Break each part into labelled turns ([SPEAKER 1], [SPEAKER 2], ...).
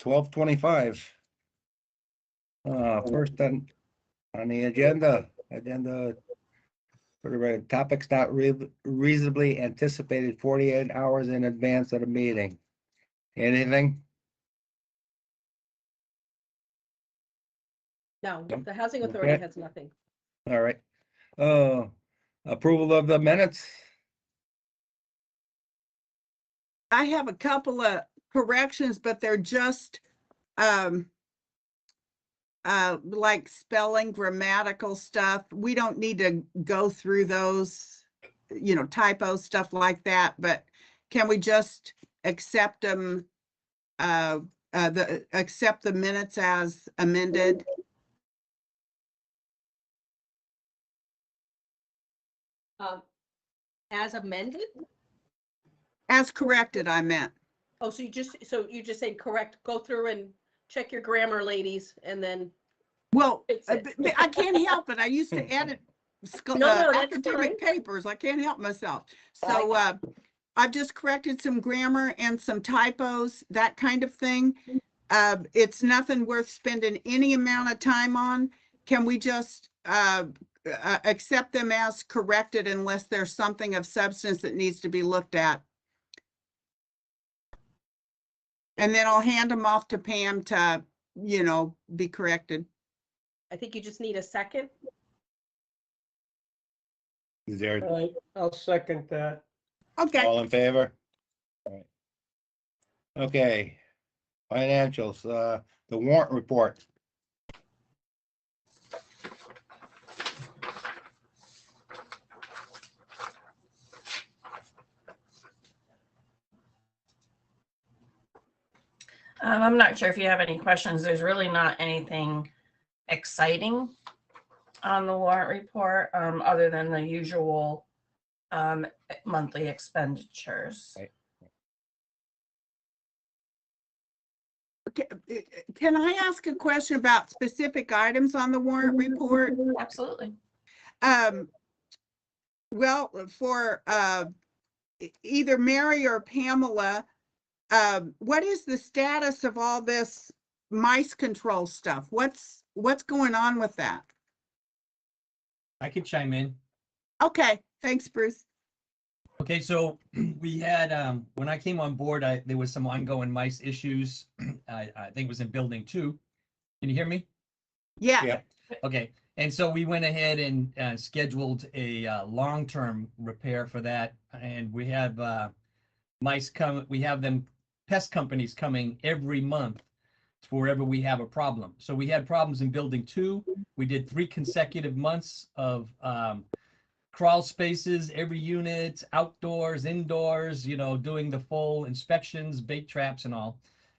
[SPEAKER 1] 12:25. First on the agenda for the topics not reasonably anticipated 48 hours in advance of the meeting. Anything?
[SPEAKER 2] No, the housing authority has nothing.
[SPEAKER 1] All right. Approval of the minutes.
[SPEAKER 3] I have a couple of corrections, but they're just like spelling, grammatical stuff. We don't need to go through those, typos, stuff like that, but can we just accept them, accept the minutes as amended?
[SPEAKER 2] As amended?
[SPEAKER 3] As corrected, I meant.
[SPEAKER 2] Oh, so you just say correct, go through and check your grammar, ladies, and then.
[SPEAKER 3] Well, I can't help it. I used to edit academic papers. I can't help myself. So I've just corrected some grammar and some typos, that kind of thing. It's nothing worth spending any amount of time on. Can we just accept them as corrected unless there's something of substance that needs to be looked at? And then I'll hand them off to Pam to, be corrected.
[SPEAKER 2] I think you just need a second.
[SPEAKER 1] Is there
[SPEAKER 4] I'll second that.
[SPEAKER 3] Okay.
[SPEAKER 1] all in favor? All right. Okay. Financials, the warrant report.
[SPEAKER 5] I'm not sure if you have any questions. There's really not anything exciting on the warrant report, other than the usual monthly expenditures.
[SPEAKER 1] Right.
[SPEAKER 3] Can I ask a question about specific items on the warrant report?
[SPEAKER 5] Absolutely.
[SPEAKER 3] Well, for either Mary or Pamela, what is the status of all this mice control stuff? What's going on with that?
[SPEAKER 6] I could chime in.
[SPEAKER 3] Okay, thanks, Bruce.
[SPEAKER 6] Okay, so we had, when I came on board, there was some ongoing mice issues. I think it was in building 2. Can you hear me?
[SPEAKER 3] Yeah.
[SPEAKER 1] Yeah.
[SPEAKER 6] Okay, and so we went ahead and scheduled a long-term repair for that. And we have mice come, we have them, pest companies coming every month wherever we have a problem. So we had problems in building 2. We did 3 consecutive months of crawl spaces, every unit, outdoors, indoors, doing the full inspections, bait traps and all.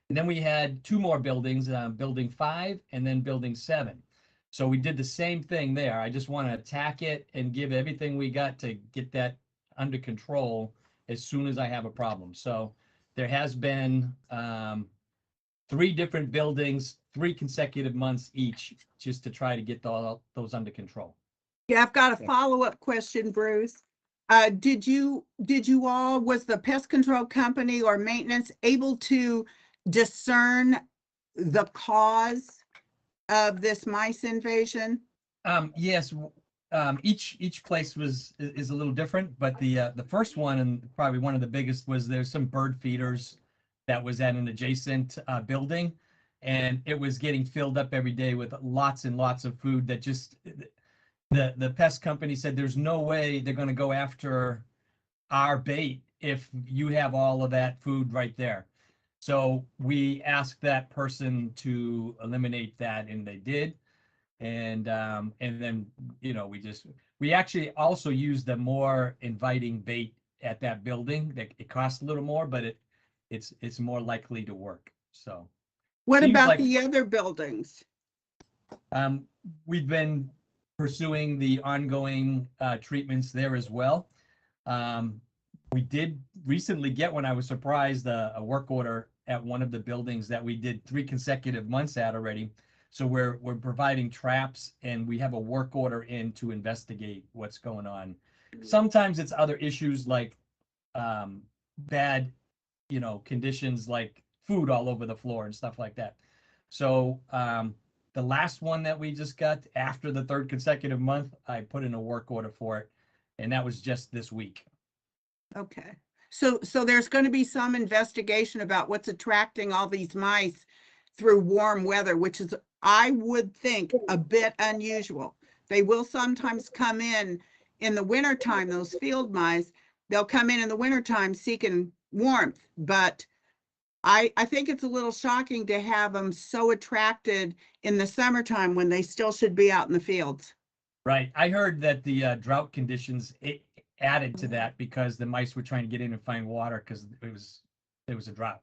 [SPEAKER 6] And then we had 2 more buildings, building 5 and then building 7. So we did the same thing there. I just want to attack it and give everything we got to get that under control as soon as I have a problem. So there has been 3 different buildings, 3 consecutive months each, just to try to get those under control.
[SPEAKER 3] Yeah, I've got a follow-up question, Bruce. Did you all, was the pest control company or maintenance able to discern the cause of this mice invasion?
[SPEAKER 6] Yes, each place is a little different, but the first one, and probably one of the biggest, was there's some bird feeders that was at an adjacent building, and it was getting filled up every day with lots and lots of food that just the pest company said there's no way they're going to go after our bait if you have all of that food right there. So we asked that person to eliminate that, and they did. And then we actually also used the more inviting bait at that building. That it costs a little more, but it's more likely to work. So
[SPEAKER 3] what about the other buildings?
[SPEAKER 6] We've been pursuing the ongoing treatments there as well. We did recently get, when I was surprised, a work order at one of the buildings that we did 3 consecutive months at already. So we're providing traps, and we have a work order in to investigate what's going on. Sometimes it's other issues like bad, conditions like food all over the floor and stuff like that. So the last one that we just got after the third consecutive month, I put in a work order for it, and that was just this week.
[SPEAKER 3] Okay. So there's going to be some investigation about what's attracting all these mice through warm weather, which is, I would think, a bit unusual. They will sometimes come in the wintertime, those field mice, they'll come in the wintertime seeking warmth, but I think it's a little shocking to have them so attracted in the summertime when they still should be out in the fields.
[SPEAKER 6] Right. I heard that the drought conditions added to that because the mice were trying to get in and find water because it was a drought.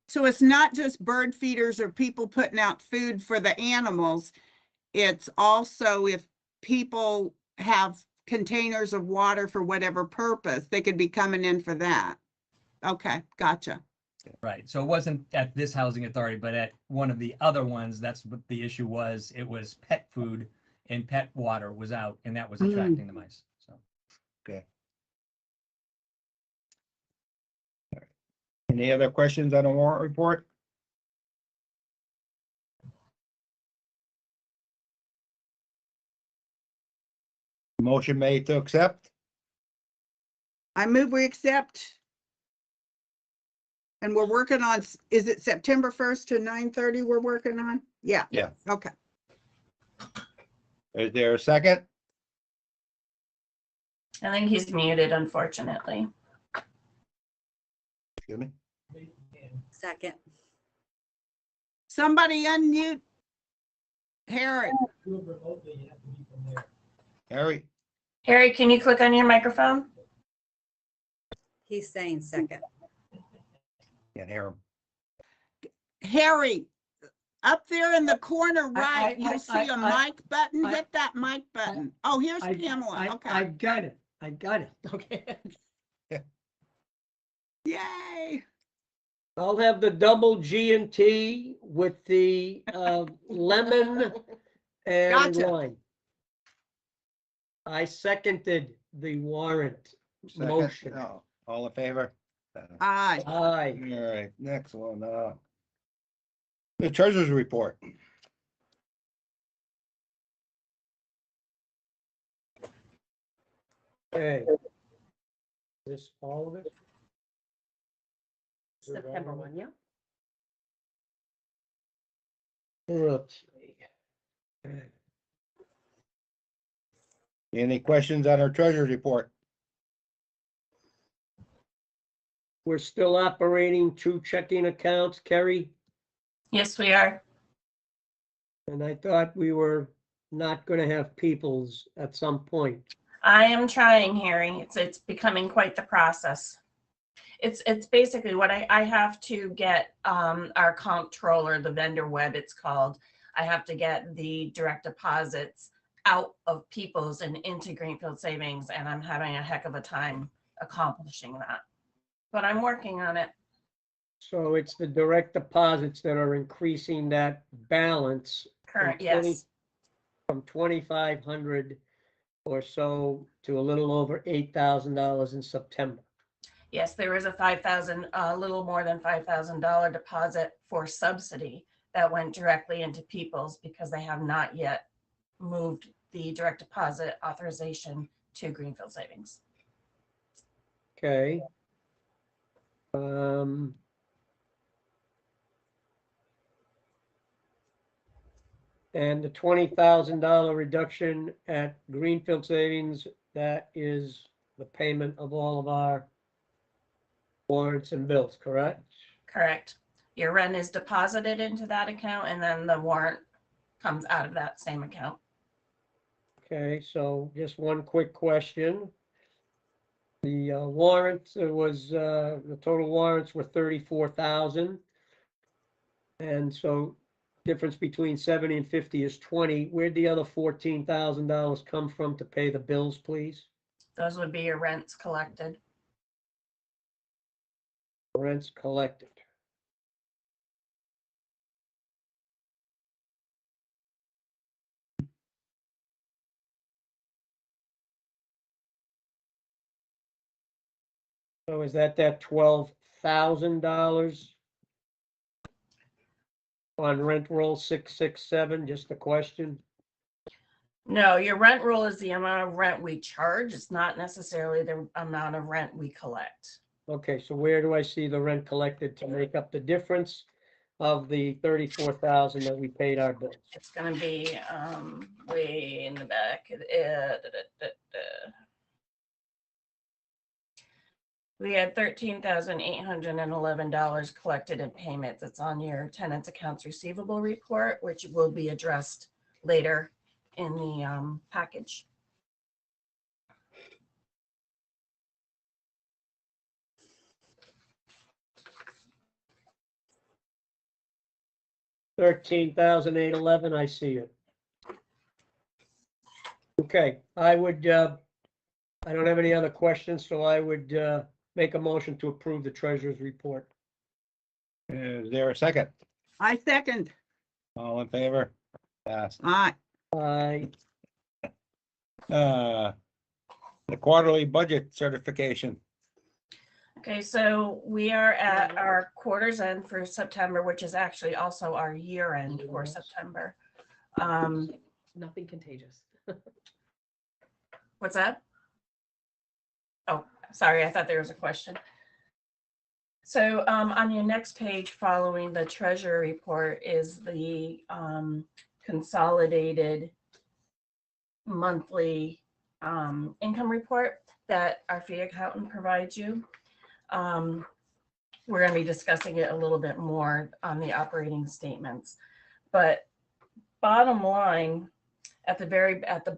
[SPEAKER 3] So it's not just bird feeders or people putting out food for the animals. It's also if people have containers of water for whatever purpose, they could be coming in for that. Okay, gotcha.
[SPEAKER 6] Right. So it wasn't at this housing authority, but at one of the other ones, that's what the issue was. It was pet food and pet water was out, and that was attracting the mice. So
[SPEAKER 1] Okay. All right. Any other questions on the warrant report? Motion made to accept.
[SPEAKER 3] I move we accept. And we're working on, is it September 1st to 9:30 we're working on? Yeah.
[SPEAKER 1] Yeah.
[SPEAKER 3] Okay.
[SPEAKER 1] Is there a second?
[SPEAKER 5] I think he's muted, unfortunately.
[SPEAKER 1] Excuse me.
[SPEAKER 7] Second.
[SPEAKER 3] Somebody unmute Harry.
[SPEAKER 1] Harry,
[SPEAKER 5] Harry, can you click on your microphone?
[SPEAKER 7] He's saying second.
[SPEAKER 1] can't hear him.
[SPEAKER 3] Harry, up there in the corner
[SPEAKER 4] I-
[SPEAKER 3] right,
[SPEAKER 4] I-
[SPEAKER 3] you'll see a
[SPEAKER 4] I-
[SPEAKER 3] mic button.
[SPEAKER 4] I-
[SPEAKER 3] Hit that mic button. Oh, here's Pamela.
[SPEAKER 4] I
[SPEAKER 3] Okay.
[SPEAKER 4] got it. I got it. Okay.
[SPEAKER 3] Yay.
[SPEAKER 4] I'll have the double G&T with the lemon and
[SPEAKER 3] Gotcha.
[SPEAKER 4] lime. I seconded the warrant
[SPEAKER 1] Second?
[SPEAKER 4] motion.
[SPEAKER 1] No. All in favor?
[SPEAKER 3] Aye.
[SPEAKER 4] Aye.
[SPEAKER 1] All right, next one, the treasurer's report.
[SPEAKER 4] Okay. This all of it?
[SPEAKER 2] September 1, yeah.
[SPEAKER 4] Okay.
[SPEAKER 1] Any questions on our treasurer's report?
[SPEAKER 4] We're still operating 2 checking accounts, Kerry,
[SPEAKER 5] Yes, we are.
[SPEAKER 4] and I thought we were not gonna have Peoples at some point.
[SPEAKER 5] I am trying, Harry. It's becoming quite the process. It's basically what I have to get our comptroller, the vendor web it's called. I have to get the direct deposits out of People's and into Greenfield Savings, and I'm having a heck of a time accomplishing that. But I'm working on it.
[SPEAKER 4] So it's the direct deposits that are increasing that balance
[SPEAKER 5] Current,
[SPEAKER 4] From 20
[SPEAKER 5] yes.
[SPEAKER 4] from 2,500 or so to a little over $8,000 in September.
[SPEAKER 5] Yes, there is a little more than $5,000 deposit for subsidy that went directly into People's because they have not yet moved the direct deposit authorization to Greenfield Savings.
[SPEAKER 4] Okay. And the $20,000 reduction at Greenfield Savings, that is the payment of all of our warrants and bills, correct?
[SPEAKER 5] Correct. Your rent is deposited into that account and then the warrant comes out of that same account.
[SPEAKER 4] Okay, so just one quick question. The warrant was, the total warrants were 34,000. And so difference between 70 and 50 is 20. Where'd the other $14,000 come from to pay the bills, please?
[SPEAKER 5] Those would be your rents collected.
[SPEAKER 4] Rents collected. So is that $12,000 on rent roll 667, just a question.
[SPEAKER 5] No, your rent roll is the amount of rent we charge. It's not necessarily the amount of rent we collect.
[SPEAKER 4] Okay, so where do I see the rent collected to make up the difference of the 34,000 that we paid our bills?
[SPEAKER 5] It's gonna be way in the back. We had $13,811 collected in payments. It's on your tenant's accounts receivable report, which will be addressed later in the package.
[SPEAKER 4] $13,811, I see it. Okay, I would, I don't have any other questions, so I would make a motion to approve the treasurer's report.
[SPEAKER 1] Is there a second?
[SPEAKER 3] I second.
[SPEAKER 1] All in favor? Passed.
[SPEAKER 3] Aye.
[SPEAKER 1] The quarterly budget certification.
[SPEAKER 5] Okay, so we are at our quarter's end for September, which is actually also our year end for September.
[SPEAKER 2] Nothing contagious.
[SPEAKER 5] What's that? Oh, sorry, I thought there was a question. So on your next page following the treasurer report is the consolidated monthly income report that our fee accountant provides you. We're going to be discussing it a little bit more on the operating statements, but bottom line, at the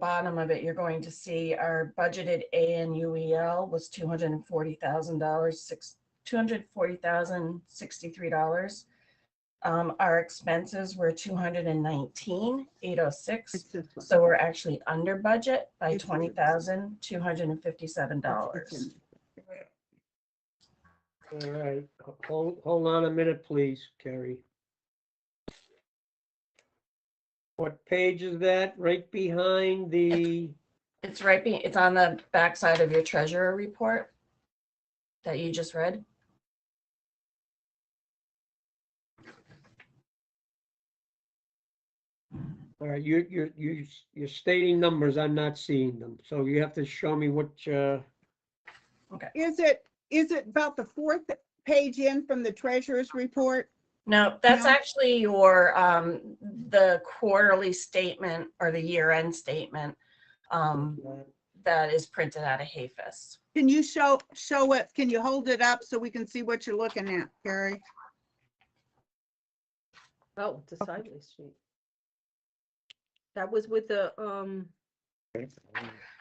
[SPEAKER 5] bottom of it, you're going to see our budgeted ANUEL was $240,000, $240,063. Our expenses were $219,806. So we're actually under budget by $20,257.
[SPEAKER 4] All right, hold on a minute, please, Carrie. What page is that? Right behind the,
[SPEAKER 5] It's it's on the back side of your treasurer report that you just read.
[SPEAKER 4] all right, you're stating numbers, I'm not seeing them, so you have to show me what,
[SPEAKER 3] Is it about the fourth page in from the treasurer's report?
[SPEAKER 5] No, that's
[SPEAKER 3] No?
[SPEAKER 5] actually your the quarterly statement or the year-end statement that is printed out of HAFIS.
[SPEAKER 3] Can you show it? Can you hold it up so we can see what you're looking at, Carrie?
[SPEAKER 2] Oh, it's a sideways sheet. That was with the,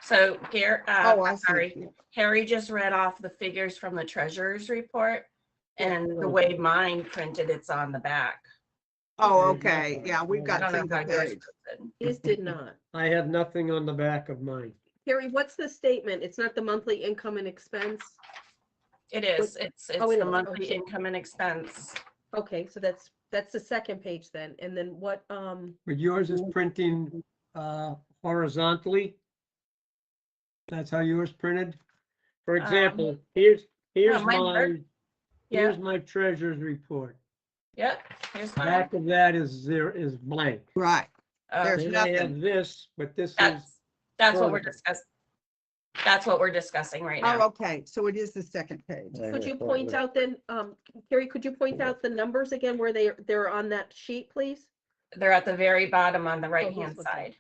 [SPEAKER 5] So
[SPEAKER 3] I see.
[SPEAKER 5] sorry, Harry just read off the figures from the treasurer's report, and the way mine printed, it's on the back.
[SPEAKER 3] Oh, okay. Yeah, we've
[SPEAKER 5] I
[SPEAKER 3] got
[SPEAKER 5] don't know
[SPEAKER 3] single
[SPEAKER 5] how yours
[SPEAKER 3] page.
[SPEAKER 5] printed.
[SPEAKER 2] his did not.
[SPEAKER 4] I have nothing on the back of mine.
[SPEAKER 2] Carrie, what's the statement? It's not the monthly income and expense?
[SPEAKER 5] It is. It's
[SPEAKER 2] Oh, it
[SPEAKER 5] the
[SPEAKER 2] is.
[SPEAKER 5] monthly
[SPEAKER 2] Okay.
[SPEAKER 5] income and expense.
[SPEAKER 2] Okay, so that's the second page then. And then what,
[SPEAKER 4] But yours is printing horizontally? That's how yours printed? For example, here's
[SPEAKER 5] mine
[SPEAKER 4] here's
[SPEAKER 5] Yeah,
[SPEAKER 4] my treasurer's report.
[SPEAKER 5] yep. Here's mine.
[SPEAKER 4] Back of that is blank.
[SPEAKER 3] Right. There's
[SPEAKER 4] Then I have
[SPEAKER 3] nothing.
[SPEAKER 4] this, but this is,
[SPEAKER 5] That's what we're
[SPEAKER 4] vertical.
[SPEAKER 5] discussing. That's what we're discussing right
[SPEAKER 3] Oh,
[SPEAKER 5] now.
[SPEAKER 3] okay. So it is the second page.
[SPEAKER 2] could you point out then, Carrie, could you point out the numbers again where they're on that sheet, please?
[SPEAKER 5] They're at the very bottom on the right-hand
[SPEAKER 2] one.
[SPEAKER 5] side.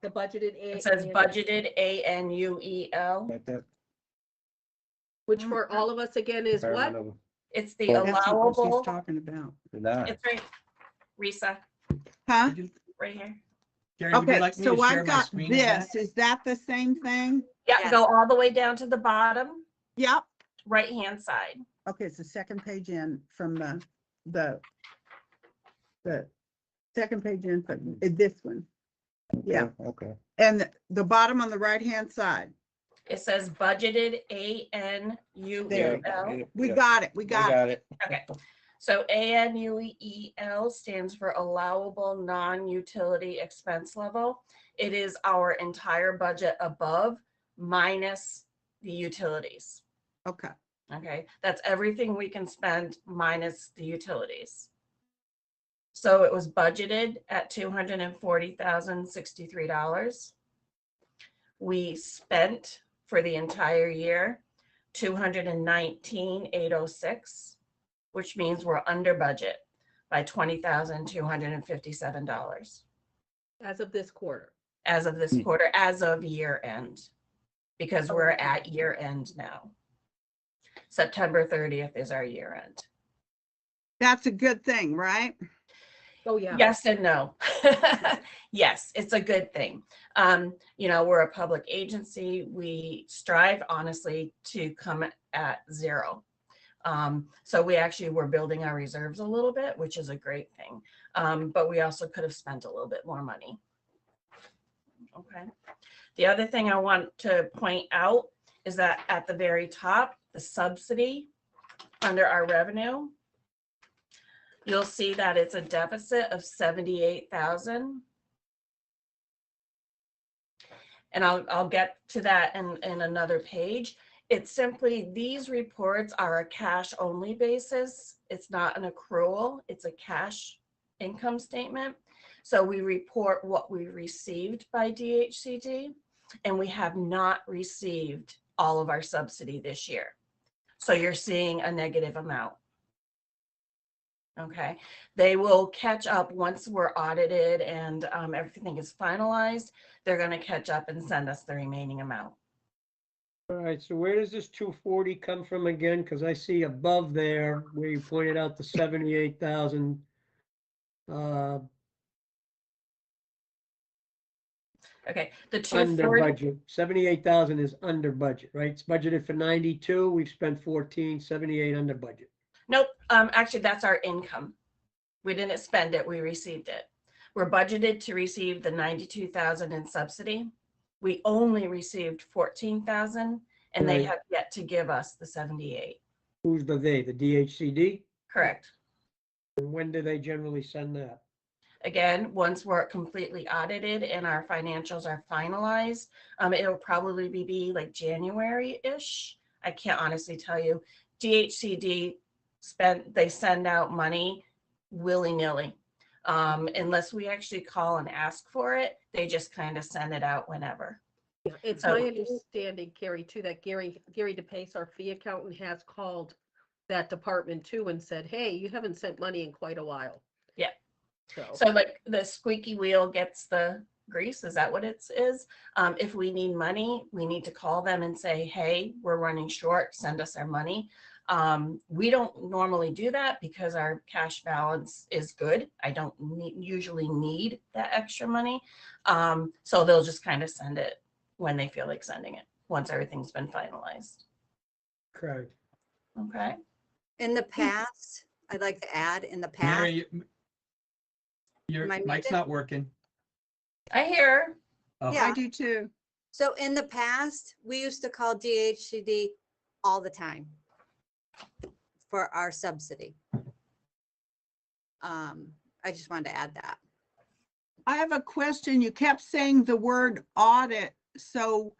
[SPEAKER 2] The budgeted A.
[SPEAKER 5] It says
[SPEAKER 2] and-
[SPEAKER 5] budgeted ANUEL.
[SPEAKER 1] Like that.
[SPEAKER 2] Which for all of us again is what?
[SPEAKER 5] It's the
[SPEAKER 3] That's what
[SPEAKER 5] allowable.
[SPEAKER 3] she's talking about.
[SPEAKER 1] Nah.
[SPEAKER 5] It's right, Risa,
[SPEAKER 3] Huh?
[SPEAKER 5] right here.
[SPEAKER 6] Gary, would you
[SPEAKER 3] Okay,
[SPEAKER 6] like me
[SPEAKER 3] so
[SPEAKER 6] to share
[SPEAKER 3] I've
[SPEAKER 6] my
[SPEAKER 3] got
[SPEAKER 6] screen? with that?
[SPEAKER 3] this. Is that the same thing?
[SPEAKER 5] Yeah,
[SPEAKER 7] Yes.
[SPEAKER 5] go all the way down to the bottom,
[SPEAKER 3] Yep.
[SPEAKER 5] right-hand side.
[SPEAKER 3] Okay, it's the second page in from the second page in from this one. Yeah.
[SPEAKER 1] Okay.
[SPEAKER 3] And the bottom on the right-hand side.
[SPEAKER 5] It says budgeted ANUEL.
[SPEAKER 3] We got it. We
[SPEAKER 1] We
[SPEAKER 3] got it.
[SPEAKER 1] got it.
[SPEAKER 5] Okay, so ANUEL stands for allowable non-utility expense level. It is our entire budget above minus the utilities.
[SPEAKER 3] Okay.
[SPEAKER 5] Okay, that's everything we can spend minus the utilities. So it was budgeted at $240,063. We spent for the entire year $219,806, which means we're under budget by $20,257
[SPEAKER 2] As of this quarter.
[SPEAKER 5] as of this quarter, as of year end, because we're at year end now. September 30th is our year end.
[SPEAKER 3] That's a good thing, right?
[SPEAKER 2] Oh, yeah.
[SPEAKER 5] Yes and no. Yes, it's a good thing. We're a public agency. We strive honestly to come at zero. So we actually were building our reserves a little bit, which is a great thing. But we also could have spent a little bit more money. Okay. The other thing I want to point out is that at the very top, the subsidy under our revenue, you'll see that it's a deficit of 78,000. And I'll get to that in another page. It's simply, these reports are a cash only basis. It's not an accrual, it's a cash income statement. So we report what we received by DHCD, and we have not received all of our subsidy this year. So you're seeing a negative amount. Okay, they will catch up once we're audited and everything is finalized. They're going to catch up and send us the remaining amount.
[SPEAKER 4] All right, so where does this 240 come from again? Because I see above there where you pointed out the 78,000.
[SPEAKER 5] Okay, the
[SPEAKER 4] Under
[SPEAKER 5] 240.
[SPEAKER 4] budget, 78,000 is under budget, right? It's budgeted for 92, we've spent 14, 78 under budget.
[SPEAKER 5] Nope, actually that's our income. We didn't spend it, we received it. We're budgeted to receive the 92,000 in subsidy. We only received 14,000 and they
[SPEAKER 4] Right.
[SPEAKER 5] have yet to give us the 78.
[SPEAKER 4] Who's the they, the DHCD?
[SPEAKER 5] Correct.
[SPEAKER 4] And when do they generally send that?
[SPEAKER 5] Again, once we're completely audited and our financials are finalized, it'll probably be like January-ish. I can't honestly tell you. DHCD they send out money willy-nilly. Unless we actually call and ask for it, they just kind of send it out whenever.
[SPEAKER 2] Yeah, it's
[SPEAKER 5] So-
[SPEAKER 2] my understanding, Gary, too, that Gary DePace, our fee accountant, has called that department too and said, hey, you haven't sent money in quite a while.
[SPEAKER 5] Yeah.
[SPEAKER 2] So,
[SPEAKER 5] So like the squeaky wheel gets the grease, is that what it is? If we need money, we need to call them and say, hey, we're running short, send us our money. We don't normally do that because our cash balance is good. I don't usually need that extra money. So they'll just kind of send it when they feel like sending it, once everything's been finalized.
[SPEAKER 4] Correct.
[SPEAKER 5] Okay.
[SPEAKER 7] In the past, I'd like to add, in the past,
[SPEAKER 6] Mary, your
[SPEAKER 7] Am I
[SPEAKER 6] mic's
[SPEAKER 7] muted?
[SPEAKER 6] not working.
[SPEAKER 5] I hear.
[SPEAKER 6] Oh.
[SPEAKER 7] Yeah.
[SPEAKER 3] I do too.
[SPEAKER 7] so in the past, we used to call DHCD all the time for our subsidy. I just wanted to add that.
[SPEAKER 3] I have a question. You kept saying the word audit. So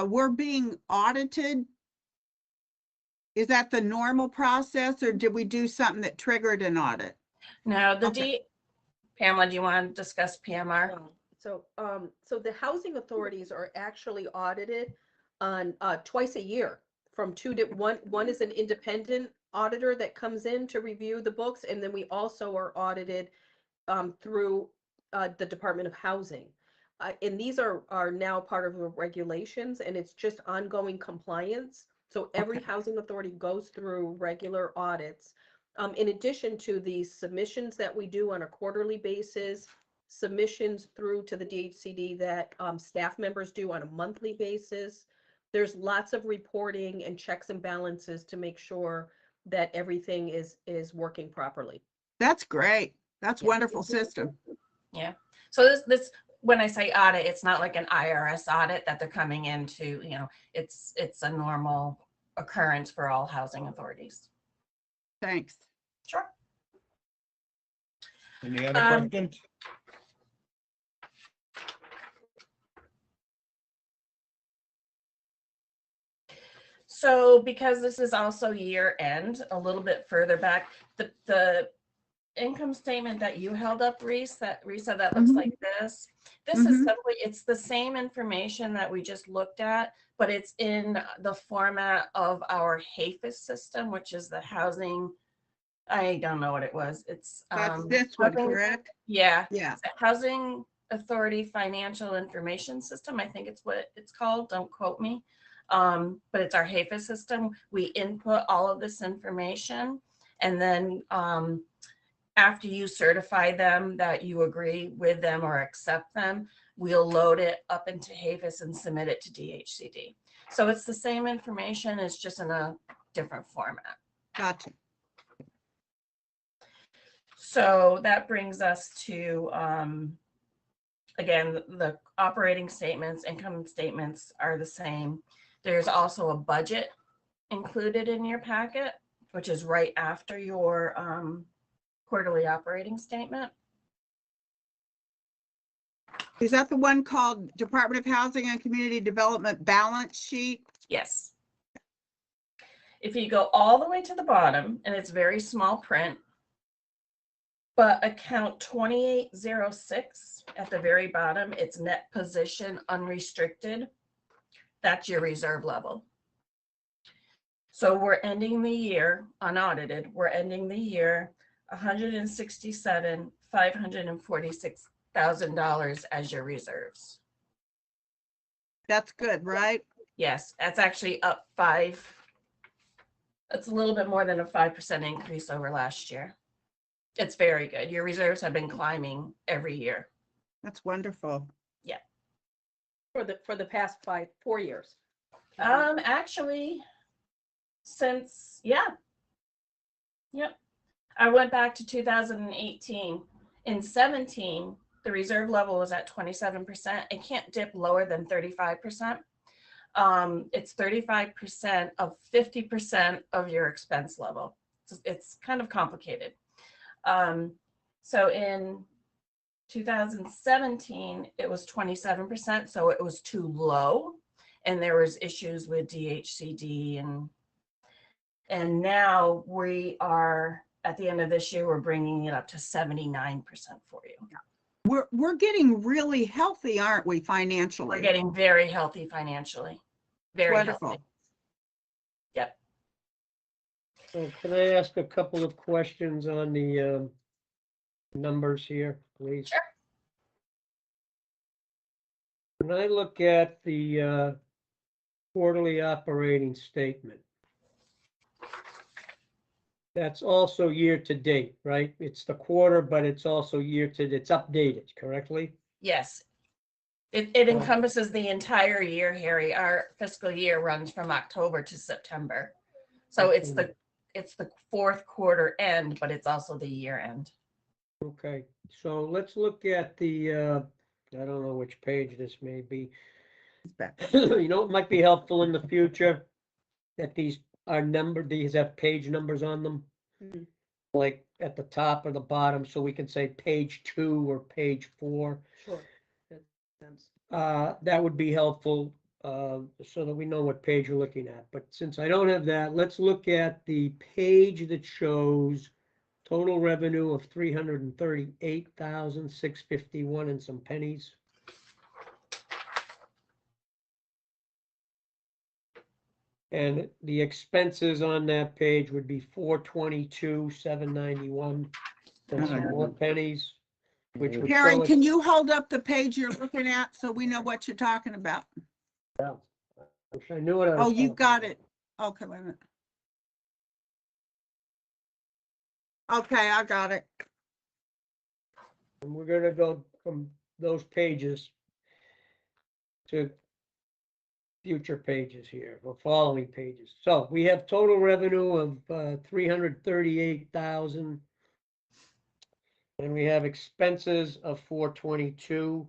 [SPEAKER 3] we're being audited. Is that the normal process or did we do something that triggered an audit?
[SPEAKER 5] Now
[SPEAKER 3] Okay.
[SPEAKER 5] Pamela, do you want to discuss PMR?
[SPEAKER 2] so the housing authorities are actually audited on twice a year from one is an independent auditor that comes in to review the books, and then we also are audited through the Department of Housing. And these are now part of the regulations, and it's just ongoing compliance. So every
[SPEAKER 3] Okay.
[SPEAKER 2] housing authority goes through regular audits. In addition to the submissions that we do on a quarterly basis, submissions through to the DHCD that staff members do on a monthly basis. There's lots of reporting and checks and balances to make sure that everything is working properly.
[SPEAKER 3] That's great. That's
[SPEAKER 2] Yeah.
[SPEAKER 3] wonderful system.
[SPEAKER 5] Yeah. So this when I say audit, it's not like an IRS audit that they're coming into, it's a normal occurrence for all housing authorities.
[SPEAKER 3] Thanks.
[SPEAKER 5] Sure.
[SPEAKER 1] Any other questions?
[SPEAKER 5] So because this is also year end, a little bit further back, the income statement that you held up, Reese, that looks like this. This is
[SPEAKER 3] Mhm.
[SPEAKER 5] simply, it's the same information that we just looked at, but it's in the format of our HAFIS system, which is the housing, I don't know what it was. It's
[SPEAKER 3] That's this one,
[SPEAKER 5] housing-
[SPEAKER 3] correct?
[SPEAKER 5] Yeah,
[SPEAKER 3] Yeah.
[SPEAKER 5] it's a Housing Authority Financial Information System. I think it's what it's called. Don't quote me. But it's our HAFIS system. We input all of this information, and then after you certify them that you agree with them or accept them, we'll load it up into HAFIS and submit it to DHCD. So it's the same information, it's just in a different format.
[SPEAKER 3] Gotcha.
[SPEAKER 5] So that brings us to, again, the operating statements, income statements are the same. There's also a budget included in your packet, which is right after your quarterly operating statement.
[SPEAKER 3] Is that the one called Department of Housing and Community Development Balance Sheet?
[SPEAKER 5] Yes. If you go all the way to the bottom, and it's very small print, but account 2806 at the very bottom, it's net position unrestricted. That's your reserve level. So we're ending the year unaudited. We're ending the year $167,546,000 as your reserves.
[SPEAKER 3] That's good, right?
[SPEAKER 5] Yes, that's actually up 5. It's a little bit more than a 5% increase over last year. It's very good. Your reserves have been climbing every year.
[SPEAKER 3] That's wonderful.
[SPEAKER 2] For the past 4 years.
[SPEAKER 5] Actually, since, yeah. Yep. I went back to 2018. In 17, the reserve level was at 27%. It can't dip lower than 35%. It's 35% of 50% of your expense level. It's kind of complicated. So in 2017, it was 27%, so it was too low, and there was issues with DHCD, and now we are at the end of this year, we're bringing it up to 79% for you.
[SPEAKER 3] We're getting really healthy, aren't we, financially?
[SPEAKER 5] We're getting very healthy financially. Very
[SPEAKER 3] Wonderful.
[SPEAKER 5] healthy. Yep.
[SPEAKER 4] So can I ask a couple of questions on the numbers here, please?
[SPEAKER 5] Sure.
[SPEAKER 4] When I look at the quarterly operating statement, that's also year to date, right? It's the quarter, but it's also it's updated correctly?
[SPEAKER 5] Yes. It encompasses the entire year, Harry. Our fiscal year runs from October to September. So it's the fourth quarter end, but it's also the year end.
[SPEAKER 4] Okay, so let's look at the, I don't know which page this may be. You know, it might be helpful in the future that these are numbered, these have page numbers on them.
[SPEAKER 2] Mhm.
[SPEAKER 4] Like at the top or the bottom, so we can say page 2 or page 4.
[SPEAKER 2] Sure.
[SPEAKER 4] That would be helpful, so that we know what page we're looking at. But since I don't have that, let's look at the page that shows total revenue of 338,651 and some pennies. And the expenses on that page would be 422,791 and some more pennies, which would
[SPEAKER 3] Karen,
[SPEAKER 4] show it.
[SPEAKER 3] can you hold up the page you're looking at so we know what you're talking about?
[SPEAKER 4] I wish I knew what I was
[SPEAKER 3] Oh, you've
[SPEAKER 4] talking
[SPEAKER 3] got
[SPEAKER 4] about.
[SPEAKER 3] it. Okay, wait a minute. Okay, I got it.
[SPEAKER 4] And we're gonna go from those pages to future pages here, or following pages. So we have total revenue of 338,000. And we have expenses of 422,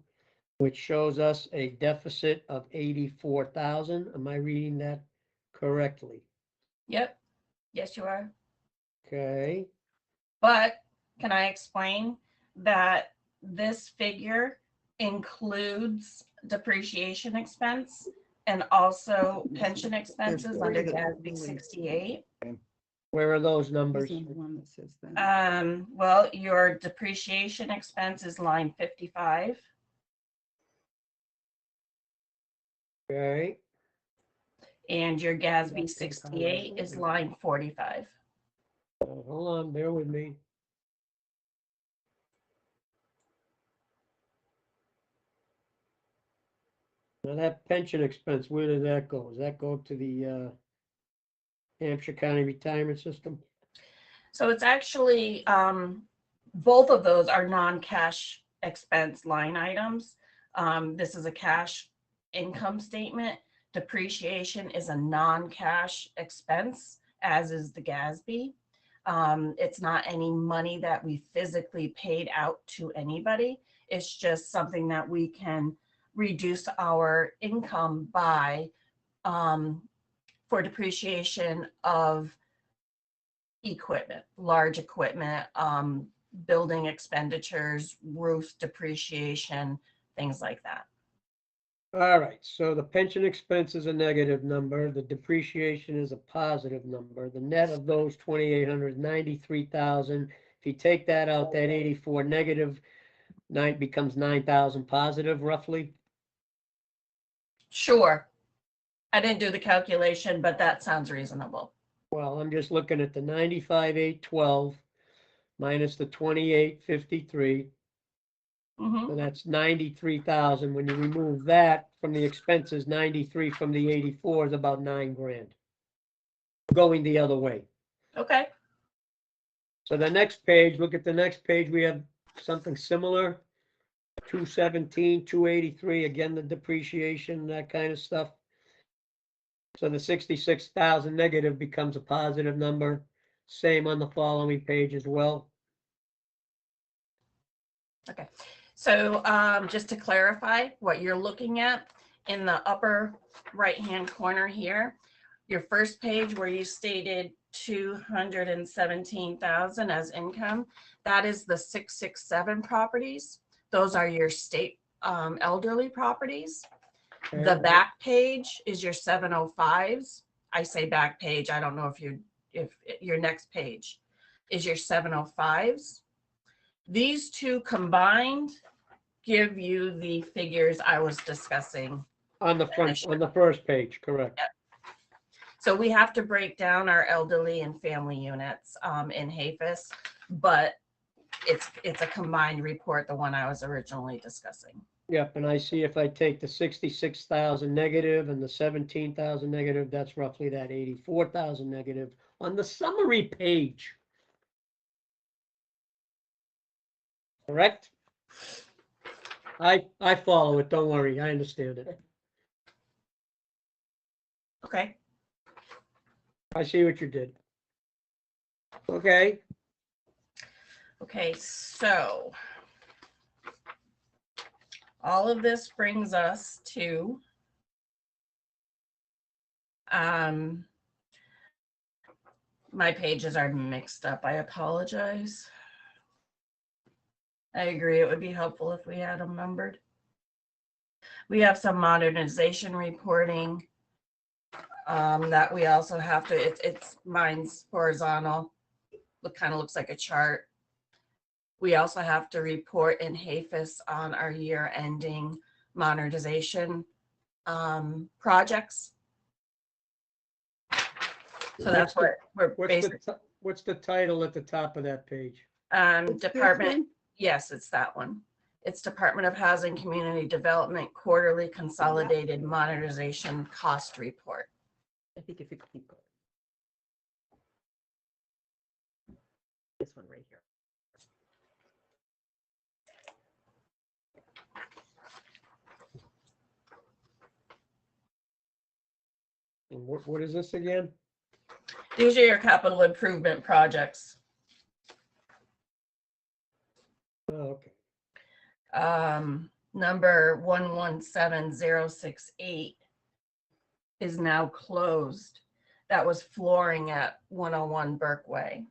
[SPEAKER 4] which shows us a deficit of 84,000. Am I reading that correctly?
[SPEAKER 5] Yep. Yes, you are.
[SPEAKER 4] Okay,
[SPEAKER 5] But can I explain that this figure includes depreciation expense and also pension expenses under GASB 68?
[SPEAKER 4] Where are those numbers?
[SPEAKER 3] Isn't the one that says that.
[SPEAKER 5] Well, your depreciation expense is line 55.
[SPEAKER 4] Okay,
[SPEAKER 5] And your GASB 68 is line 45.
[SPEAKER 4] hold on, bear with me. Now that pension expense, where does that go? Does that go to the Hampshire County Retirement System?
[SPEAKER 5] So it's actually, both of those are non-cash expense line items. This is a cash income statement. Depreciation is a non-cash expense, as is the GASB. It's not any money that we physically paid out to anybody. It's just something that we can reduce our income by for depreciation of equipment, large equipment, building expenditures, roof depreciation, things like that.
[SPEAKER 4] All right, so the pension expense is a negative number, the depreciation is a positive number. The net of those 2,800, 93,000. If you take that out, that 84 negative becomes 9,000 positive roughly.
[SPEAKER 5] Sure. I didn't do the calculation, but that sounds reasonable.
[SPEAKER 4] Well, I'm just looking at the 95,812 minus the 2,853.
[SPEAKER 5] Mhm.
[SPEAKER 4] So that's 93,000. When you remove that from the expenses, 93 from the 84 is about 9 grand. Going the other way.
[SPEAKER 5] Okay.
[SPEAKER 4] So the next page, look at the next page, we have something similar. 217, 283, again, the depreciation, that kind of stuff. So the 66,000 negative becomes a positive number. Same on the following page as well.
[SPEAKER 5] Okay. So just to clarify what you're looking at in the upper right-hand corner here, your first page where you stated 217,000 as income, that is the 667 properties. Those are your state elderly properties. The back page is your 705s. I say back page. I don't know if your next page is your 705s. These two combined give you the figures I was discussing.
[SPEAKER 4] On the front, on the first page, correct.
[SPEAKER 5] Yep. So we have to break down our elderly and family units in HAFIS, but it's a combined report, the one I was originally discussing.
[SPEAKER 4] Yep, and I see if I take the 66,000 negative and the 17,000 negative, that's roughly that 84,000 negative on the summary page. Correct? I follow it, don't worry, I understand it.
[SPEAKER 5] Okay.
[SPEAKER 4] I see what you did. Okay,
[SPEAKER 5] Okay, so all of this brings us to my pages are mixed up. I apologize. I agree it would be helpful if we had them numbered. We have some modernization reporting that we also have to, it's mine's horizontal. It kind of looks like a chart. We also have to report in HAFIS on our year ending modernization projects. So that's what we're basically.
[SPEAKER 4] what's the title at the top of that page?
[SPEAKER 5] Department, yes, it's that one. It's Department of Housing Community Development Quarterly Consolidated Modernization Cost Report.
[SPEAKER 2] I think if you keep going. This one right here.
[SPEAKER 4] And what is this again?
[SPEAKER 5] These are your capital improvement projects.
[SPEAKER 4] Oh, okay.
[SPEAKER 5] Number 117068 is now closed. That was flooring at 101 Burkway.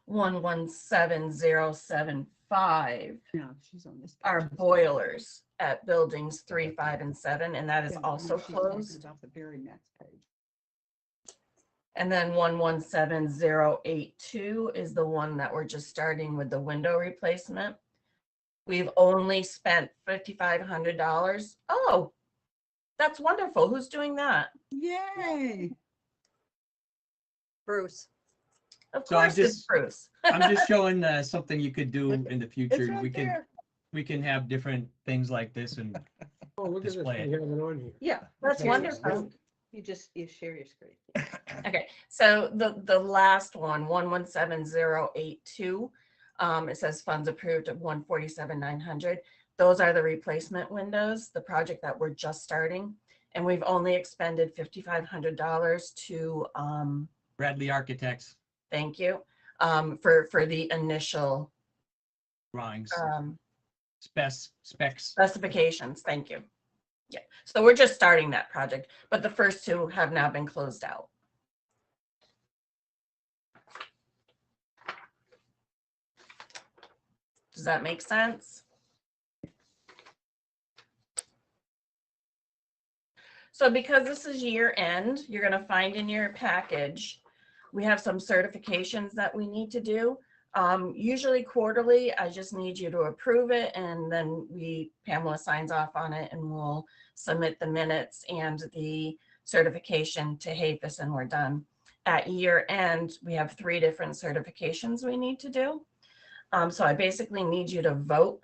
[SPEAKER 5] 117075
[SPEAKER 3] No, she's on this.
[SPEAKER 5] are
[SPEAKER 3] page.
[SPEAKER 5] boilers at buildings 3, 5, and 7, and that is also closed.
[SPEAKER 3] Off the very next page.
[SPEAKER 5] And then 117082 is the one that we're just starting with the window replacement. We've only spent $5,500. Oh, that's wonderful. Who's doing that?
[SPEAKER 3] Yay.
[SPEAKER 7] Bruce.
[SPEAKER 5] Of
[SPEAKER 6] So I'm
[SPEAKER 5] course it's
[SPEAKER 6] just-
[SPEAKER 5] Bruce.
[SPEAKER 6] I'm just showing something you could do in the
[SPEAKER 1] It's
[SPEAKER 6] future.
[SPEAKER 1] right there.
[SPEAKER 6] We can have different things like this and
[SPEAKER 4] Oh, look at this, we
[SPEAKER 6] Display
[SPEAKER 4] have
[SPEAKER 6] it.
[SPEAKER 4] it on here.
[SPEAKER 2] Yeah.
[SPEAKER 5] That's
[SPEAKER 2] share your
[SPEAKER 5] wonderful.
[SPEAKER 2] screen. You share your screen.
[SPEAKER 5] Okay, so the last one, 117082, it says funds approved of 147,900. Those are the replacement windows, the project that we're just starting. And we've only expended $5,500 to,
[SPEAKER 6] Bradley Architects
[SPEAKER 5] thank you, for the initial
[SPEAKER 6] drawings, specs.
[SPEAKER 5] specifications. Thank you. Yeah, so we're just starting that project, but the first two have now been closed out. Does that make sense? So because this is year end, you're going to find in your package, we have some certifications that we need to do. Usually quarterly, I just need you to approve it, and then Pamela signs off on it, and we'll submit the minutes and the certification to HAPIS, and we're done. At year end, we have 3 different certifications we need to do. So I basically need you to vote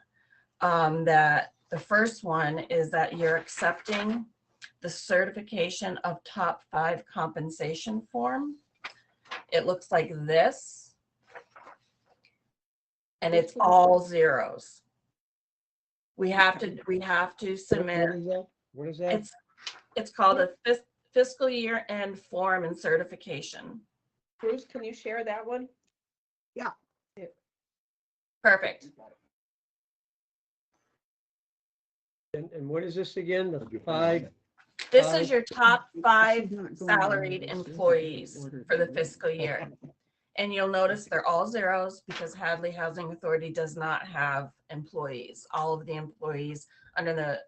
[SPEAKER 5] that the first one is that you're accepting the certification of top 5 compensation form. It looks like this. And it's all zeros. We have to submit,
[SPEAKER 4] What is that?
[SPEAKER 5] it's called a fiscal year end form and certification.
[SPEAKER 2] Bruce, can you share that one?
[SPEAKER 5] Perfect.
[SPEAKER 4] And what is this again? The 5?
[SPEAKER 5] This is your top 5 salaried employees for the fiscal year. And you'll notice they're all zeros because Hadley Housing Authority does not have employees, all of the employees under the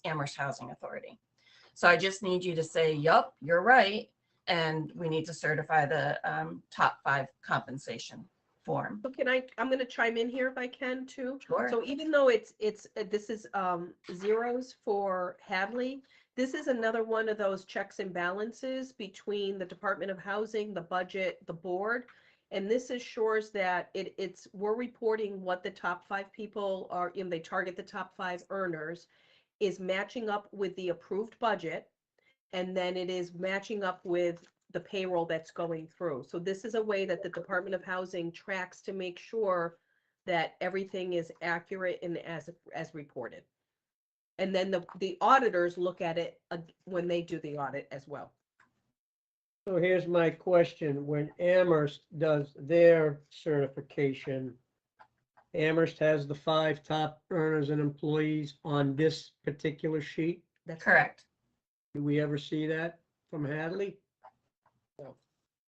[SPEAKER 5] Amherst Housing Authority. So I just need you to say, yup, you're right. And we need to certify the top 5 compensation form.
[SPEAKER 2] So I'm going to chime in here if I can too.
[SPEAKER 5] Sure.
[SPEAKER 2] So even though this is zeros for Hadley, this is another one of those checks and balances between the Department of Housing, the budget, the board. And this ensures that we're reporting what the top 5 people are, they target the top 5 earners, is matching up with the approved budget. And then it is matching up with the payroll that's going through. So this is a way that the Department of Housing tracks to make sure that everything is accurate and as reported. And then the auditors look at it when they do the audit as well.
[SPEAKER 4] So here's my question. When Amherst does their certification, Amherst has the 5 top earners and employees on this particular sheet?
[SPEAKER 2] That's
[SPEAKER 5] Correct.
[SPEAKER 4] Do we ever see that from Hadley?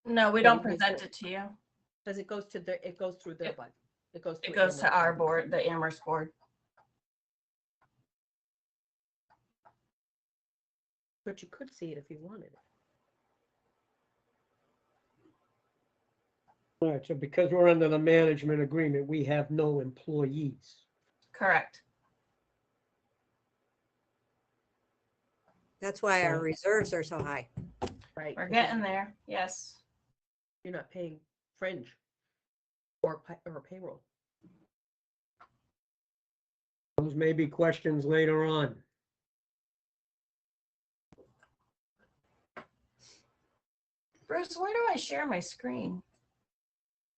[SPEAKER 5] No, we don't present it to you.
[SPEAKER 2] Because it goes through their budget. It goes
[SPEAKER 5] It goes to
[SPEAKER 2] Amherst.
[SPEAKER 5] our board, the Amherst board.
[SPEAKER 2] But you could see it if you wanted it.
[SPEAKER 4] All right, so because we're under the management agreement, we have no employees.
[SPEAKER 5] Correct.
[SPEAKER 7] That's why our reserves are so high.
[SPEAKER 2] Right.
[SPEAKER 5] We're getting there. Yes.
[SPEAKER 2] You're not paying fringe or payroll.
[SPEAKER 4] Those may be questions later on.
[SPEAKER 5] Bruce, where do I share my screen?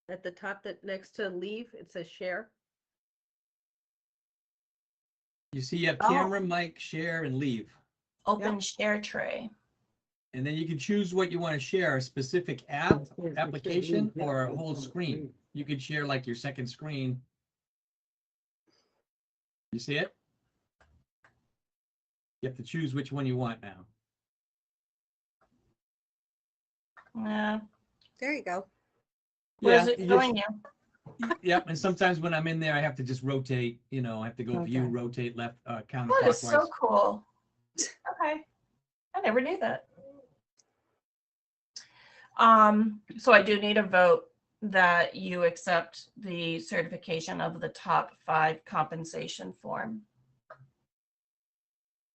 [SPEAKER 2] At the top, that next to leave, it says share.
[SPEAKER 6] You see, you have
[SPEAKER 5] Oh.
[SPEAKER 6] camera, mic, share, and leave.
[SPEAKER 5] Open share tray.
[SPEAKER 6] And then you can choose what you want to share, a specific app, application, or a whole screen. You could share like your second screen. You see it? You have to choose which one you want now.
[SPEAKER 5] Yeah.
[SPEAKER 7] There you go.
[SPEAKER 5] Where's
[SPEAKER 6] Yeah,
[SPEAKER 5] it
[SPEAKER 6] you
[SPEAKER 5] showing
[SPEAKER 6] just-
[SPEAKER 5] you?
[SPEAKER 6] Yep, and sometimes when I'm in there, I have to just rotate, I have to go view,
[SPEAKER 3] Okay.
[SPEAKER 6] rotate left,
[SPEAKER 5] That is so
[SPEAKER 6] counterclockwise.
[SPEAKER 5] cool. Okay, I never knew that. So I do need a vote that you accept the certification of the top 5 compensation form.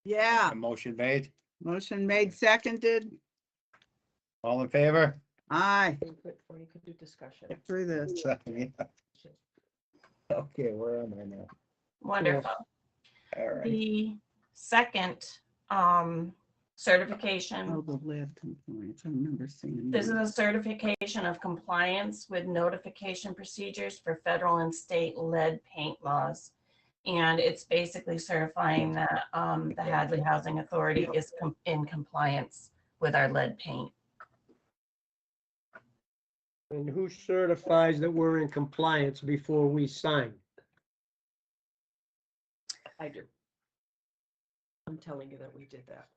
[SPEAKER 3] Yeah,
[SPEAKER 1] A motion made.
[SPEAKER 3] motion made, seconded.
[SPEAKER 1] All in favor?
[SPEAKER 3] Aye,
[SPEAKER 2] Or you could do discussion.
[SPEAKER 3] get through this.
[SPEAKER 1] Okay, where am I now?
[SPEAKER 5] Wonderful.
[SPEAKER 1] All right.
[SPEAKER 5] The second certification,
[SPEAKER 3] Oh, the lead compliance, I remember seeing.
[SPEAKER 5] this is
[SPEAKER 3] that.
[SPEAKER 5] a certification of compliance with notification procedures for federal and state lead paint laws. And it's basically certifying that the Hadley Housing Authority is in compliance with our lead paint.
[SPEAKER 4] And who certifies that we're in compliance before we sign?
[SPEAKER 2] I do. I'm telling you that we did that.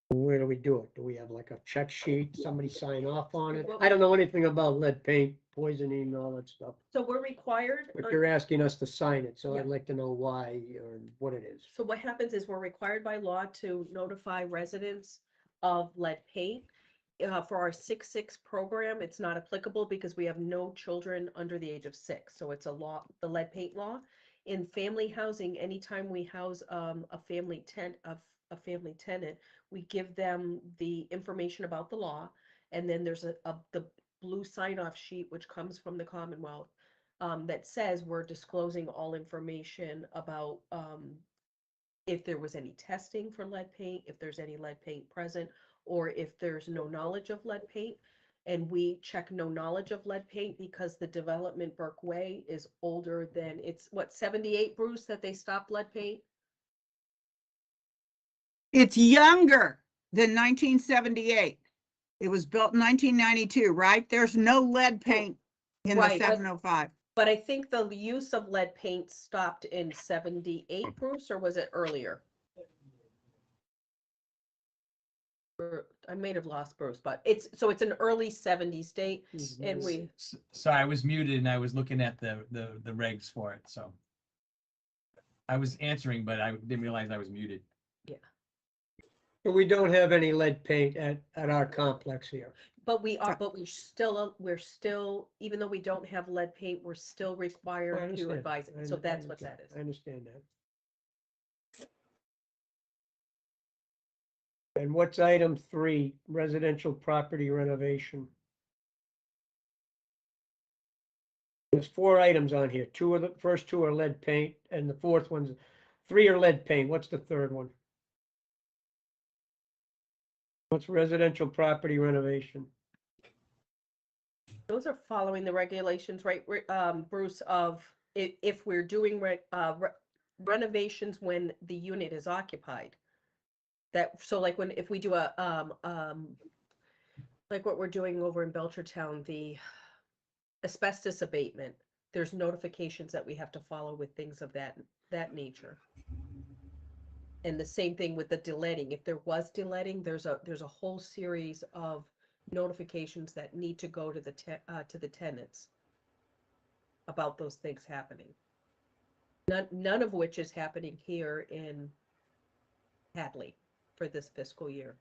[SPEAKER 4] Where do we do it? Do we have like a check sheet, somebody sign off on it? I don't know anything about lead paint, poisoning, and all that stuff.
[SPEAKER 2] So we're required.
[SPEAKER 4] But you're asking us to sign it, so
[SPEAKER 2] Yeah.
[SPEAKER 4] I'd like to know why or what it is.
[SPEAKER 2] So what happens is we're required by law to notify residents of lead paint. For our 6-6 program, it's not applicable because we have no children under the age of 6. So it's a law, the lead paint law. In family housing, anytime we house a family tenant, we give them the information about the law. And then there's the blue sign-off sheet, which comes from the Commonwealth, that says we're disclosing all information about if there was any testing for lead paint, if there's any lead paint present, or if there's no knowledge of lead paint. And we check no knowledge of lead paint because the development Burke Way is older than, it's what, 78, Bruce, that they stopped lead paint?
[SPEAKER 3] It's younger than 1978. It was built in 1992, right? There's no lead paint in the
[SPEAKER 2] Right, but-
[SPEAKER 3] 705.
[SPEAKER 2] But I think the use of lead paint stopped in 78, Bruce, or was it earlier? I may have lost Bruce, but it's an early 70s date, and we,
[SPEAKER 6] Sorry, I was muted and I was looking at the regs for it, so. I was answering, but I didn't realize I was muted.
[SPEAKER 4] But we don't have any lead paint at our complex here.
[SPEAKER 2] but we're still, even though we don't have lead paint, we're still
[SPEAKER 4] I
[SPEAKER 2] required to
[SPEAKER 4] understand.
[SPEAKER 2] advise it. So that's what that is.
[SPEAKER 4] I understand that. And what's item 3, residential property renovation? There's 4 items on here. First 2 are lead paint, and the fourth one's 3 are lead paint. What's the third one? What's residential property renovation?
[SPEAKER 2] Those are following the regulations, right, Bruce, of if we're doing renovations when the unit is occupied. That, so like if we do a, like what we're doing over in Belchertown, the asbestos abatement, there's notifications that we have to follow with things of that nature. And the same thing with the deletting. If there was deletting, there's a whole series of notifications that need to go to the tenants about those things happening. None of which is happening here in Hadley for this fiscal year.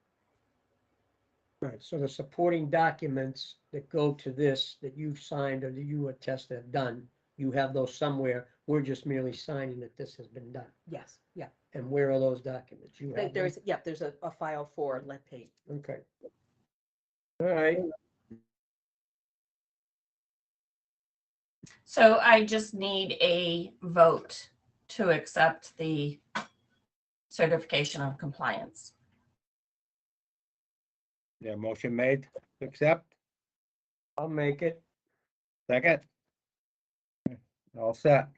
[SPEAKER 4] Right, so the supporting documents that go to this, that you've signed or that you attest have done, you have those somewhere. We're just merely signing that this has been done.
[SPEAKER 2] Yes, yeah.
[SPEAKER 4] And where are those documents? You have them?
[SPEAKER 2] There's a file for lead paint.
[SPEAKER 4] Okay. All right,
[SPEAKER 5] So I just need a vote to accept the certification of compliance.
[SPEAKER 1] Yeah, motion made, to accept,
[SPEAKER 4] I'll make it.
[SPEAKER 1] second. All set.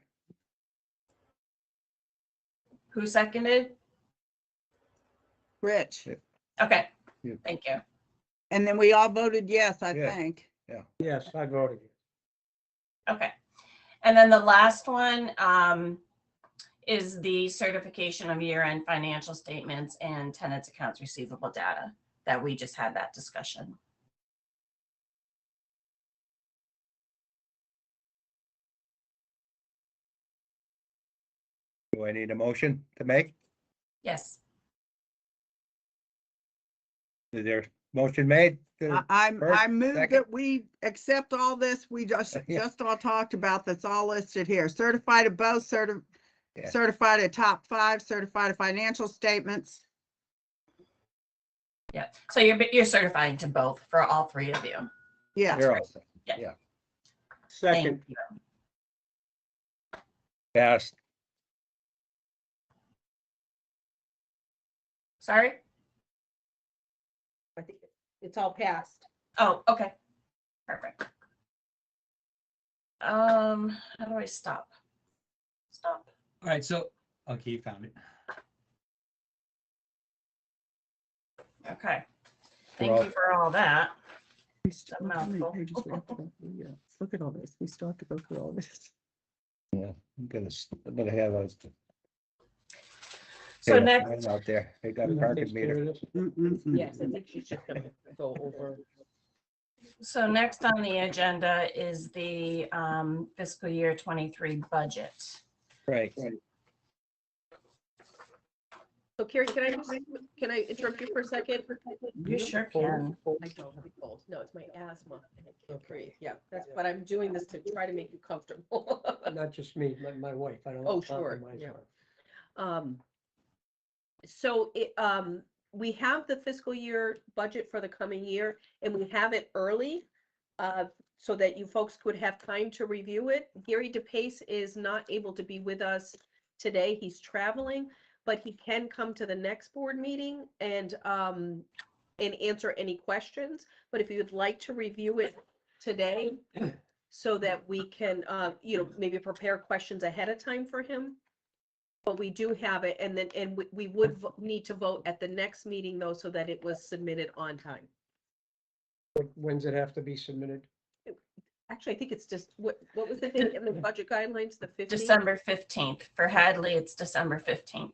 [SPEAKER 5] Who seconded?
[SPEAKER 3] Rich.
[SPEAKER 5] Okay,
[SPEAKER 1] Yeah.
[SPEAKER 5] thank you.
[SPEAKER 3] And then we all voted yes, I
[SPEAKER 1] Yeah.
[SPEAKER 3] think.
[SPEAKER 4] Yes, I voted.
[SPEAKER 5] Okay. And then the last one is the certification of year-end financial statements and tenants accounts receivable data that we just had that discussion.
[SPEAKER 1] Do I need a motion to make?
[SPEAKER 5] Yes.
[SPEAKER 1] Is there motion made?
[SPEAKER 3] I
[SPEAKER 1] First,
[SPEAKER 3] move
[SPEAKER 1] second?
[SPEAKER 3] that we accept all this. We just
[SPEAKER 1] Yeah.
[SPEAKER 3] all talked about. That's all listed here. Certified of both,
[SPEAKER 1] Yeah.
[SPEAKER 3] certified at top 5, certified of financial statements.
[SPEAKER 5] Yeah. So you're certifying to both for all three of you.
[SPEAKER 3] Yeah.
[SPEAKER 1] You're all set.
[SPEAKER 4] Second,
[SPEAKER 5] Thank you.
[SPEAKER 1] Passed.
[SPEAKER 5] Sorry?
[SPEAKER 2] I think it's all passed.
[SPEAKER 5] Oh, okay. Perfect. How do I stop? Stop.
[SPEAKER 6] All right, so, okay, you found it.
[SPEAKER 5] Okay.
[SPEAKER 1] We're
[SPEAKER 5] Thank
[SPEAKER 1] all-
[SPEAKER 5] you for all that.
[SPEAKER 3] Look how many
[SPEAKER 5] mouthful.
[SPEAKER 3] pages we have to go through. Yeah. Look at all this. We still have to go through all this.
[SPEAKER 1] Yeah, I'm gonna have a.
[SPEAKER 5] So
[SPEAKER 1] Yeah,
[SPEAKER 5] next,
[SPEAKER 1] right out there. They got a
[SPEAKER 4] that
[SPEAKER 1] parking
[SPEAKER 4] takes care
[SPEAKER 1] meter.
[SPEAKER 4] of this.
[SPEAKER 2] Yes, I think she's just gonna go over.
[SPEAKER 5] so next on the agenda is the fiscal year 23 budget.
[SPEAKER 1] Right.
[SPEAKER 2] So Carrie, can I interrupt you for a second?
[SPEAKER 5] You sure can.
[SPEAKER 2] I don't have a cold. No, it's my asthma. And I can't breathe. Yeah, but I'm doing this to try to make you comfortable.
[SPEAKER 4] Not just me, my wife. I don't.
[SPEAKER 2] Oh, sure,
[SPEAKER 4] compromise
[SPEAKER 2] yeah.
[SPEAKER 4] her.
[SPEAKER 2] So we have the fiscal year budget for the coming year and we have it early. So that you folks could have time to review it. Gary DePace is not able to be with us today. He's traveling, but he can come to the next board meeting and answer any questions. But if you'd like to review it today, so that we can, maybe prepare questions ahead of time for him. But we do have it, and we would need to vote at the next meeting though, so that it was submitted on time.
[SPEAKER 4] When's it have to be submitted?
[SPEAKER 2] Actually, I think it's just, what was the date in the budget guidelines, the 15th?
[SPEAKER 5] December 15th. For Hadley, it's December 15th.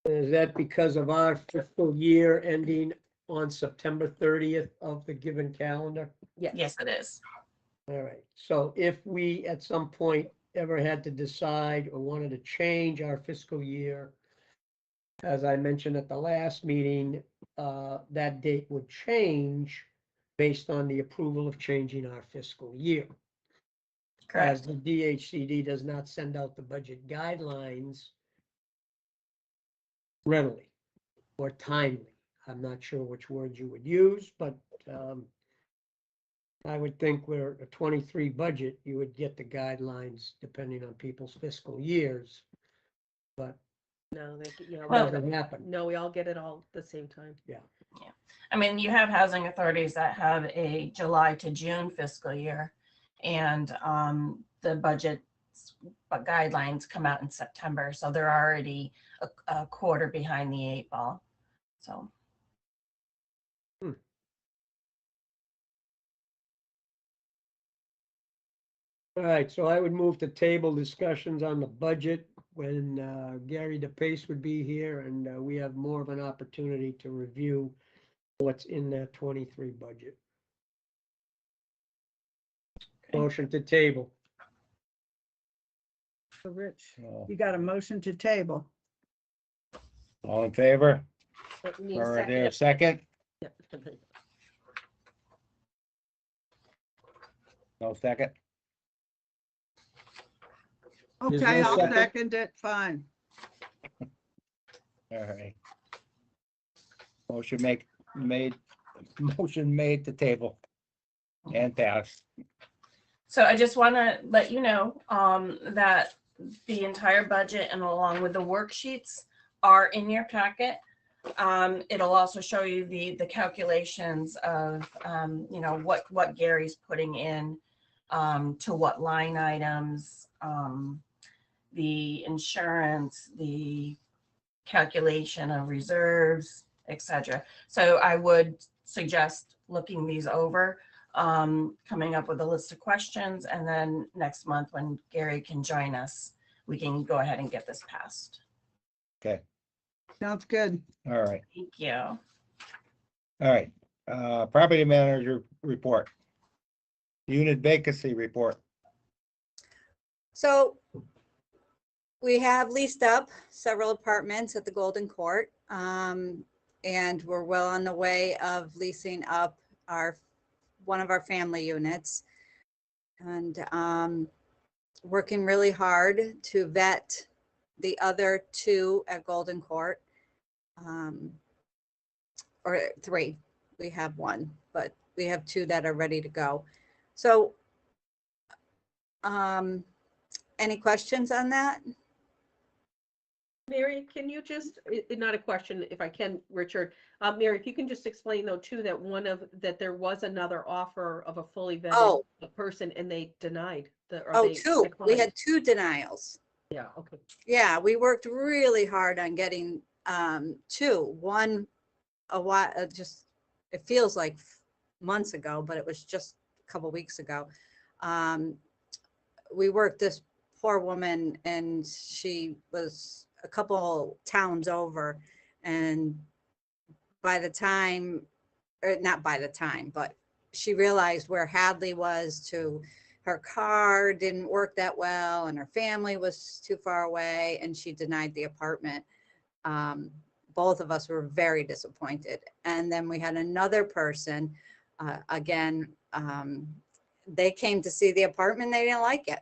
[SPEAKER 4] Is that because of our fiscal year ending on September 30th of the given calendar?
[SPEAKER 5] Yes, it is.
[SPEAKER 4] All right, so if we at some point ever had to decide or wanted to change our fiscal year, as I mentioned at the last meeting, that date would change based on the approval of changing our fiscal year. As
[SPEAKER 5] Correct.
[SPEAKER 4] the DHCD does not send out the budget guidelines readily or timely. I'm not sure which words you would use, but I would think where a 23 budget, you would get the guidelines depending on people's fiscal years. But
[SPEAKER 2] No,
[SPEAKER 4] it
[SPEAKER 5] Well-
[SPEAKER 4] doesn't happen.
[SPEAKER 2] no, we all get it all at the same time.
[SPEAKER 5] I mean, you have housing authorities that have a July to June fiscal year, and the budget guidelines come out in September, so they're already a quarter behind the 8 ball. So
[SPEAKER 4] All right, so I would move to table discussions on the budget when Gary DePace would be here and we have more of an opportunity to review what's in that 23 budget.
[SPEAKER 5] Okay.
[SPEAKER 4] Motion to table.
[SPEAKER 3] So Rich,
[SPEAKER 1] Oh,
[SPEAKER 3] you got a motion to table.
[SPEAKER 1] all in favor?
[SPEAKER 2] But we need a
[SPEAKER 1] Or
[SPEAKER 2] second.
[SPEAKER 1] there a second?
[SPEAKER 2] Yep.
[SPEAKER 1] No second?
[SPEAKER 4] Is
[SPEAKER 3] Okay,
[SPEAKER 4] there a
[SPEAKER 3] I'll
[SPEAKER 4] second?
[SPEAKER 3] second it. Fine.
[SPEAKER 1] All right. Motion made to table and pass.
[SPEAKER 5] So I just want to let you know that the entire budget and along with the worksheets are in your packet. It'll also show you the calculations of, what Gary's putting in to what line items, the insurance, the calculation of reserves, etc. So I would suggest looking these over, coming up with a list of questions, and then next month when Gary can join us, we can go ahead and get this passed.
[SPEAKER 1] Okay,
[SPEAKER 3] Sounds good.
[SPEAKER 1] all right,
[SPEAKER 5] Thank you.
[SPEAKER 1] all right. Property manager report. Unit vacancy report.
[SPEAKER 7] So We have leased up several apartments at the Golden Court. And we're well on the way of leasing up one of our family units. And working really hard to vet the other 2 at Golden Court. Or 3, we have 1, but we have 2 that are ready to go. So, any questions on that?
[SPEAKER 2] Mary, can you just, not a question, if I can, Richard, Mary, if you can just explain though too, that there was another offer of a fully vetted person and they denied
[SPEAKER 7] Oh, 2. We
[SPEAKER 2] declined?
[SPEAKER 7] had 2 denials.
[SPEAKER 2] Yeah, okay.
[SPEAKER 7] Yeah, we worked really hard on getting 2. One, a while, just, it feels like months ago, but it was just a couple weeks ago. We worked this poor woman, and she was a couple towns over, and by the time, or not by the time, but she realized where Hadley was to her car didn't work that well, and her family was too far away, and she denied the apartment. Both of us were very disappointed. And then we had another person, again, they came to see the apartment, they didn't like it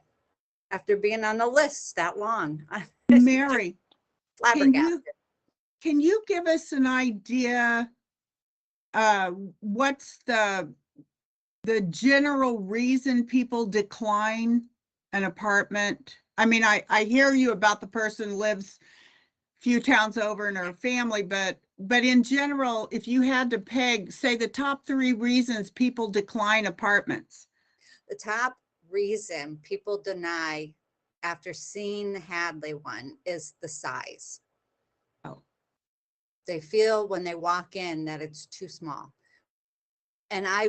[SPEAKER 7] after being on the list that long.
[SPEAKER 3] Mary,
[SPEAKER 7] Flabbergasted.
[SPEAKER 3] can you give us an idea, what's the general reason people decline an apartment? I mean, I hear you about the person lives a few towns over in her family, but in general, if you had to peg, say, the top 3 reasons people decline apartments.
[SPEAKER 7] The top reason people deny after seeing the Hadley one is the size.
[SPEAKER 3] Oh.
[SPEAKER 7] They feel when they walk in that it's too small. And I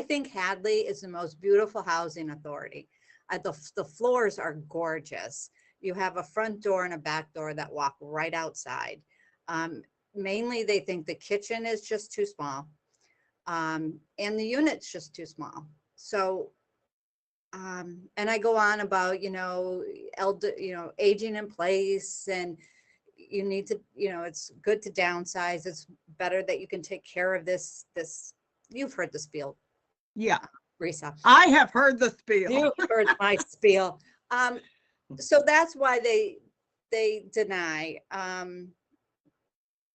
[SPEAKER 7] think Hadley is the most beautiful housing authority. The floors are gorgeous. You have a front door and a back door that walk right outside. Mainly they think the kitchen is just too small. And the unit's just too small. So, and I go on about, aging in place, and you need to, it's good to downsize. It's better that you can take care of this, you've heard the spiel.
[SPEAKER 3] Yeah.
[SPEAKER 7] Risa.
[SPEAKER 3] I have heard the spiel.
[SPEAKER 7] You've heard my spiel. So that's why they deny.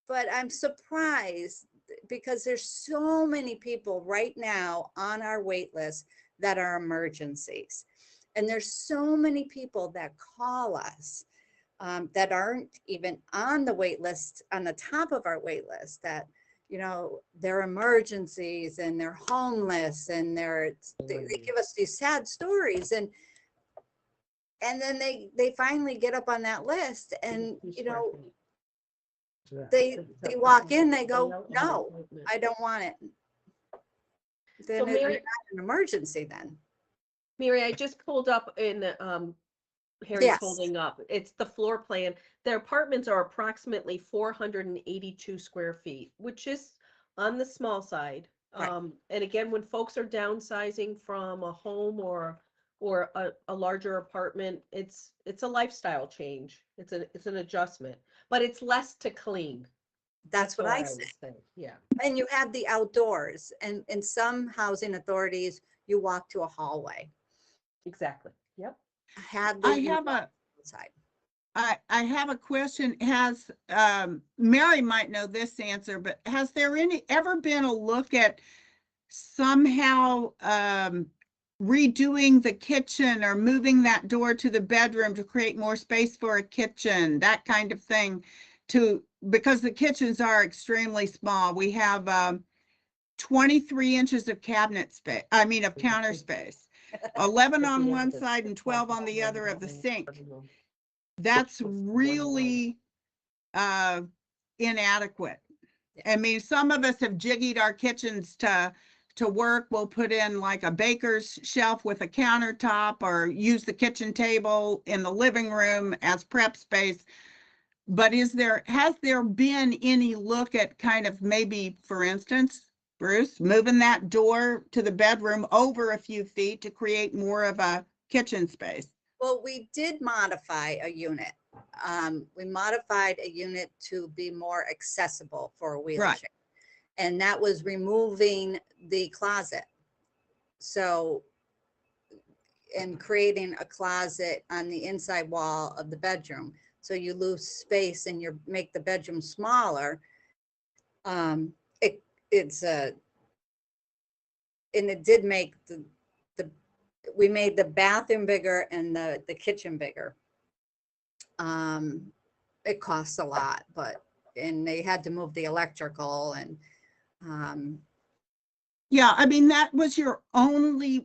[SPEAKER 7] But I'm surprised because there's so many people right now on our wait list that are emergencies. And there's so many people that call us that aren't even on the wait list, on the top of our wait list, that, they're emergencies and they're homeless, and they give us these sad stories. And then they finally get up on that list, and, they walk in, they go, no, I don't want it. Then
[SPEAKER 2] So
[SPEAKER 7] it's
[SPEAKER 2] Mary-
[SPEAKER 7] not an emergency then.
[SPEAKER 2] Mary, I just pulled up in Harry's
[SPEAKER 7] Yes.
[SPEAKER 2] holding up. It's the floor plan. Their apartments are approximately 482 square feet, which is on the small side.
[SPEAKER 7] Right.
[SPEAKER 2] And again, when folks are downsizing from a home or a larger apartment, it's a lifestyle change. It's an adjustment, but it's less to clean.
[SPEAKER 7] That's what I
[SPEAKER 2] would
[SPEAKER 7] say.
[SPEAKER 2] say. Yeah.
[SPEAKER 7] And you have the outdoors, and in some housing authorities, you walk to a hallway.
[SPEAKER 2] Exactly. Yep.
[SPEAKER 3] I have a question. Has, Mary might know this answer, but has there ever been a look at somehow redoing the kitchen or moving that door to the bedroom to create more space for a kitchen, that kind of thing, because the kitchens are extremely small. We have 23 inches of cabinet space, of counter space, 11 on one side and 12 on the other of the sink. That's really inadequate. Some of us have jiggied our kitchens to work. We'll put in like a baker's shelf with a countertop, or use the kitchen table in the living room as prep space. But has there been any look at kind of, maybe, for instance, Bruce, moving that door to the bedroom over a few feet to create more of a kitchen space?
[SPEAKER 7] Well, we did modify a unit. We modified a unit to be more accessible for a wheelchair. And that was removing the closet. So, and creating a closet on the inside wall of the bedroom. So you lose space and you make the bedroom smaller. And it did make we made the bathroom bigger and the kitchen bigger. It costs a lot, and they had to move the electrical and,
[SPEAKER 3] Yeah, I mean, that was your only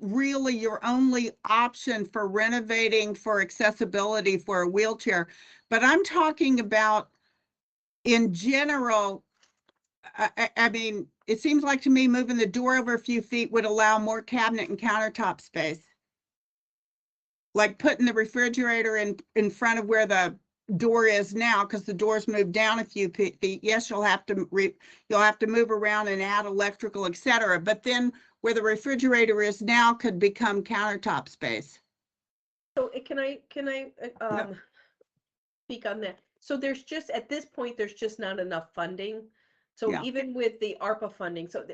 [SPEAKER 3] option for renovating for accessibility for a wheelchair. But I'm talking about in general, I mean, it seems like to me moving the door over a few feet would allow more cabinet and countertop space. Like putting the refrigerator in front of where the door is now, because the door's moved down a few feet. Yes, you'll have to move around and add electrical, etc. But then where the refrigerator is now could become countertop space.
[SPEAKER 2] So can I speak on that? So there's just, at this point, there's just not enough funding. So
[SPEAKER 3] Yeah.
[SPEAKER 2] even with the ARPA funding, so,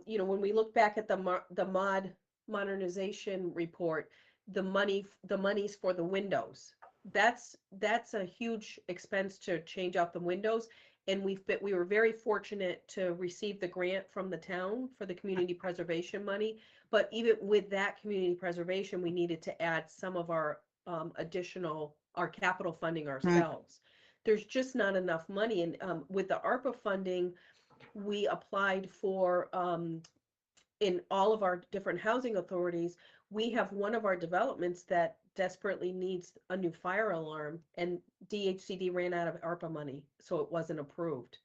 [SPEAKER 2] you know, when we look back at the modernization report, the monies for the windows, that's a huge expense to change out the windows. And we were very fortunate to receive the grant from the town for the community preservation money. But even with that community preservation, we needed to add some of our our capital funding ourselves. There's just not enough money. And with the ARPA funding, we applied for, in all of our different housing authorities, we have one of our developments that desperately needs a new fire alarm, and DHCD ran out of ARPA money, so it wasn't approved.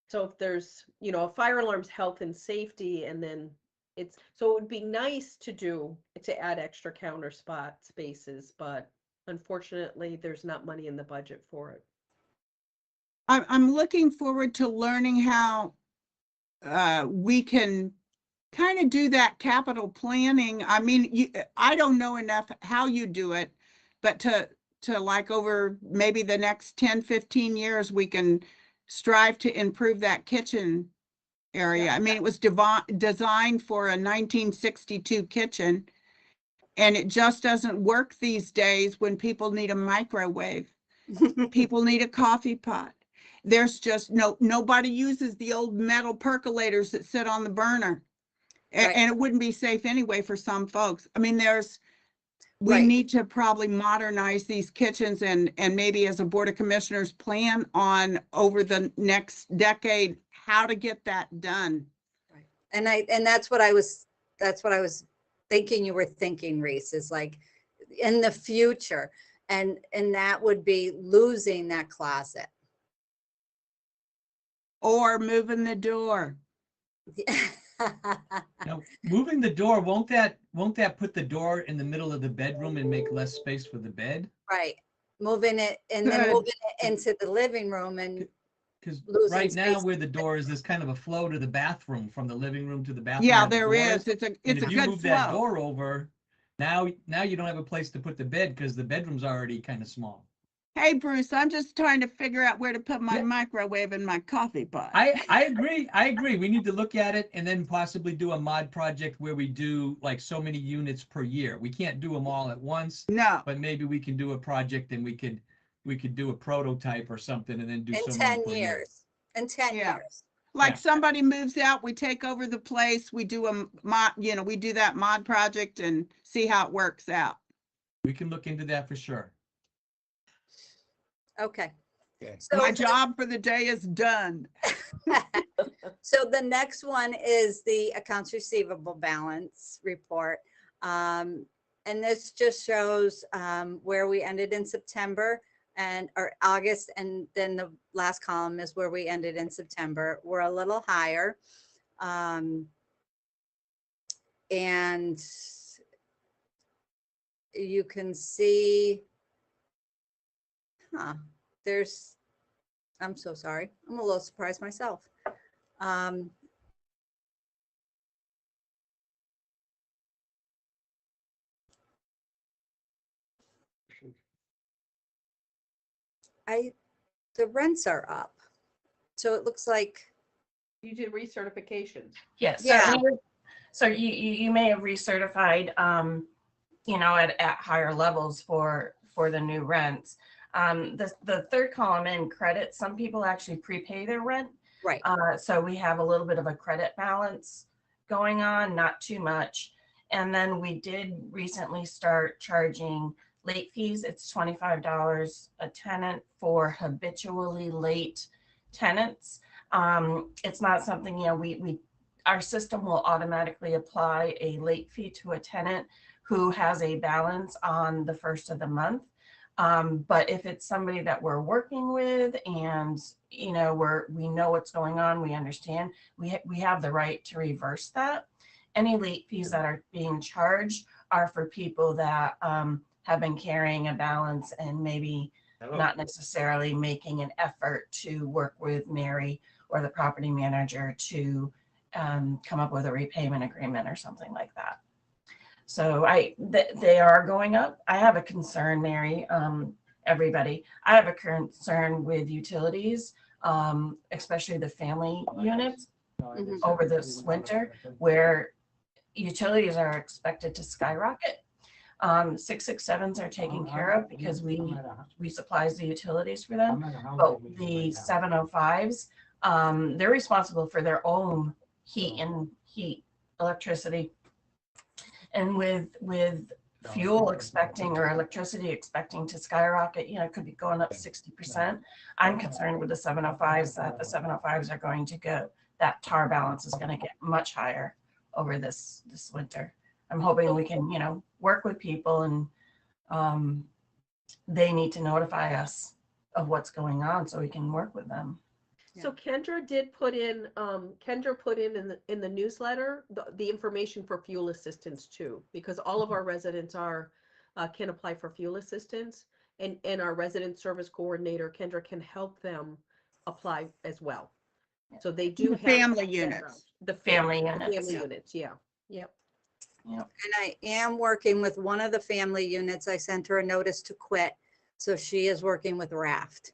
[SPEAKER 2] So if there's, you know, a fire alarm's health and safety, and then so it would be nice to add extra counter spot spaces, but unfortunately, there's not money in the budget for it.
[SPEAKER 3] I'm looking forward to learning how we can kind of do that capital planning. I mean, I don't know enough how you do it, but to like over maybe the next 10, 15 years, we can strive to improve that kitchen area.
[SPEAKER 2] Yeah.
[SPEAKER 3] I mean, it was designed for a 1962 kitchen, and it just doesn't work these days when people need a microwave. People need a coffee pot. There's just nobody uses the old metal percolators that sit on the burner.
[SPEAKER 7] Right.
[SPEAKER 3] And it wouldn't be safe anyway for some folks. I mean, we
[SPEAKER 7] Right.
[SPEAKER 3] need to probably modernize these kitchens and maybe as a Board of Commissioners plan on over the next decade, how to get that done.
[SPEAKER 7] Right. And that's what I was thinking you were thinking, Reese, is like in the future. And that would be losing that closet.
[SPEAKER 3] Or moving the door.
[SPEAKER 6] Now, moving the door, won't that put the door in the middle of the bedroom and make less space for the bed?
[SPEAKER 7] Right. Moving it and then
[SPEAKER 3] Good.
[SPEAKER 7] moving it into the living room and
[SPEAKER 6] Because
[SPEAKER 7] losing
[SPEAKER 6] right now
[SPEAKER 7] space.
[SPEAKER 6] where the door is, there's kind of a flow to the bathroom, from the living room to the bathroom.
[SPEAKER 3] Yeah,
[SPEAKER 6] where the
[SPEAKER 3] there
[SPEAKER 6] door
[SPEAKER 3] is. It's a
[SPEAKER 6] And
[SPEAKER 3] it's a
[SPEAKER 6] if you
[SPEAKER 3] good
[SPEAKER 6] move that
[SPEAKER 3] flow.
[SPEAKER 6] door over, now you don't have a place to put the bed because the bedroom's already kind of small.
[SPEAKER 3] Hey, Bruce, I'm just trying to figure out where to put my
[SPEAKER 6] Yeah.
[SPEAKER 3] microwave and my coffee pot.
[SPEAKER 6] I agree. We need to look at it and then possibly do a mod project where we do like so many units per year. We can't do them all at once,
[SPEAKER 3] No,
[SPEAKER 6] but maybe we can do a project and we could do a prototype or something and then do
[SPEAKER 7] In
[SPEAKER 6] so
[SPEAKER 7] 10
[SPEAKER 6] many per year.
[SPEAKER 7] years. In 10
[SPEAKER 3] Yeah.
[SPEAKER 7] years.
[SPEAKER 3] like
[SPEAKER 6] Yeah.
[SPEAKER 3] somebody moves out, we take over the place, we do a mod, we do that mod project and see how it works out.
[SPEAKER 6] We can look into that for sure.
[SPEAKER 7] Okay.
[SPEAKER 1] Okay.
[SPEAKER 7] So,
[SPEAKER 3] My job for the day is done.
[SPEAKER 7] so the next one is the accounts receivable balance report. And this just shows where we ended in September or August, and then the last column is where we ended in September. We're a little higher. And you can see, I'm so sorry. I'm a little surprised myself. the rents are up. So it looks like,
[SPEAKER 2] You did recertifications.
[SPEAKER 5] Yes.
[SPEAKER 7] Yeah.
[SPEAKER 5] So you may have recertified, you know, at higher levels for the new rents. The third column in credit, some people actually prepay their rent.
[SPEAKER 7] right,
[SPEAKER 5] So we have a little bit of a credit balance going on, not too much. And then we did recently start charging late fees. It's $25 a tenant for habitually late tenants. It's not something, you know, our system will automatically apply a late fee to a tenant who has a balance on the first of the month. But if it's somebody that we're working with and, you know, we know what's going on, we understand, we have the right to reverse that. Any late fees that are being charged are for people that have been carrying a balance and maybe not necessarily making an effort to work with Mary or the property manager to come up with a repayment agreement or something like that. So they are going up. I have a concern, Mary, everybody. I have a concern with utilities, especially the family units over this winter, where utilities are expected to skyrocket. 667s are taken care of because we supplies the utilities for them, but the 705s, they're responsible for their own heat, electricity. And with fuel expecting or electricity expecting to skyrocket, you know, it could be going up 60%. I'm concerned with the 705s that the 705s are going to go, that tar balance is going to get much higher over this winter. I'm hoping we can, you know, work with people and they need to notify us of what's going on so we can work with them.
[SPEAKER 2] So Kendra did put in, Kendra put in the newsletter, the information for fuel assistance too, because all of our residents can apply for fuel assistance, and our resident service coordinator, Kendra, can help them apply as well. So they do
[SPEAKER 3] The
[SPEAKER 2] have
[SPEAKER 3] family units.
[SPEAKER 2] the
[SPEAKER 5] Family
[SPEAKER 2] family
[SPEAKER 5] units.
[SPEAKER 2] units, yeah. Yep.
[SPEAKER 7] and I am working with one of the family units. I sent her a notice to quit. So she is working with Raft.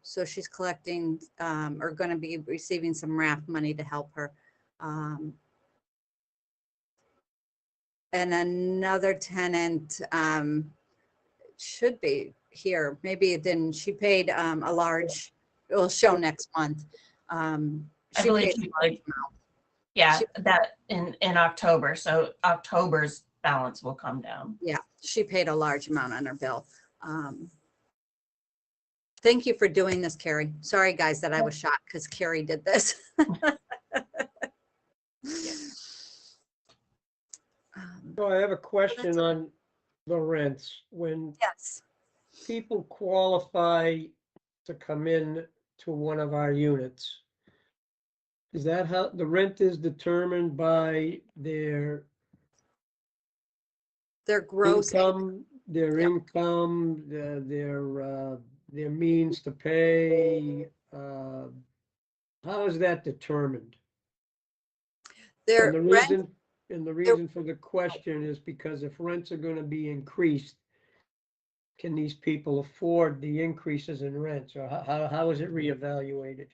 [SPEAKER 7] So she's collecting, or going to be receiving some Raft money to help her. And another tenant, should be here. Maybe it didn't. She paid, a large, it will show next month.
[SPEAKER 5] I
[SPEAKER 7] She
[SPEAKER 5] believe
[SPEAKER 7] paid
[SPEAKER 5] she
[SPEAKER 7] a large
[SPEAKER 5] did.
[SPEAKER 7] amount.
[SPEAKER 5] Yeah,
[SPEAKER 7] She-
[SPEAKER 5] that in October. So October's balance will come down.
[SPEAKER 7] Yeah, she paid a large amount on her bill. Thank you for doing this, Carrie. Sorry, guys, that I was shocked because Carrie did this.
[SPEAKER 4] So I have a question on the rents. When
[SPEAKER 7] Yes,
[SPEAKER 4] people qualify to come in to one of our units, is that how the rent is determined by their
[SPEAKER 7] their gross,
[SPEAKER 4] income,
[SPEAKER 7] Yep.
[SPEAKER 4] their means to pay? How is that determined?
[SPEAKER 7] their
[SPEAKER 4] And the
[SPEAKER 7] rent,
[SPEAKER 4] reason for the question is because if rents are gonna be increased, can these people afford the increases in rents, or how is it reevaluated?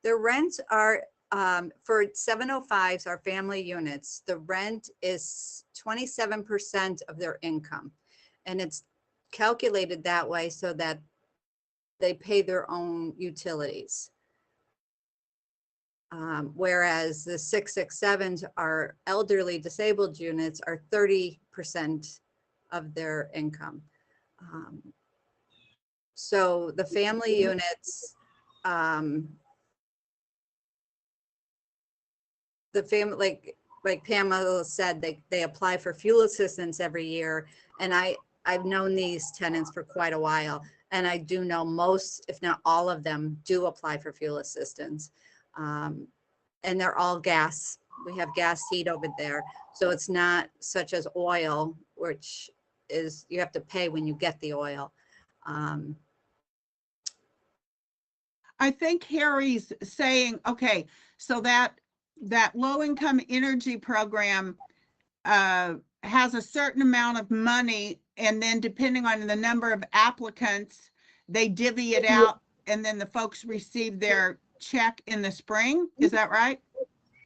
[SPEAKER 7] their rents are, for 705s, our family units, the rent is 27% of their income. And it's calculated that way so that they pay their own utilities. Whereas the 667s are elderly disabled units are 30% of their income. So the family units, the family, like Pamela said, they apply for fuel assistance every year. And I've known these tenants for quite a while. And I do know most, if not all of them, do apply for fuel assistance. And they're all gas. We have gas heat over there. So it's not such as oil, which is, you have to pay when you get the oil.
[SPEAKER 3] I think Harry's saying, okay, so that low income energy program has a certain amount of money, and then depending on the number of applicants, they divvy it out and then the folks receive their check in the spring. Is that right?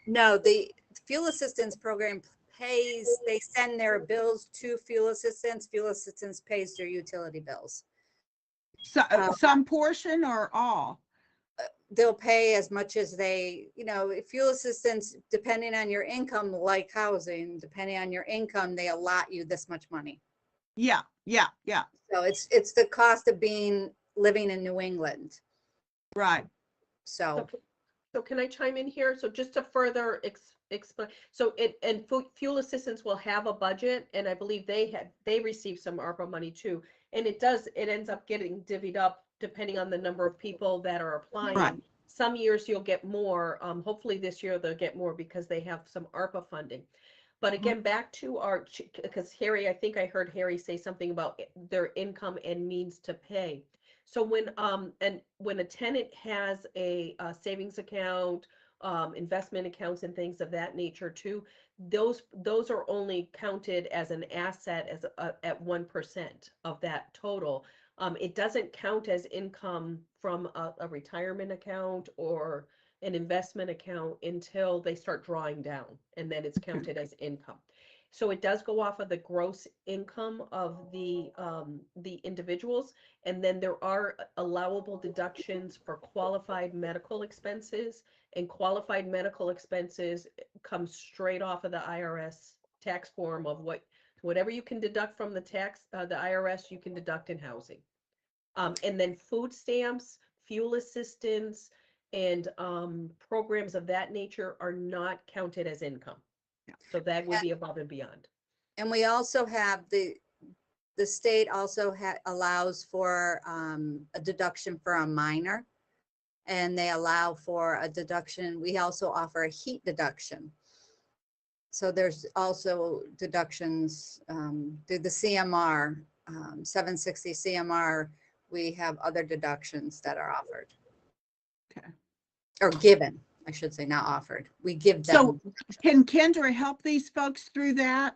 [SPEAKER 7] No, the fuel assistance program pays, they send their bills to fuel assistance. Fuel assistance pays their utility bills.
[SPEAKER 3] So some portion or all?
[SPEAKER 7] They'll pay as much as they, fuel assistance, depending on your income, like housing, depending on your income, they allot you this much money.
[SPEAKER 3] Yeah.
[SPEAKER 7] So it's the cost of living in New England.
[SPEAKER 3] Right.
[SPEAKER 7] So
[SPEAKER 2] So can I chime in here? So just to further explain, so fuel assistance will have a budget, and I believe they receive some ARPA money too. And it ends up getting divvied up depending on the number of people that are applying.
[SPEAKER 3] Right.
[SPEAKER 2] Some years you'll get more. Hopefully this year they'll get more because they have some ARPA funding. But again, back to because Harry, I think I heard Harry say something about their income and means to pay. So when a tenant has a savings account, investment accounts and things of that nature too, those are only counted as an asset at 1% of that total. It doesn't count as income from a retirement account or an investment account until they start drawing down, and then it's counted as income. So it does go off of the gross income of the individuals, and then there are allowable deductions for qualified medical expenses, and qualified medical expenses come straight off of the IRS tax form of whatever you can deduct from the IRS, you can deduct in housing. And then food stamps, fuel assistance, and programs of that nature are not counted as income. So that would be above and beyond.
[SPEAKER 7] and we also have the state also allows for a deduction for a minor, and they allow for a deduction. We also offer a heat deduction. So there's also deductions through the CMR, 760 CMR. We have other deductions that are offered.
[SPEAKER 3] Okay.
[SPEAKER 7] Or given, I should say, not offered. We give them.
[SPEAKER 3] So can Kendra help these folks through that?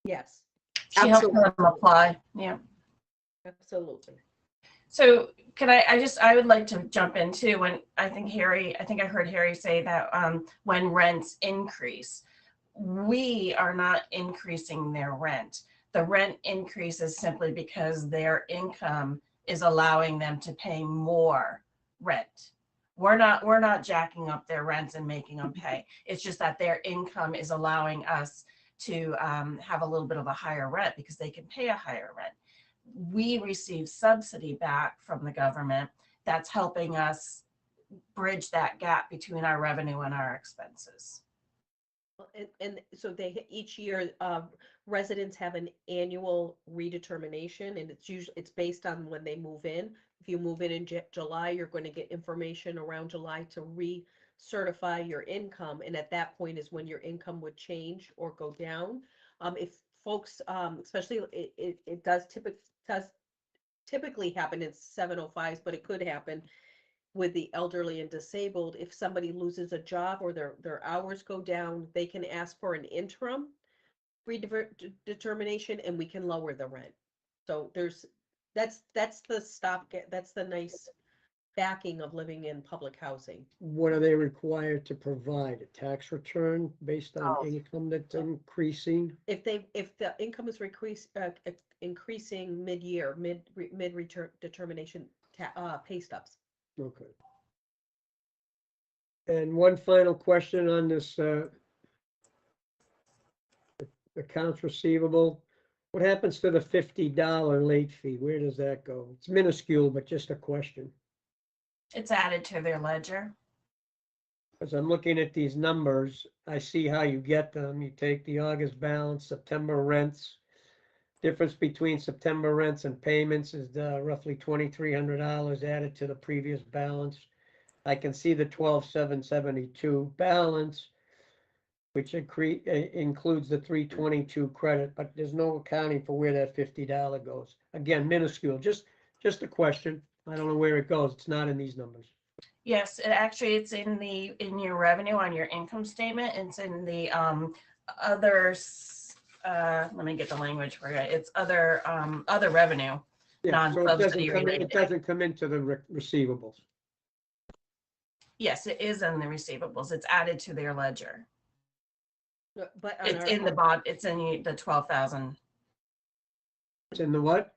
[SPEAKER 2] Yes,
[SPEAKER 5] She helped
[SPEAKER 7] Absolutely.
[SPEAKER 5] them apply. Yeah.
[SPEAKER 2] absolutely.
[SPEAKER 5] So I would like to jump into when I think I heard Harry say that when rents increase, we are not increasing their rent. The rent increase is simply because their income is allowing them to pay more rent. We're not jacking up their rents and making them pay. It's just that their income is allowing us to have a little bit of a higher rent because they can pay a higher rent. We receive subsidy back from the government that's helping us bridge that gap between our revenue and our expenses.
[SPEAKER 2] And so each year residents have an annual redetermination, and it's based on when they move in. If you move in July, you're going to get information around July to recertify your income, and at that point is when your income would change or go down. If folks, especially it does typically happen in 705s, but it could happen with the elderly and disabled. If somebody loses a job or their hours go down, they can ask for an interim redetermination, and we can lower the rent. So that's the nice backing of living in public housing.
[SPEAKER 4] What are they required to provide? A tax return based on
[SPEAKER 7] Oh.
[SPEAKER 4] income that's increasing?
[SPEAKER 2] If the income is increasing mid-year, mid-return determination, pay stubs.
[SPEAKER 4] Okay. And one final question on this accounts receivable. What happens to the $50 late fee? Where does that go? It's minuscule, but just a question.
[SPEAKER 5] It's added to their ledger.
[SPEAKER 4] As I'm looking at these numbers, I see how you get them. You take the August balance, September rents. Difference between September rents and payments is roughly $2,300 added to the previous balance. I can see the 12,772 balance, which includes the 322 credit, but there's no accounting for where that $50 goes. Again, minuscule, just a question. I don't know where it goes. It's not in these numbers.
[SPEAKER 5] Yes, it's in your revenue on your income statement. It's in the others. Let me get the language for you. It's other revenue.
[SPEAKER 4] Yeah, so it doesn't
[SPEAKER 5] non-subsidy
[SPEAKER 4] come, it
[SPEAKER 5] related.
[SPEAKER 4] doesn't come into the receivables.
[SPEAKER 5] Yes, it is in the receivables. It's added to their ledger.
[SPEAKER 2] But on
[SPEAKER 5] It's
[SPEAKER 2] our,
[SPEAKER 5] in the bond, it's in the 12,000,
[SPEAKER 4] It's in the what?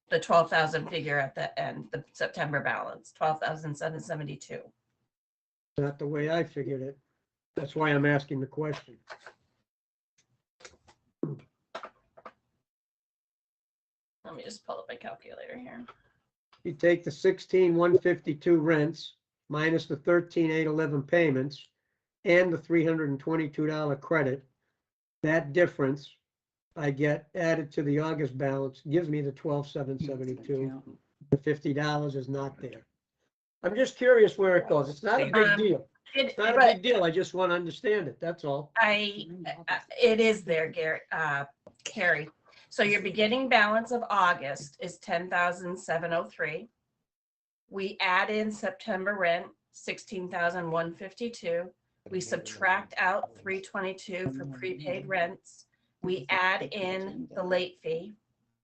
[SPEAKER 5] the 12,000 figure at the end, the September balance, 12,772.
[SPEAKER 4] Not the way I figured it. That's why I'm asking the question.
[SPEAKER 5] Let me just pull up my calculator here.
[SPEAKER 4] You take the 16,152 rents minus the 13,811 payments and the $322 credit. That difference I get added to the August balance gives me the 12,772. The $50 is not there. I'm just curious where it goes. It's not a big deal. It's not a big deal. I just want to understand it. That's all.
[SPEAKER 5] It is there, Gary, Carrie. So your beginning balance of August is 10,703. We add in September rent, 16,152. We subtract out 322 for prepaid rents. We add in the late fee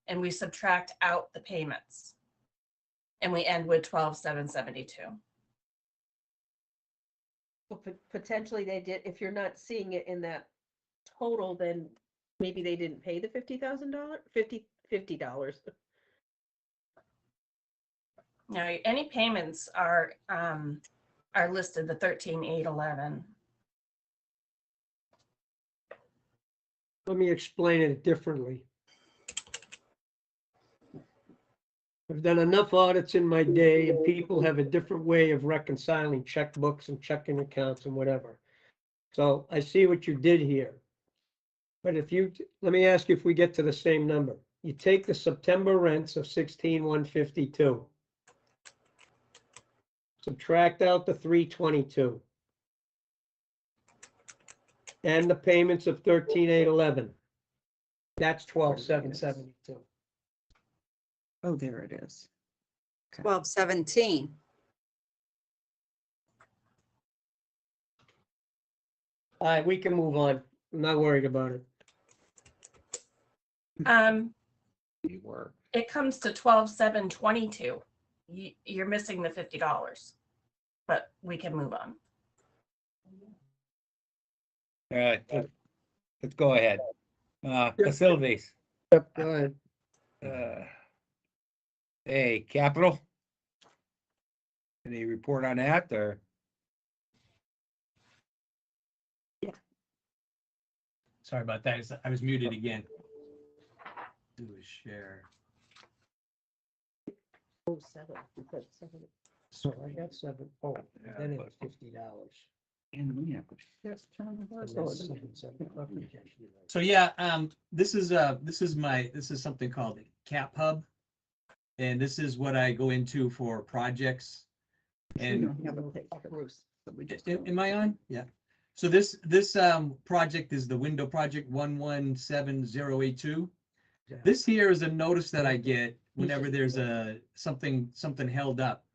[SPEAKER 5] and we subtract out the payments. And we end with 12,772.
[SPEAKER 2] potentially they did, if you're not seeing it in that total, then maybe they didn't pay the $50,000, $50.
[SPEAKER 5] Now, any payments are listed, the 13,811.
[SPEAKER 4] Let me explain it differently. I've done enough audits in my day and people have a different way of reconciling checkbooks and checking accounts and whatever. So I see what you did here. But if you, let me ask you if we get to the same number. You take the September rents of 16,152. Subtract out the 322. And the payments of 13,811. That's 12,772.
[SPEAKER 8] Oh, there it is.
[SPEAKER 7] 1217.
[SPEAKER 4] All right, we can move on. I'm not worried about it.
[SPEAKER 1] You were.
[SPEAKER 5] It comes to 12,722. You're missing the $50, but we can move on.
[SPEAKER 1] All right, let's go ahead. Facilities.
[SPEAKER 4] Yep, go ahead.
[SPEAKER 1] Hey, capital? Any report on that or?
[SPEAKER 6] Sorry about that. I was muted again. Do a share.
[SPEAKER 2] Oh, seven. You said seven.
[SPEAKER 4] So I got 7. Oh, then it was $50.
[SPEAKER 8] And we have.
[SPEAKER 4] And then 7.
[SPEAKER 6] So yeah, this is something called Cap Hub. And this is what I go into for projects. And
[SPEAKER 8] Bruce.
[SPEAKER 6] am I on? Yeah. So this project is the window project 117082.
[SPEAKER 4] Yeah.
[SPEAKER 6] This here is a notice that I get whenever there's something held up.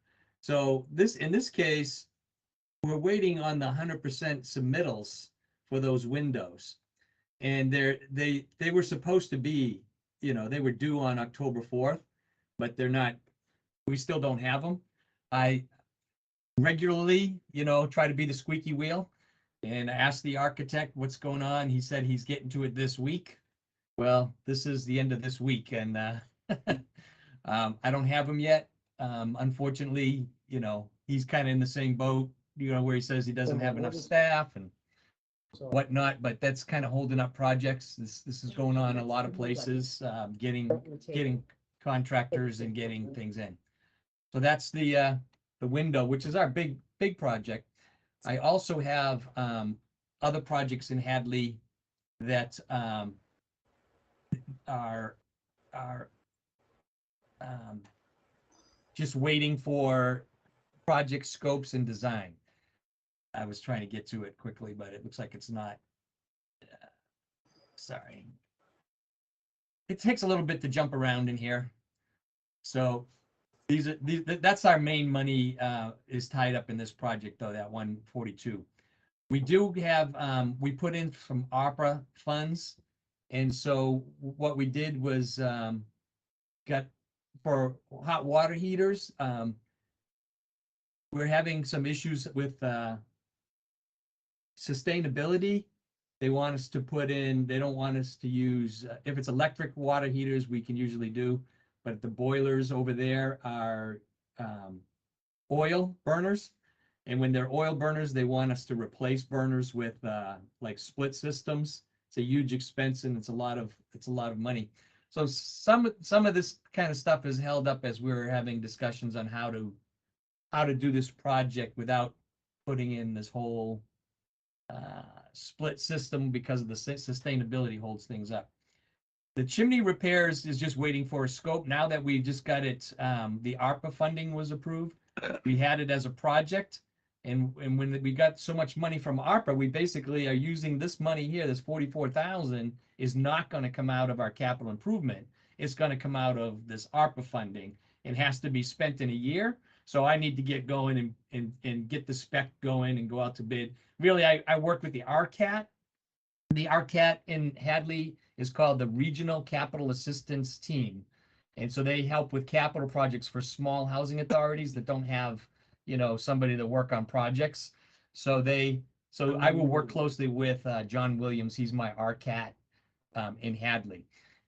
[SPEAKER 6] So in this case, we're waiting on the 100% submittals for those windows. And they were supposed to be, they were due on October 4th, but they're not, we still don't have them. I regularly, try to be the squeaky wheel. And I asked the architect what's going on. He said he's getting to it this week. Well, this is the end of this week and I don't have him yet. Unfortunately, he's kind of in the same boat, where he says he doesn't have enough staff and whatnot, but that's kind of holding up projects. This is going on in a lot of places, getting contractors and getting things in. So that's the window, which is our big project. I also have other projects in Hadley that are just waiting for project scopes and design. I was trying to get to it quickly, but it looks like it's not. Sorry. It takes a little bit to jump around in here. So that's our main money is tied up in this project, though, that 142. We do have, we put in some ARPA funds. And so what we did was got for hot water heaters. We're having some issues with sustainability. They want us to put in, they don't want us to use, if it's electric water heaters, we can usually do, but the boilers over there are oil burners. And when they're oil burners, they want us to replace burners with like split systems. It's a huge expense and it's a lot of money. So some of this kind of stuff is held up as we're having discussions on how to do this project without putting in this whole split system, because of the sustainability holds things up. The chimney repairs is just waiting for a scope. Now that we just got it, the ARPA funding was approved. We had it as a project. And when we got so much money from ARPA, we basically are using this money here, this 44,000 is not going to come out of our capital improvement. It's going to come out of this ARPA funding. It has to be spent in a year. So I need to get going and get the spec going and go out to bid. Really, I work with the RCAT. The RCAT in Hadley is called the Regional Capital Assistance Team. And so they help with capital projects for small housing authorities that don't have, you know, somebody to work on projects. So I will work closely with John Williams. He's my RCAT in Hadley.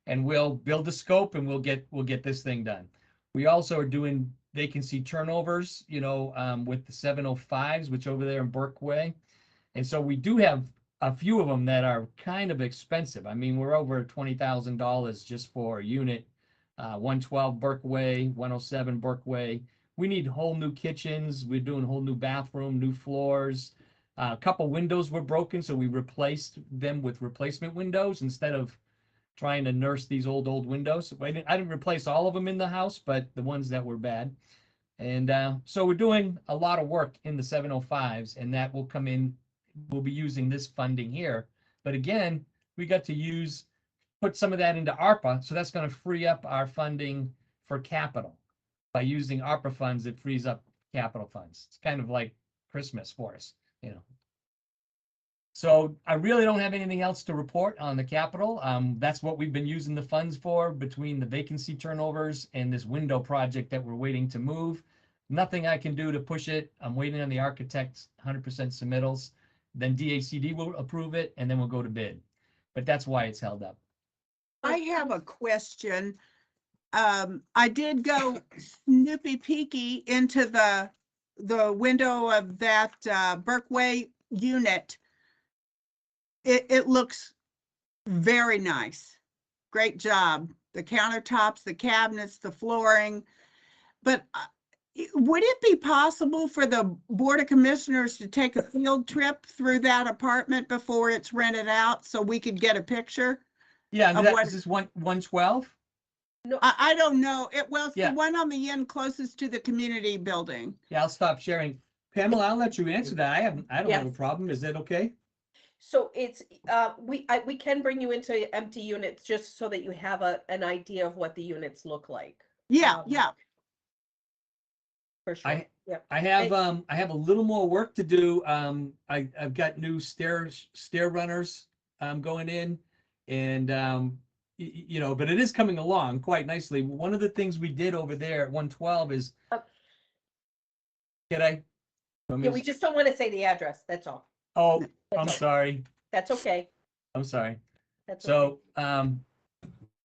[SPEAKER 6] And we'll build the scope and we'll get this thing done. We also are doing vacancy turnovers, you know, with the 705s, which over there in Burkway. And so we do have a few of them that are kind of expensive. I mean, we're over $20,000 just for a unit. 112 Burkway, 107 Burkway. We need whole new kitchens. We're doing a whole new bathroom, new floors. A couple windows were broken, so we replaced them with replacement windows instead of trying to nurse these old windows. I didn't replace all of them in the house, but the ones that were bad. And so we're doing a lot of work in the 705s, and that will come in. We'll be using this funding here. But again, we got to put some of that into ARPA, so that's going to free up our funding for capital. By using ARPA funds, it frees up capital funds. It's kind of like Christmas for us, you know. So I really don't have anything else to report on the capital. That's what we've been using the funds for, between the vacancy turnovers and this window project that we're waiting to move. Nothing I can do to push it. I'm waiting on the architect's 100% submittals. Then DACD will approve it, and then we'll go to bid. But that's why it's held up.
[SPEAKER 3] I have a question. I did go snoopy peeky into the window of that Burkway unit. It looks very nice. Great job. The countertops, the cabinets, the flooring. But would it be possible for the Board of Commissioners to take a field trip through that apartment before it's rented out so we could get a picture?
[SPEAKER 6] Yeah, this is 112.
[SPEAKER 2] No,
[SPEAKER 3] I don't know. It's
[SPEAKER 6] Yeah.
[SPEAKER 3] the one on the end closest to the community building.
[SPEAKER 6] Yeah, I'll stop sharing. Pamela, I'll let you answer that. I don't have a
[SPEAKER 2] Yes.
[SPEAKER 6] problem. Is that okay?
[SPEAKER 2] so it's, we can bring you into empty units just so that you have an idea of what the units look like.
[SPEAKER 3] Yeah, yeah.
[SPEAKER 2] For sure. Yep.
[SPEAKER 6] I have a little more work to do. I've got new stair runners going in, and you know, but it is coming along quite nicely. One of the things we did over there at 112 is,
[SPEAKER 2] Yeah, we just don't want to say the address, that's all.
[SPEAKER 6] Oh, I'm sorry.
[SPEAKER 2] That's okay.
[SPEAKER 6] I'm sorry.
[SPEAKER 2] That's
[SPEAKER 6] So,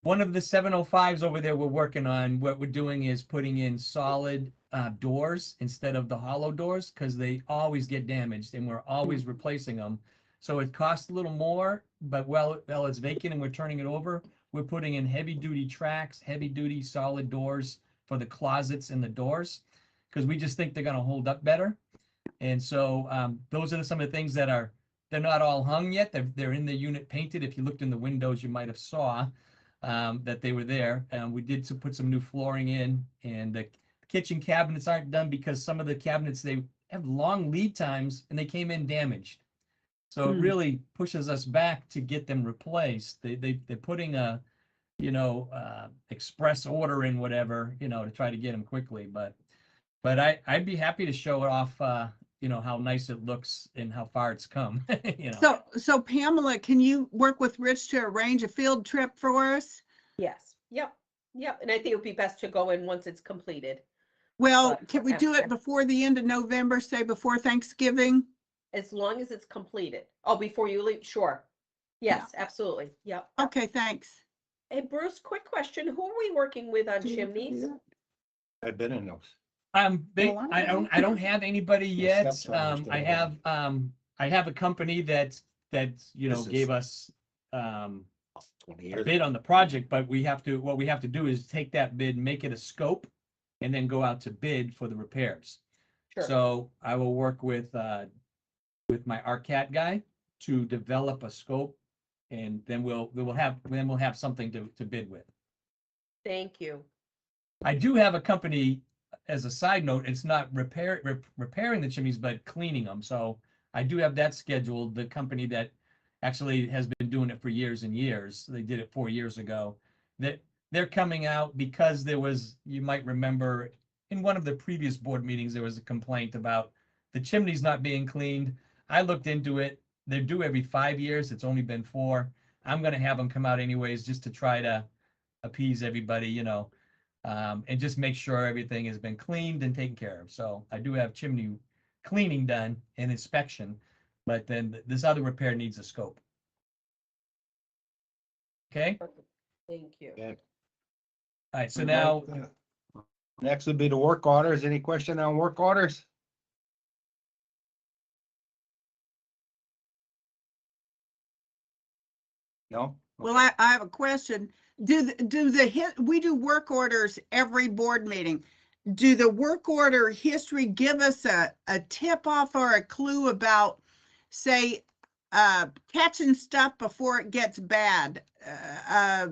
[SPEAKER 6] one of the 705s over there we're working on, what we're doing is putting in solid doors instead of the hollow doors, because they always get damaged and we're always replacing them. So it costs a little more, but well, it's vacant and we're turning it over. We're putting in heavy duty tracks, heavy duty solid doors for the closets and the doors, because we just think they're going to hold up better. And so those are some of the things that they're not all hung yet. They're in the unit painted. If you looked in the windows, you might have saw that they were there. We did put some new flooring in, and the kitchen cabinets aren't done because some of the cabinets, they have long lead times and they came in damaged. So it really pushes us back to get them replaced. They're putting a, you know, express order in, whatever, you know, to try to get them quickly. But I'd be happy to show it off, you know, how nice it looks and how far it's come, you know.
[SPEAKER 3] So Pamela, can you work with Rich to arrange a field trip for us?
[SPEAKER 2] Yes, yep. Yep, and I think it would be best to go in once it's completed,
[SPEAKER 3] Well,
[SPEAKER 2] But
[SPEAKER 3] can we do it
[SPEAKER 2] after-
[SPEAKER 3] before the end of November, say before Thanksgiving?
[SPEAKER 2] as long as it's completed. Oh, before you leave, sure. Yes, absolutely, yep.
[SPEAKER 3] Okay, thanks.
[SPEAKER 2] Hey, Bruce, quick question, who are we working with on chimneys?
[SPEAKER 1] I've been in those.
[SPEAKER 3] Well,
[SPEAKER 6] I don't have anybody yet.
[SPEAKER 1] stepson used to
[SPEAKER 6] I have a company that, you know,
[SPEAKER 1] This is-
[SPEAKER 6] gave us,
[SPEAKER 1] 20
[SPEAKER 6] a
[SPEAKER 1] years.
[SPEAKER 6] bid on the project, but what we have to do is take that bid, make it a scope, and then go out to bid for the repairs.
[SPEAKER 2] Sure.
[SPEAKER 6] So I will work with my RCAT guy to develop a scope, and then we'll have something to bid with.
[SPEAKER 2] Thank you.
[SPEAKER 6] I do have a company, as a side note, it's not repairing the chimneys, but cleaning them. So I do have that scheduled. The company that actually has been doing it for years and years. They did it 4 years ago. That they're coming out because there was, you might remember, in one of the previous board meetings, there was a complaint about the chimneys not being cleaned. I looked into it. They're due every 5 years. It's only been 4. I'm going to have them come out anyways, just to try to appease everybody, you know, and just make sure everything has been cleaned and taken care of. So I do have chimney cleaning done and inspection, but then this other repair needs a scope. Okay,
[SPEAKER 2] Thank you.
[SPEAKER 1] Yeah.
[SPEAKER 6] all right, so now,
[SPEAKER 1] Next would be the work orders. Any question on work orders? No?
[SPEAKER 3] Well, I have a question. We do work orders every board meeting. Do the work order history give us a tip off or a clue about, say, catching stuff before it gets bad?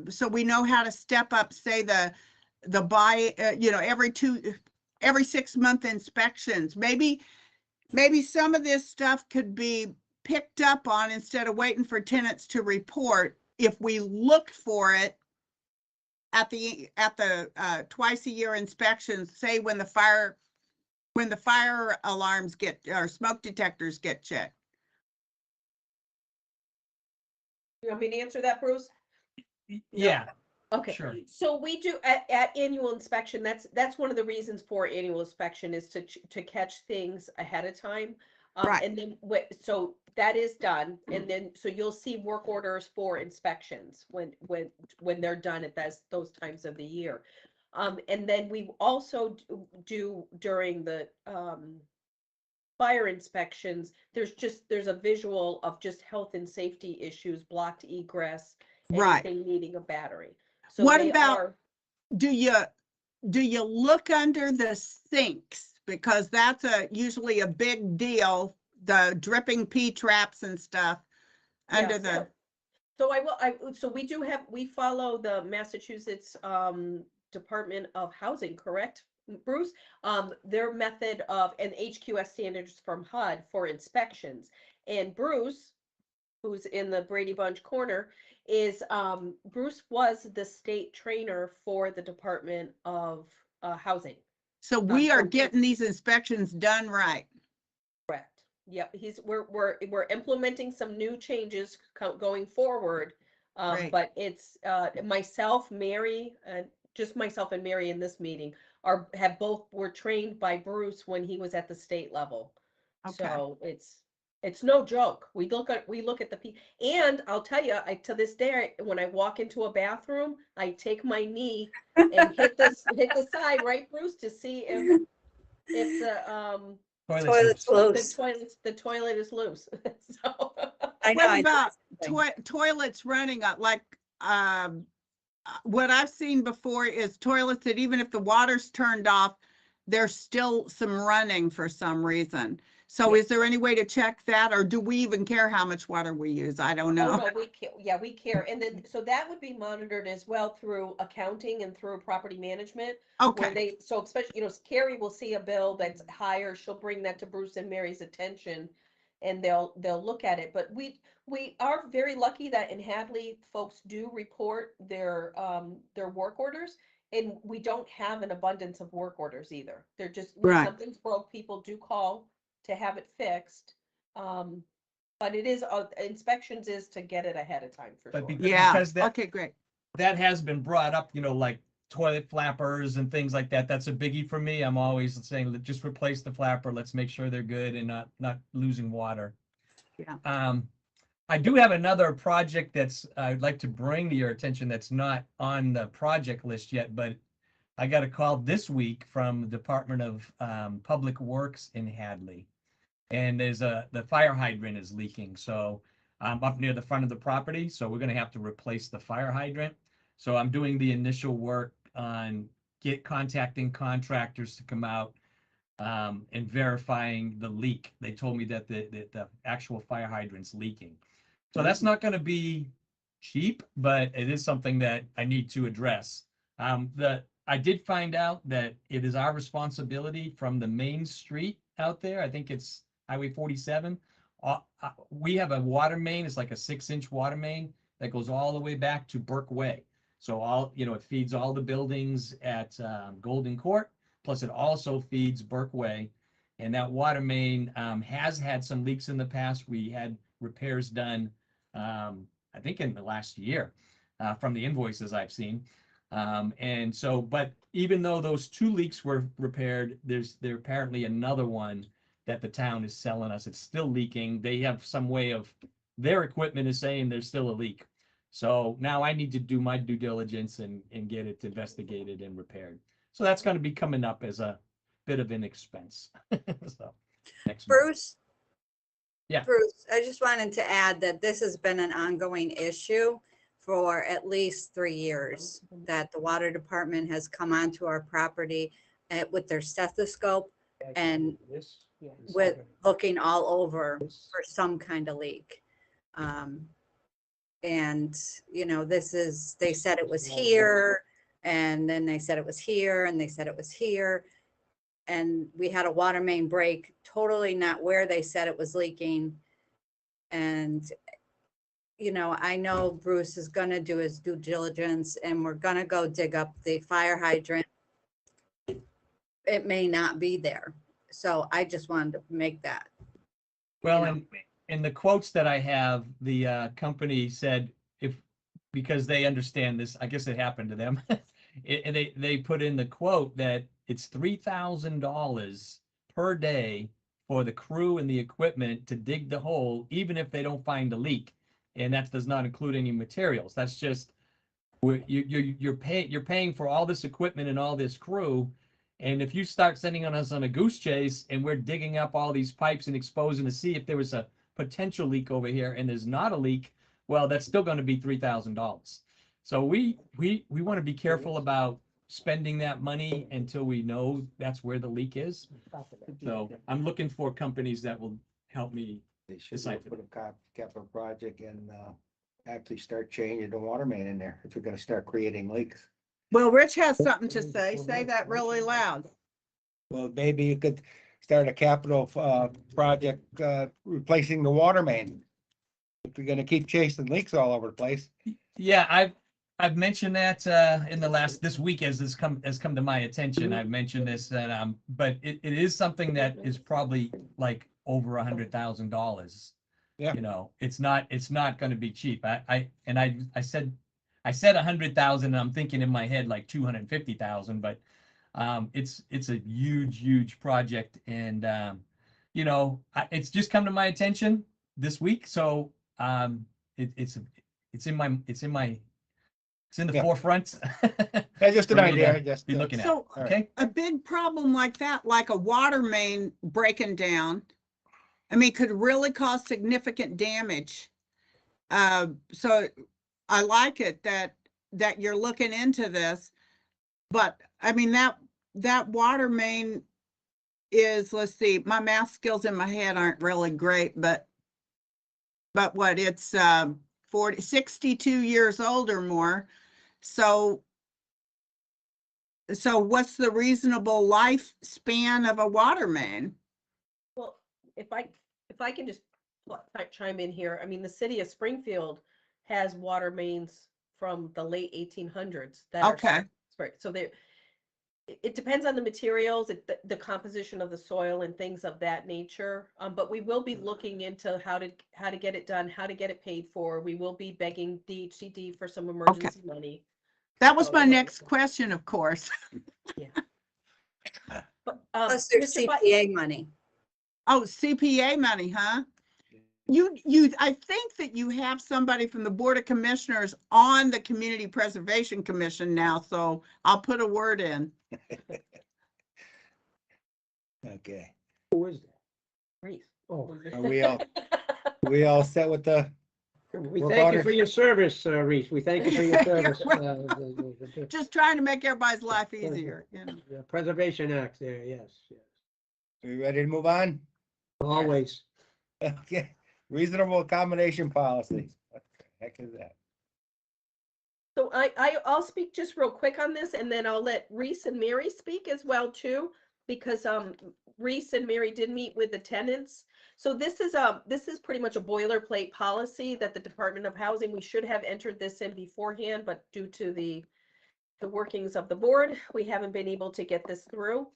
[SPEAKER 3] So we know how to step up, say every 6-month inspections. Maybe some of this stuff could be picked up on instead of waiting for tenants to report. If we looked for it at the twice a year inspections, say when the fire alarms or smoke detectors get checked.
[SPEAKER 2] You want me to answer that, Bruce?
[SPEAKER 6] yeah,
[SPEAKER 2] Okay,
[SPEAKER 6] sure.
[SPEAKER 2] so we do at annual inspection, that's one of the reasons for annual inspection is to catch things ahead of time.
[SPEAKER 3] Right.
[SPEAKER 2] And then so that is done, and then so you'll see work orders for inspections when they're done at those times of the year. And then we also do during the fire inspections, there's a visual of just health and safety issues, blocked egress,
[SPEAKER 3] Right.
[SPEAKER 2] anything needing a battery. So
[SPEAKER 3] What
[SPEAKER 2] they
[SPEAKER 3] about-
[SPEAKER 2] are-
[SPEAKER 3] Do you look under the sinks? Because that's usually a big deal, the dripping P-traps and stuff under
[SPEAKER 2] Yes,
[SPEAKER 3] the,
[SPEAKER 2] so we follow the Massachusetts Department of Housing, correct, Bruce? Their method of, and HQS standards from HUD for inspections. And Bruce, who's in the Brady Bunch corner, Bruce was the state trainer for the Department of Housing.
[SPEAKER 3] so we are
[SPEAKER 2] so-
[SPEAKER 3] getting these inspections done right.
[SPEAKER 2] Correct. Yep, we're implementing some new changes going forward.
[SPEAKER 3] Great.
[SPEAKER 2] But it's myself, Mary, just myself and Mary in this meeting were trained by Bruce when he was at the state level.
[SPEAKER 3] Okay.
[SPEAKER 2] So it's no joke. We look at and I'll tell you, to this day, when I walk into a bathroom, I take my knee and hit the side, right, Bruce, to see if the
[SPEAKER 7] Toilet's loose.
[SPEAKER 2] the toilet is loose. So
[SPEAKER 7] I know.
[SPEAKER 3] What
[SPEAKER 7] I
[SPEAKER 3] about
[SPEAKER 7] think-
[SPEAKER 3] toilets running up? Like, what I've seen before is toilets that even if the water's turned off, there's still some running for some reason. So
[SPEAKER 2] Yeah.
[SPEAKER 3] is there any way to check that, or do we even care how much water we use? I don't
[SPEAKER 2] Oh,
[SPEAKER 3] know.
[SPEAKER 2] no, we care. Yeah, we care. And then, so that would be monitored as well through accounting and through property management. Where
[SPEAKER 3] Okay,
[SPEAKER 2] so especially, Carrie will see a bill that's higher, she'll bring that to Bruce and Mary's attention and they'll look at it. But we are very lucky that in Hadley, folks do report their work orders. And we don't have an abundance of work orders either. They're just, when
[SPEAKER 3] Right.
[SPEAKER 2] something's broke, people do call to have it fixed. But it is, inspections is to get it ahead of time for
[SPEAKER 6] But
[SPEAKER 2] sure.
[SPEAKER 6] because-
[SPEAKER 3] yeah,
[SPEAKER 6] because that-
[SPEAKER 3] okay, great.
[SPEAKER 6] that has been brought up, you know, like toilet flappers and things like that. That's a biggie for me. I'm always saying, just replace the flapper. Let's make sure they're good and not losing water.
[SPEAKER 3] Yeah.
[SPEAKER 6] I do have another project that's I'd like to bring to your attention that's not on the project list yet, but I got a call this week from the Department of Public Works in Hadley. And the fire hydrant is leaking. So I'm up near the front of the property. So we're going to have to replace the fire hydrant. So I'm doing the initial work on contacting contractors to come out and verifying the leak. They told me that the actual fire hydrant's leaking. So that's not going to be cheap, but it is something that I need to address. I did find out that it is our responsibility from the main street out there. I think it's Highway 47. We have a water main. It's like a 6-inch water main that goes all the way back to Burke Way. So it feeds all the buildings at Golden Court, plus it also feeds Burke Way. And that water main has had some leaks in the past. We had repairs done, I think in the last year from the invoices I've seen. But even though those 2 leaks were repaired, there's apparently another one that the town is selling us. It's still leaking. They have some way of, their equipment is saying there's still a leak. So now I need to do my due diligence and get it investigated and repaired. So that's going to be coming up as a bit of an expense. So next month.
[SPEAKER 7] Bruce?
[SPEAKER 6] Yeah.
[SPEAKER 7] Bruce, I just wanted to add that this has been an ongoing issue for at least 3 years, that the water department has come onto our property with their stethoscope and with looking all over for some kind of leak. And, they said it was here, and then they said it was here, and they said it was here. And we had a water main break, totally not where they said it was leaking. And, I know Bruce is going to do his due diligence, and we're going to go dig up the fire hydrant. It may not be there. So I just wanted to make that.
[SPEAKER 6] Well, in the quotes that I have, the company said because they understand this, I guess it happened to them. And they put in the quote that it's $3,000 per day for the crew and the equipment to dig the hole, even if they don't find a leak. And that does not include any materials. That's just you're paying for all this equipment and all this crew. And if you start sending us on a goose chase and we're digging up all these pipes and exposing to see if there was a potential leak over here and there's not a leak, well, that's still going to be $3,000. So we want to be careful about spending that money until we know that's where the leak is. So I'm looking for companies that will help me.
[SPEAKER 1] They should put a capital project and actually start changing the water main in there if we're going to start creating leaks.
[SPEAKER 3] Well, Rich has something to say. Say that really loud.
[SPEAKER 1] Well, maybe you could start a capital project replacing the water main. If you're going to keep chasing leaks all over the place.
[SPEAKER 6] Yeah, I've mentioned that in this week as this has come to my attention. I've mentioned this, and but it is something that is probably like over $100,000.
[SPEAKER 1] Yeah.
[SPEAKER 6] It's not going to be cheap. I said 100,000, and I'm thinking in my head like 250,000, but it's a huge project, and it's just come to my attention this week, so it's in the forefront.
[SPEAKER 1] That's just an
[SPEAKER 6] for me
[SPEAKER 1] idea.
[SPEAKER 6] to
[SPEAKER 1] Just
[SPEAKER 6] be looking at.
[SPEAKER 3] So
[SPEAKER 6] Okay.
[SPEAKER 3] a big problem like that, like a water main breaking down, could really cause significant damage. So I like it that you're looking into this, but that water main is, let's see, my math skills in my head aren't really great, but what, it's 62 years old or more. So what's the reasonable lifespan of a water main?
[SPEAKER 2] Well, if I can just chime in here, the city of Springfield has water mains from the late 1800s that
[SPEAKER 3] Okay.
[SPEAKER 2] So it depends on the materials, the composition of the soil and things of that nature. But we will be looking into how to get it done, how to get it paid for. We will be begging DHCD for some emergency money.
[SPEAKER 3] That was my next question, of course.
[SPEAKER 2] But,
[SPEAKER 7] Plus there's
[SPEAKER 2] Mr. Bi-
[SPEAKER 7] CPA money.
[SPEAKER 3] Oh, CPA money, huh? I think that you have somebody from the Board of Commissioners on the Community Preservation Commission now, so I'll put a word in.
[SPEAKER 1] Okay.
[SPEAKER 4] Who is that?
[SPEAKER 2] Reese.
[SPEAKER 4] Oh,
[SPEAKER 1] We all set with the,
[SPEAKER 4] we
[SPEAKER 1] Work
[SPEAKER 4] thank you
[SPEAKER 1] order.
[SPEAKER 4] for your service, Reese. We thank you for your
[SPEAKER 3] You're
[SPEAKER 4] service.
[SPEAKER 3] Just trying to make everybody's life easier, you know.
[SPEAKER 4] The Preservation Act there, yes, yes.
[SPEAKER 1] we ready to move on?
[SPEAKER 4] Always.
[SPEAKER 1] Okay, reasonable accommodation policy. What the heck is that?
[SPEAKER 2] So I'll speak just real quick on this, and then I'll let Reese and Mary speak as well too, because Reese and Mary did meet with the tenants. So this is pretty much a boilerplate policy that the Department of Housing, we should have entered this in beforehand, but due to the workings of the board, we haven't been able to get this through.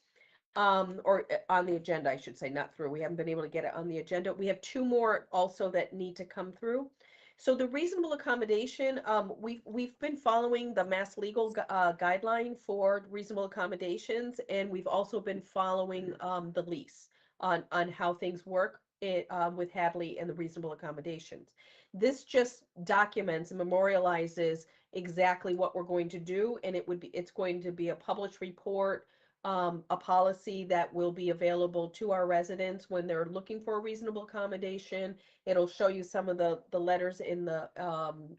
[SPEAKER 2] Or on the agenda, I should say, not through. We haven't been able to get it on the agenda. We have two more also that need to come through. So the reasonable accommodation, we've been following the Mass Legal guideline for reasonable accommodations, and we've also been following the lease on how things work with Hadley and the reasonable accommodations. This just documents and memorializes exactly what we're going to do, and it's going to be a published report, a policy that will be available to our residents when they're looking for a reasonable accommodation. It'll show you some of the letters in the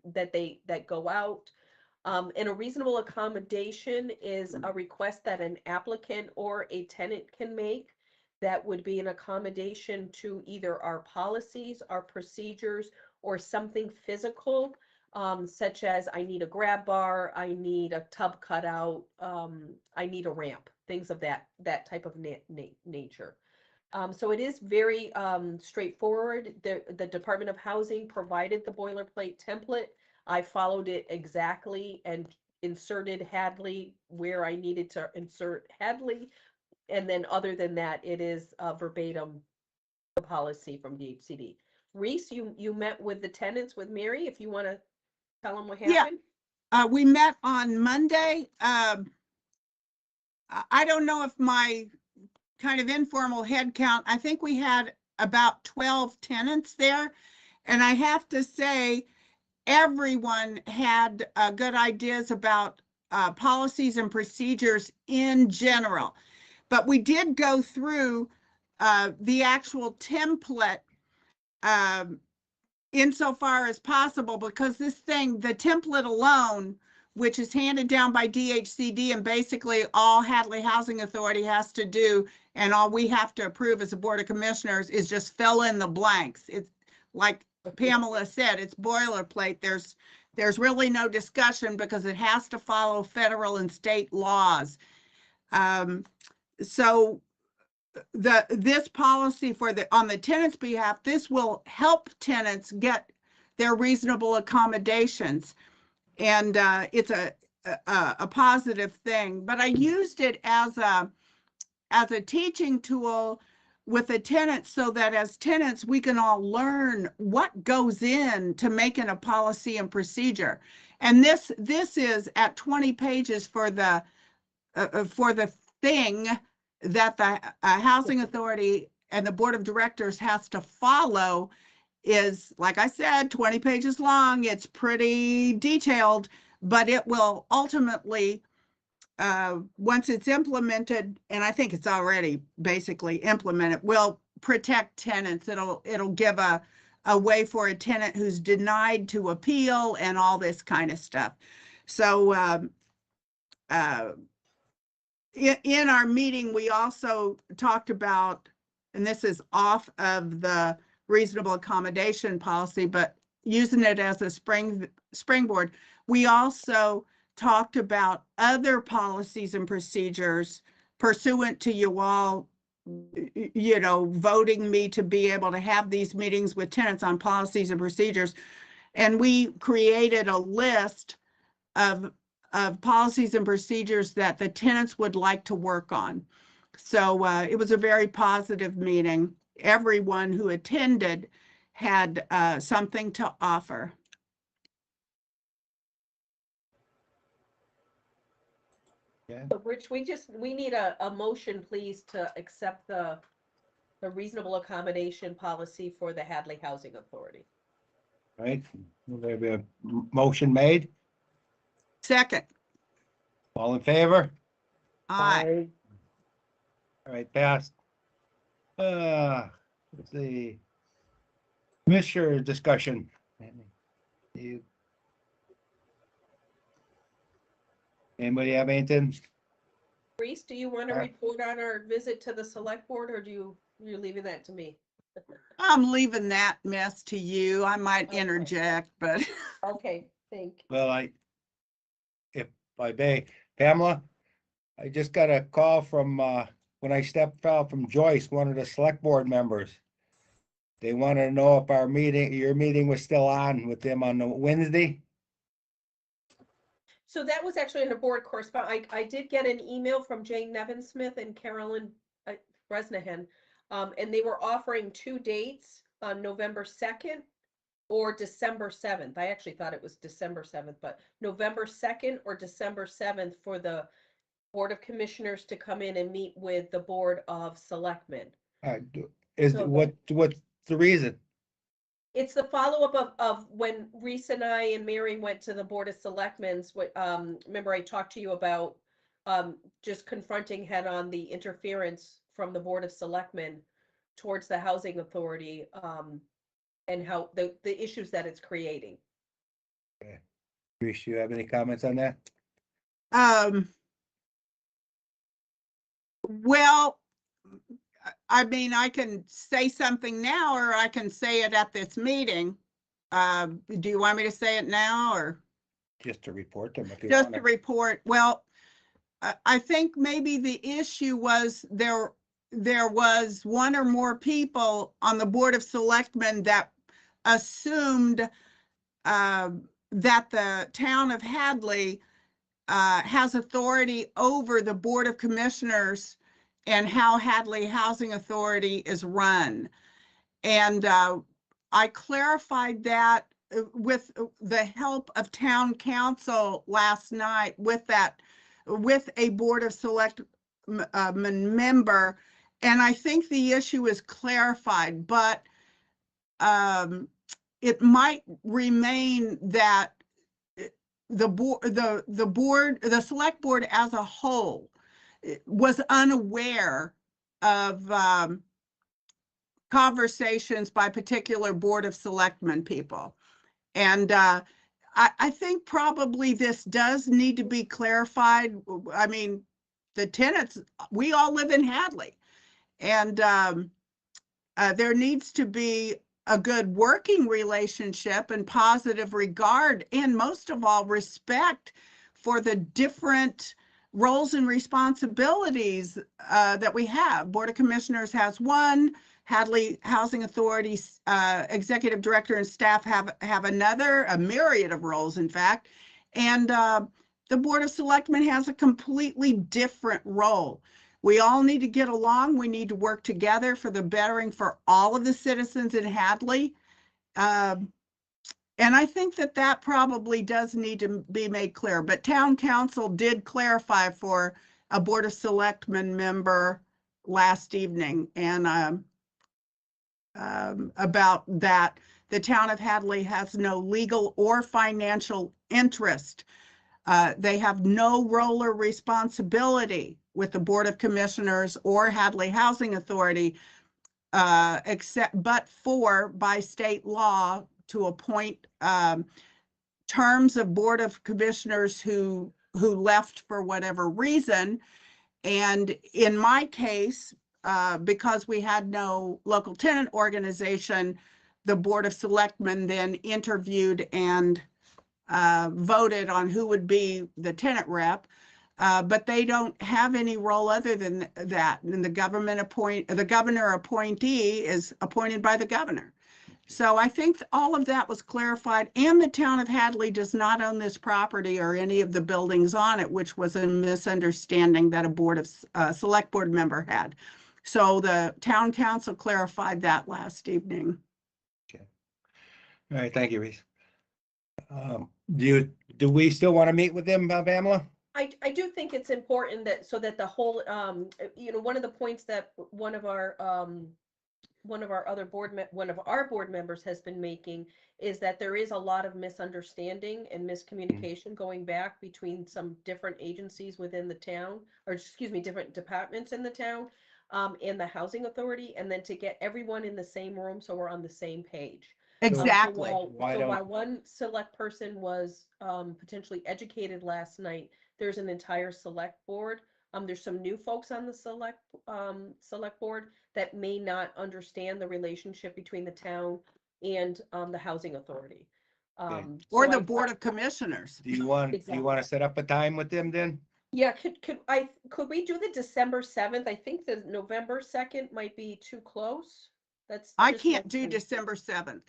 [SPEAKER 2] that go out. And a reasonable accommodation is a request that an applicant or a tenant can make that would be an accommodation to either our policies, our procedures, or something physical, such as I need a grab bar, I need a tub cutout, I need a ramp, things of that type of nature. So it is very straightforward. The Department of Housing provided the boilerplate template. I followed it exactly and inserted Hadley where I needed to insert Hadley. And then other than that, it is verbatim the policy from DHCD. Reese, you met with the tenants with Mary, if you want to tell them what happened.
[SPEAKER 3] We met on Monday. I don't know if my kind of informal head count, I think we had about 12 tenants there. And I have to say, everyone had good ideas about policies and procedures in general. But we did go through the actual template insofar as possible, because this thing, the template alone, which is handed down by DHCD, and basically all Hadley Housing Authority has to do, and all we have to approve as a Board of Commissioners, is just fill in the blanks. It's like Pamela said, it's boilerplate. There's really no discussion because it has to follow federal and state laws. So this policy on the tenant's behalf, this will help tenants get their reasonable accommodations, and it's a positive thing. But I used it as a teaching tool with the tenants, so that as tenants we can all learn what goes in to making a policy and procedure. And this is at 20 pages for the thing that the Housing Authority and the Board of Directors has to follow. Is, like I said, 20 pages long. It's pretty detailed, but it will ultimately, once it's implemented, and I think it's already basically implemented, will protect tenants. It'll give a way for a tenant who's denied to appeal and all this kind of stuff. So in our meeting, we also talked about, and this is off of the reasonable accommodation policy, but using it as a springboard, we also talked about other policies and procedures pursuant to you all, voting me to be able to have these meetings with tenants on policies and procedures. And we created a list of policies and procedures that the tenants would like to work on. So it was a very positive meeting. Everyone who attended had something to offer.
[SPEAKER 2] But Rich, we need a motion, please, to accept the reasonable accommodation policy for the Hadley Housing Authority.
[SPEAKER 1] Right? Will there be a motion made?
[SPEAKER 3] Second.
[SPEAKER 1] All in favor?
[SPEAKER 3] Aye.
[SPEAKER 1] All right, passed. Let's see. Commissioner discussion. You- Anybody have anything?
[SPEAKER 2] Reese, do you want to report on our visit to the select board, or you're leaving that to me?
[SPEAKER 3] I'm leaving that mess to you. I might
[SPEAKER 2] Okay.
[SPEAKER 3] interject, but
[SPEAKER 2] Okay, thank you.
[SPEAKER 1] Well, if I may, Pamela, I just got a call from, when I stepped out from Joyce, one of the select board members. They wanted to know if your meeting was still on with them on the Wednesday.
[SPEAKER 2] So that was actually in a board correspondence. I did get an email from Jane Nevin-Smith and Carolyn Bresnahan, and they were offering 2 dates on November 2nd or December 7th. I actually thought it was December 7th, but November 2nd or December 7th for the Board of Commissioners to come in and meet with the Board of Selectmen. So
[SPEAKER 1] What's the reason?
[SPEAKER 2] It's the follow-up of when Reese and I and Mary went to the Board of Selectmen's, remember I talked to you about just confronting head-on the interference from the Board of Selectmen towards the Housing Authority, and how the issues that it's creating.
[SPEAKER 1] Reese, you have any comments on that?
[SPEAKER 3] well, I mean, I can say something now or I can say it at this meeting. Do you want me to say it now or?
[SPEAKER 1] Just to report them if you
[SPEAKER 3] Just
[SPEAKER 1] want
[SPEAKER 3] to
[SPEAKER 1] to.
[SPEAKER 3] report, well, I think maybe the issue was there was one or more people on the Board of Selectmen that assumed that the town of Hadley has authority over the Board of Commissioners and how Hadley Housing Authority is run. And I clarified that with the help of town council last night with a Board of Selectmen member. And I think the issue is clarified, but it might remain that the select board as a whole was unaware of conversations by particular Board of Selectmen people. And I think probably this does need to be clarified. I mean, the tenants, we all live in Hadley, and there needs to be a good working relationship and positive regard, and most of all, respect for the different roles and responsibilities that we have. Board of Commissioners has one, Hadley Housing Authority executive director and staff have another, a myriad of roles, in fact, and the Board of Selectmen has a completely different role. We all need to get along. We need to work together for the bettering for all of the citizens in Hadley. And I think that probably does need to be made clear, but town council did clarify for a Board of Selectmen member last evening and about that. The town of Hadley has no legal or financial interest. They have no role or responsibility with the Board of Commissioners or Hadley Housing Authority, except by state law to appoint terms of Board of Commissioners who left for whatever reason. And in my case, because we had no local tenant organization, the Board of Selectmen then interviewed and voted on who would be the tenant rep, but they don't have any role other than that. And the governor appointee is appointed by the governor. So I think all of that was clarified, and the town of Hadley does not own this property or any of the buildings on it, which was a misunderstanding that a Board of Select Board member had. So the town council clarified that last evening.
[SPEAKER 1] Okay. All right, thank you, Reese. Do we still want to meet with them, Pamela?
[SPEAKER 2] I do think it's important that, so that the whole, one of the points that one of our board members has been making is that there is a lot of misunderstanding and miscommunication going back between some different agencies within the town, or excuse me, different departments in the town, and the housing authority, and then to get everyone in the same room so we're on the same page. So
[SPEAKER 3] Exactly.
[SPEAKER 1] Why
[SPEAKER 2] So
[SPEAKER 1] don't-
[SPEAKER 2] while one select person was potentially educated last night, there's an entire select board. There's some new folks on the select board that may not understand the relationship between the town and the housing authority.
[SPEAKER 3] Or
[SPEAKER 2] So
[SPEAKER 3] the
[SPEAKER 2] I-
[SPEAKER 3] Board of Commissioners.
[SPEAKER 1] Do you want to set up a time with them then?
[SPEAKER 2] Yeah, could we do the December 7th? I think the November 2nd might be too close. That's
[SPEAKER 3] I
[SPEAKER 2] just
[SPEAKER 3] can't
[SPEAKER 2] one
[SPEAKER 3] do
[SPEAKER 2] thing.
[SPEAKER 3] December 7th.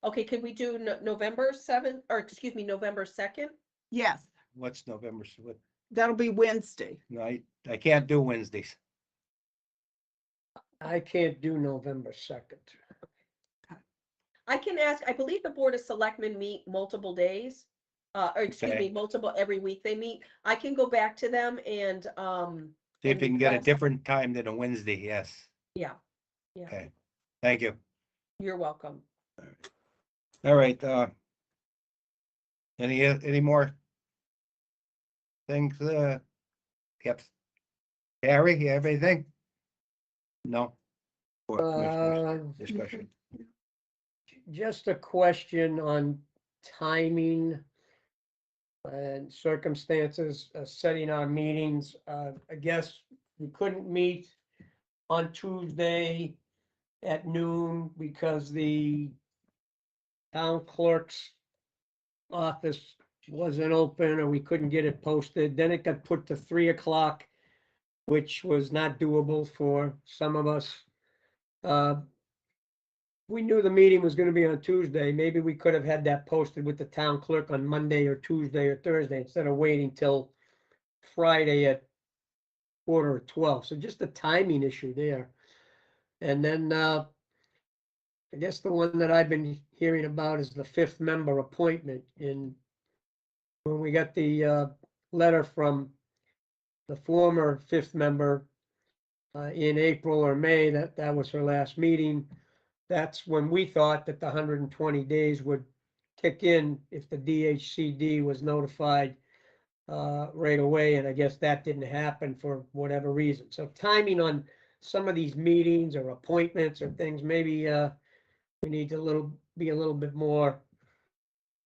[SPEAKER 2] Okay, could we do November 7th, or excuse me, November 2nd?
[SPEAKER 3] Yes,
[SPEAKER 1] What's November? What?
[SPEAKER 3] that'll be Wednesday.
[SPEAKER 1] No, I can't do Wednesdays.
[SPEAKER 4] I can't do November 2nd.
[SPEAKER 2] I can ask, I believe the Board of Selectmen meet multiple days, or excuse
[SPEAKER 1] Okay.
[SPEAKER 2] me, every week they meet. I can go back to them and,
[SPEAKER 1] See if you can get a
[SPEAKER 2] request-
[SPEAKER 1] different time than a Wednesday, yes.
[SPEAKER 2] Yeah,
[SPEAKER 1] Okay, thank you.
[SPEAKER 2] you're welcome.
[SPEAKER 1] All right, any more things, yep. Harry, you have anything? No? Board commissioners, discussion.
[SPEAKER 4] Just a question on timing and circumstances, setting our meetings. I guess we couldn't meet on Tuesday at noon because the town clerk's office wasn't open, or we couldn't get it posted. Then it got put to 3 o'clock, which was not doable for some of us. We knew the meeting was gonna be on Tuesday. Maybe we could have had that posted with the town clerk on Monday or Tuesday or Thursday instead of waiting till Friday at 11:45. So just a timing issue there. And then, I guess the one that I've been hearing about is the 5th member appointment. And when we got the letter from the former 5th member in April or May, that was her last meeting. That's when we thought that the 120 days would kick in if the DHCD was notified right away, and I guess that didn't happen for whatever reason. So timing on some of these meetings or appointments or things, maybe we need to be a little bit more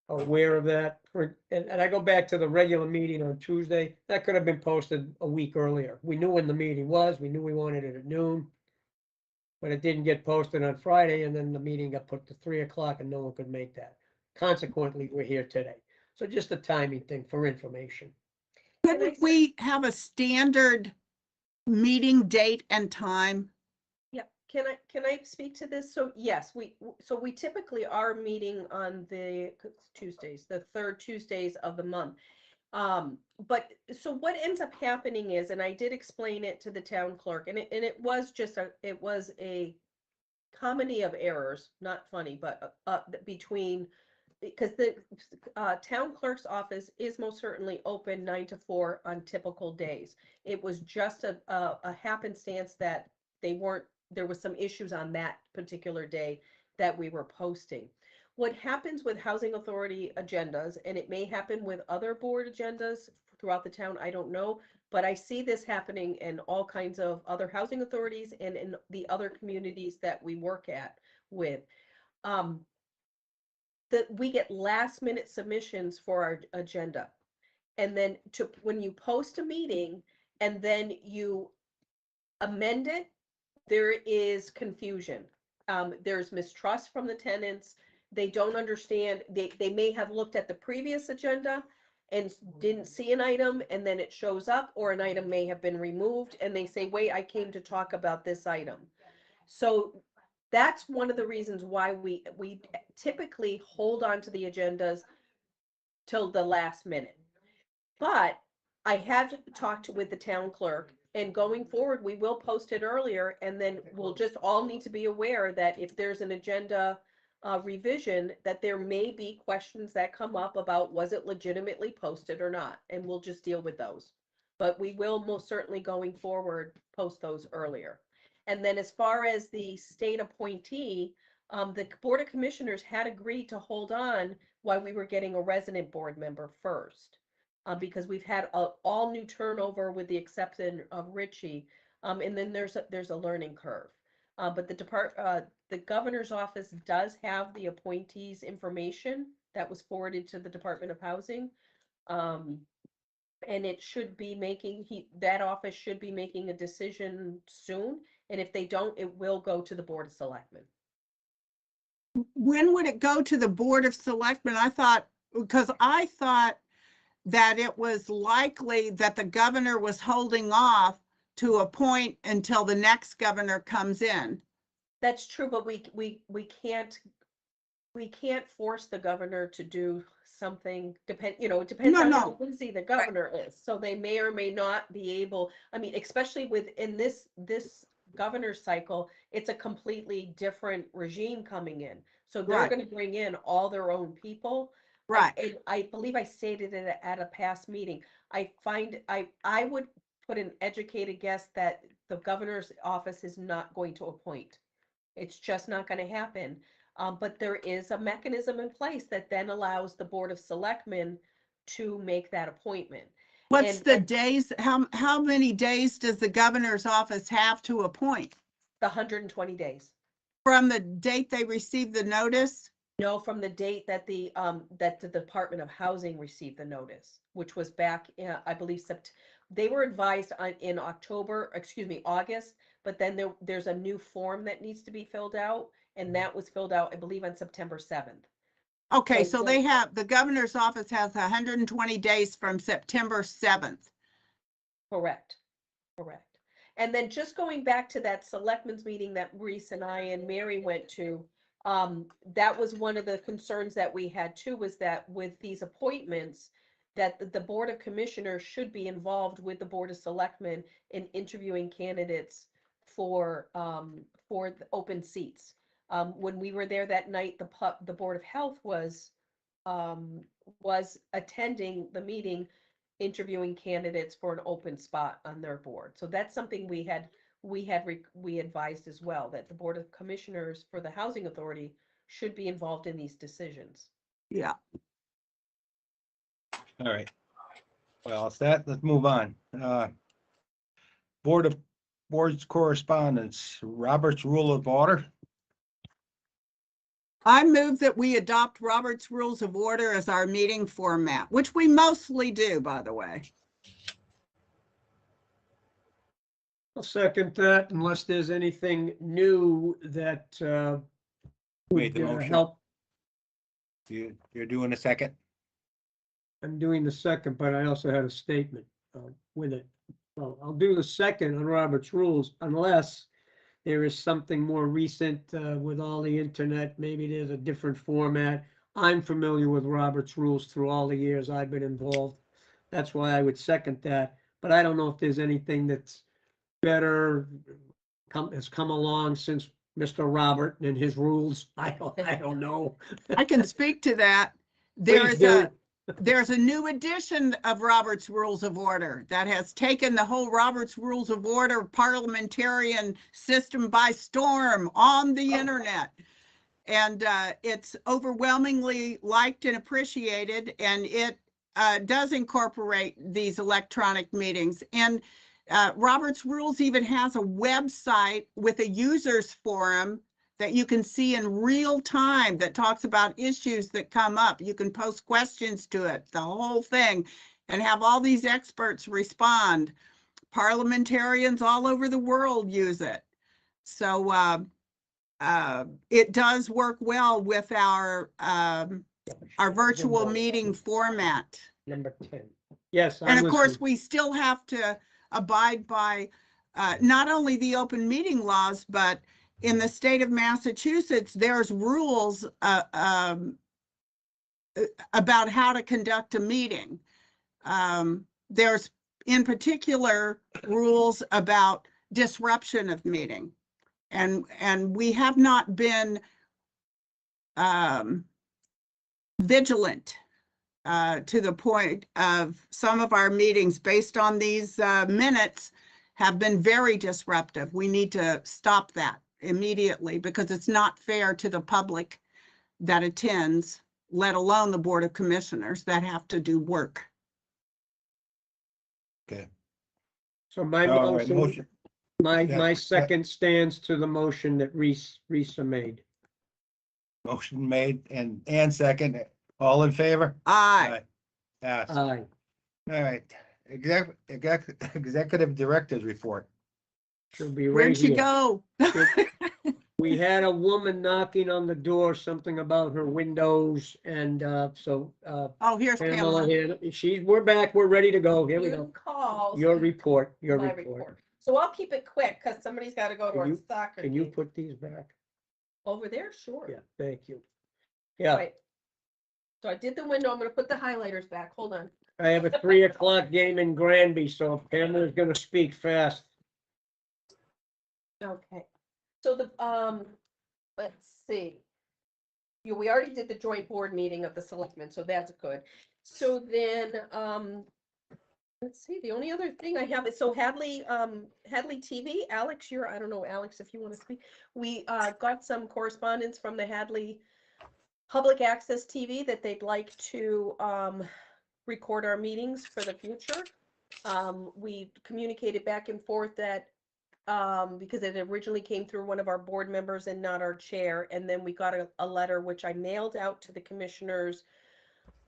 [SPEAKER 4] aware of that. And I go back to the regular meeting on Tuesday. That could have been posted a week earlier. We knew when the meeting was. We knew we wanted it at noon. But it didn't get posted on Friday, and then the meeting got put to 3 o'clock and no one could make that. Consequently, we're here today. So just a timing thing for information.
[SPEAKER 3] Couldn't we have a standard meeting date and time?
[SPEAKER 2] Yeah, can I speak to this? So yes, we typically are meeting on the Tuesdays, the third Tuesdays of the month. But so what ends up happening is, and I did explain it to the town clerk, and it was just it was a comedy of errors, not funny, but between, because the town clerk's office is most certainly open 9 to 4 on typical days. It was just a happenstance that there was some issues on that particular day that we were posting. What happens with housing authority agendas, and it may happen with other board agendas throughout the town, I don't know, but I see this happening in all kinds of other housing authorities and in the other communities that we work with. That we get last minute submissions for our agenda. And then when you post a meeting and then you amend it, there is confusion. There's mistrust from the tenants. They don't understand. They may have looked at the previous agenda and didn't see an item, and then it shows up, or an item may have been removed, and they say, wait, I came to talk about this item. So that's one of the reasons why we typically hold on to the agendas till the last minute. But I have talked with the town clerk, and going forward, we will post it earlier, and then we'll just all need to be aware that if there's an agenda revision, that there may be questions that come up about was it legitimately posted or not, and we'll just deal with those. But we will most certainly going forward post those earlier. And then as far as the state appointee, the Board of Commissioners had agreed to hold on while we were getting a resident board member first. Because we've had all new turnover with the exception of Richie. And then there's a learning curve. But the governor's office does have the appointees' information that was forwarded to the Department of Housing. And it should be that office should be making a decision soon. And if they don't, it will go to the Board of Selectmen.
[SPEAKER 3] When would it go to the Board of Selectmen? Because I thought that it was likely that the governor was holding off to appoint until the next governor comes in.
[SPEAKER 2] That's true, but we can't force the governor to do something. It depends on how busy the governor is. So they may or may not be able. I mean, especially within this governor's cycle, it's a completely different regime coming in. So they're going to bring in all their own people.
[SPEAKER 3] Right.
[SPEAKER 2] And I believe I stated it at a past meeting. I would put an educated guess that the governor's office is not going to appoint. It's just not going to happen. But there is a mechanism in place that then allows the Board of Selectmen to make that appointment.
[SPEAKER 3] What's the days? How many days does the governor's office have to appoint?
[SPEAKER 2] The 120 days.
[SPEAKER 3] From the date they received the notice?
[SPEAKER 2] No, from the date that the Department of Housing received the notice, which was back, I believe, they were advised in August, but then there's a new form that needs to be filled out, and that was filled out, I believe, on September 7th.
[SPEAKER 3] Okay, so the governor's office has 120 days from September 7th.
[SPEAKER 2] Correct. And then just going back to that selectmen's meeting that Reese and I and Mary went to, that was one of the concerns that we had too, was that with these appointments, that the Board of Commissioners should be involved with the Board of Selectmen in interviewing candidates for the open seats. When we were there that night, the Board of Health was attending the meeting, interviewing candidates for an open spot on their board. So that's something we advised as well, that the Board of Commissioners for the Housing Authority should be involved in these decisions.
[SPEAKER 3] Yeah.
[SPEAKER 1] All right. Well, let's move on. Board's correspondence, Robert's Rule of Order.
[SPEAKER 3] I move that we adopt Robert's Rules of Order as our meeting format, which we mostly do, by the way.
[SPEAKER 4] I'll second that unless there's anything new that
[SPEAKER 1] Made
[SPEAKER 4] would
[SPEAKER 1] the motion.
[SPEAKER 4] help.
[SPEAKER 1] You're doing a second?
[SPEAKER 4] I'm doing the second, but I also had a statement with it. Well, I'll do the second on Robert's Rules unless there is something more recent with all the internet. Maybe there's a different format. I'm familiar with Robert's Rules through all the years I've been involved. That's why I would second that. But I don't know if there's anything that's better has come along since Mr. Robert and his rules. I don't know.
[SPEAKER 3] I can speak to that. There's a new edition of Robert's Rules of Order that has taken the whole Robert's Rules of Order parliamentarian system by storm on the internet. And it's overwhelmingly liked and appreciated, and it does incorporate these electronic meetings. And Robert's Rules even has a website with a users forum that you can see in real time that talks about issues that come up. You can post questions to it, the whole thing, and have all these experts respond. Parliamentarians all over the world use it. So it does work well with our virtual meeting format.
[SPEAKER 4] Number 10. Yes.
[SPEAKER 3] And of course, we still have to abide by not only the open meeting laws, but in the state of Massachusetts, there's rules about how to conduct a meeting. There's in particular rules about disruption of meeting. And we have not been vigilant to the point of some of our meetings based on these minutes have been very disruptive. We need to stop that immediately because it's not fair to the public that attends, let alone the Board of Commissioners that have to do work.
[SPEAKER 1] Okay.
[SPEAKER 4] So my
[SPEAKER 1] All right,
[SPEAKER 4] motion, my
[SPEAKER 1] Yeah.
[SPEAKER 4] second stands to the motion that Risa made.
[SPEAKER 1] Motion made and second. All in favor?
[SPEAKER 3] Aye.
[SPEAKER 1] Pass.
[SPEAKER 4] Aye.
[SPEAKER 1] All right. Executive Director's Report.
[SPEAKER 4] She'll be right
[SPEAKER 3] Where'd she
[SPEAKER 4] here.
[SPEAKER 3] go?
[SPEAKER 4] We had a woman knocking on the door, something about her windows, and so
[SPEAKER 3] Oh, here's
[SPEAKER 4] Pamela,
[SPEAKER 3] Pamela.
[SPEAKER 4] we're back, we're ready to go. Here we go.
[SPEAKER 2] Calls.
[SPEAKER 4] Your report, your
[SPEAKER 2] My
[SPEAKER 4] report.
[SPEAKER 2] So I'll keep it quick because somebody's got to go to
[SPEAKER 4] Can
[SPEAKER 2] our
[SPEAKER 4] you-
[SPEAKER 2] soccer
[SPEAKER 4] Can you
[SPEAKER 2] game.
[SPEAKER 4] put these back?
[SPEAKER 2] Over there? Sure.
[SPEAKER 4] Yeah, thank you. Yeah,
[SPEAKER 2] Right. So I did the window. I'm gonna put the highlighters back. Hold on.
[SPEAKER 4] I have a 3 o'clock game in Granby, so Pamela's gonna speak fast.
[SPEAKER 2] Okay. So let's see. We already did the joint board meeting of the selectmen, so that's good. So then, let's see, the only other thing I have is, so Hadley TV, Alex, I don't know, Alex, if you want to speak. We, got some correspondence from the Hadley Public Access TV that they'd like to, record our meetings for the future. We communicated back and forth that because it originally came through one of our board members and not our chair. And then we got a letter which I mailed out to the commissioners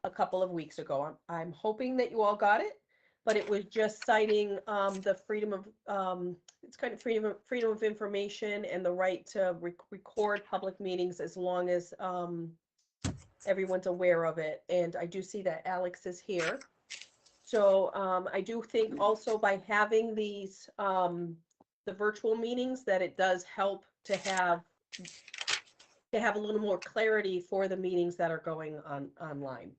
[SPEAKER 2] a couple of weeks ago. I'm hoping that you all got it, but it was just citing the freedom of, it's kind of freedom of information and the right to record public meetings as long as everyone's aware of it. And I do see that Alex is here. So I do think also by having these the virtual meetings that it does help to have a little more clarity for the meetings that are going on online.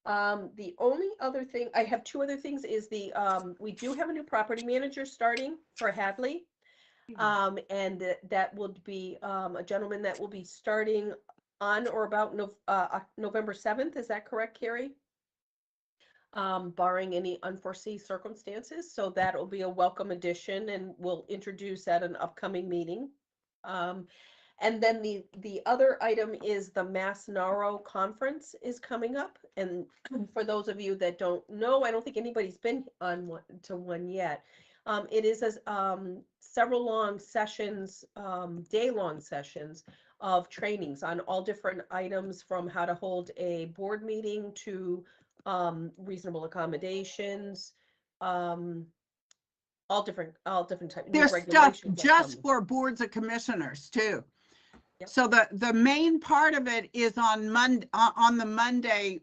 [SPEAKER 2] The only other thing, I have two other things, is we do have a new property manager starting for Hadley. And that would be a gentleman that will be starting on or about November 7th. Is that correct, Carrie? Barring any unforeseen circumstances. So that will be a welcome addition and we'll introduce at an upcoming meeting. And then the other item is the Mass NARO conference is coming up. And for those of you that don't know, I don't think anybody's been on one yet. It is several long sessions, day-long sessions of trainings on all different items, from how to hold a board meeting to reasonable accommodations, all different types.
[SPEAKER 3] There's stuff just for boards of commissioners too.
[SPEAKER 2] Yep.
[SPEAKER 3] So the main part of it is on Monday, on the Monday,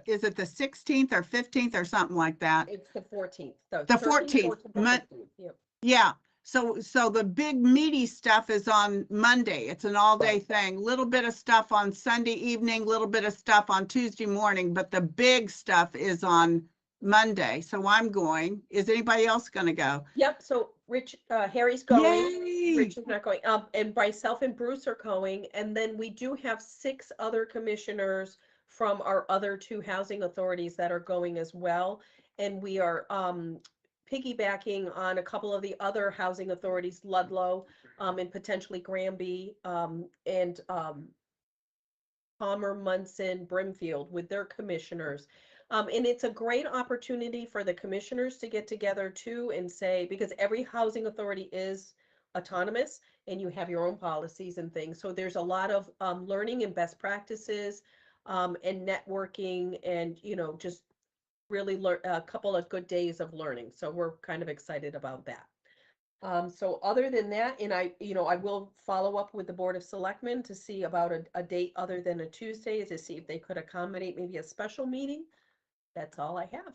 [SPEAKER 3] is it the 16th or 15th or something like that?
[SPEAKER 2] It's the 14th.
[SPEAKER 3] The 14th.
[SPEAKER 2] Yep.
[SPEAKER 3] Yeah. So the big meaty stuff is on Monday. It's an all-day thing. Little bit of stuff on Sunday evening, little bit of stuff on Tuesday morning, but the big stuff is on Monday. So I'm going. Is anybody else going to go?
[SPEAKER 2] Yep. So Harry's going.
[SPEAKER 3] Yay!
[SPEAKER 2] Rich is not going. And myself and Bruce are going. And then we do have 6 other commissioners from our other 2 housing authorities that are going as well. And we are piggybacking on a couple of the other housing authorities, Ludlow, and potentially Granby, and Palmer, Munson, Brimfield, with their commissioners. And it's a great opportunity for the commissioners to get together too and say, because every housing authority is autonomous and you have your own policies and things. So there's a lot of learning and best practices and networking, and, just really learn a couple of good days of learning. So we're kind of excited about that. So other than that, and I will follow up with the Board of Selectmen to see about a date other than a Tuesday, to see if they could accommodate maybe a special meeting. That's all I have.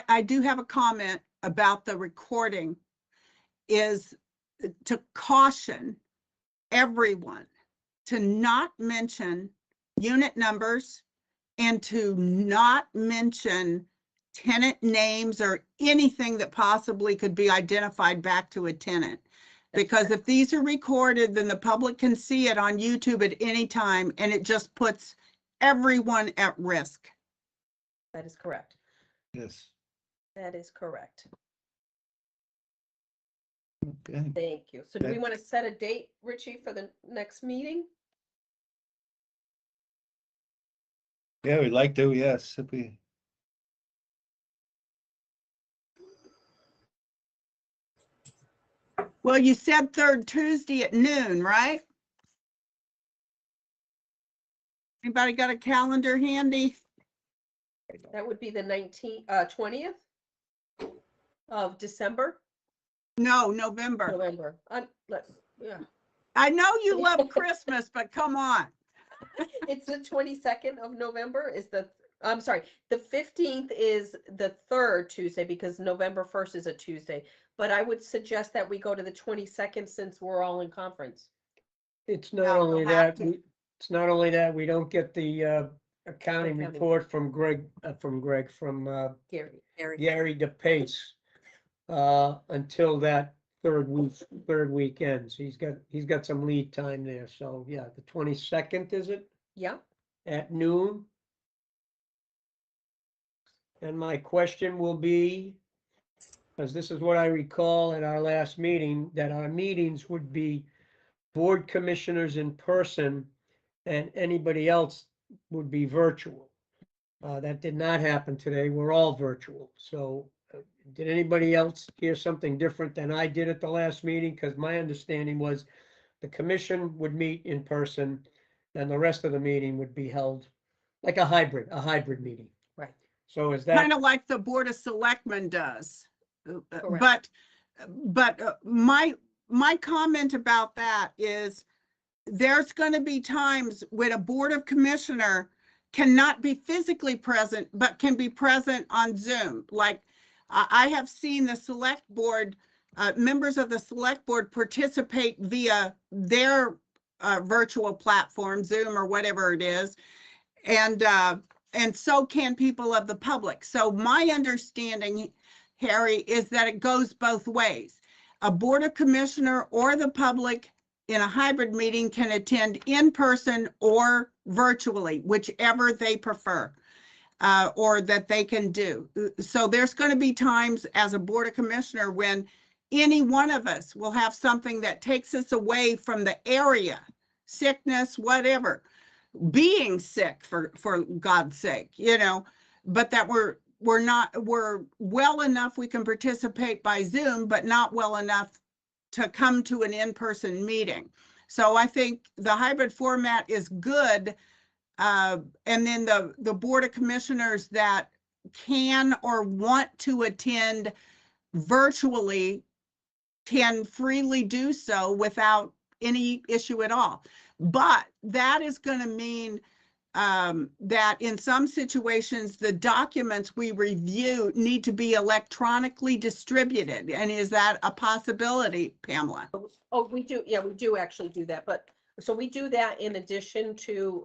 [SPEAKER 3] I do have a comment about the recording, is to caution everyone to not mention unit numbers and to not mention tenant names or anything that possibly could be identified back to a tenant. Because if these are recorded, then the public can see it on YouTube at any time, and it just puts everyone at risk.
[SPEAKER 2] That is correct.
[SPEAKER 1] Yes.
[SPEAKER 2] That is correct.
[SPEAKER 1] Okay.
[SPEAKER 2] Thank you. So do we
[SPEAKER 1] Good.
[SPEAKER 2] want to set a date, Richie, for the next meeting?
[SPEAKER 1] Yeah, we'd like to, yes, if we.
[SPEAKER 3] Well, you said third Tuesday at noon, right? Anybody got a calendar handy?
[SPEAKER 2] That would be the 20th of December,
[SPEAKER 3] No, November.
[SPEAKER 2] November. Yeah,
[SPEAKER 3] I know you love Christmas, but come on.
[SPEAKER 2] it's the 22nd of November I'm sorry, the 15th is the third Tuesday because November 1st is a Tuesday. But I would suggest that we go to the 22nd since we're all in conference.
[SPEAKER 4] It's
[SPEAKER 3] No,
[SPEAKER 4] not only
[SPEAKER 3] you'll have
[SPEAKER 4] that,
[SPEAKER 3] to.
[SPEAKER 4] it's not only that, we don't get the accounting
[SPEAKER 2] Accounting.
[SPEAKER 4] report from
[SPEAKER 2] Gary.
[SPEAKER 4] Gary DePace until that third week ends. He's got some lead time there. So yeah, the 22nd, is it,
[SPEAKER 2] Yeah,
[SPEAKER 4] at noon? And my question will be, because this is what I recall at our last meeting, that our meetings would be board commissioners in person and anybody else would be virtual. That did not happen today. We're all virtual. So did anybody else hear something different than I did at the last meeting? Because my understanding was the commission would meet in person and the rest of the meeting would be held like a hybrid meeting.
[SPEAKER 2] right.
[SPEAKER 4] So is that?
[SPEAKER 3] Kind of like the Board of Selectmen does.
[SPEAKER 2] Correct.
[SPEAKER 3] But my comment about that is there's going to be times when a Board of Commissioner cannot be physically present, but can be present on Zoom. Like I have seen the select board, members of the select board participate via their virtual platform, Zoom or whatever it is. And so can people of the public. So my understanding, Harry, is that it goes both ways. A Board of Commissioner or the public in a hybrid meeting can attend in person or virtually, whichever they prefer, or that they can do. So there's going to be times as a Board of Commissioner when any one of us will have something that takes us away from the area, sickness, whatever, being sick for God's sake, but that we're well enough we can participate by Zoom, but not well enough to come to an in-person meeting. So I think the hybrid format is good. And then the Board of Commissioners that can or want to attend virtually can freely do so without any issue at all. But that is going to mean that in some situations, the documents we review need to be electronically distributed. And is that a possibility, Pamela?
[SPEAKER 2] Oh, we do. Yeah, we do actually do that. But so we do that in addition to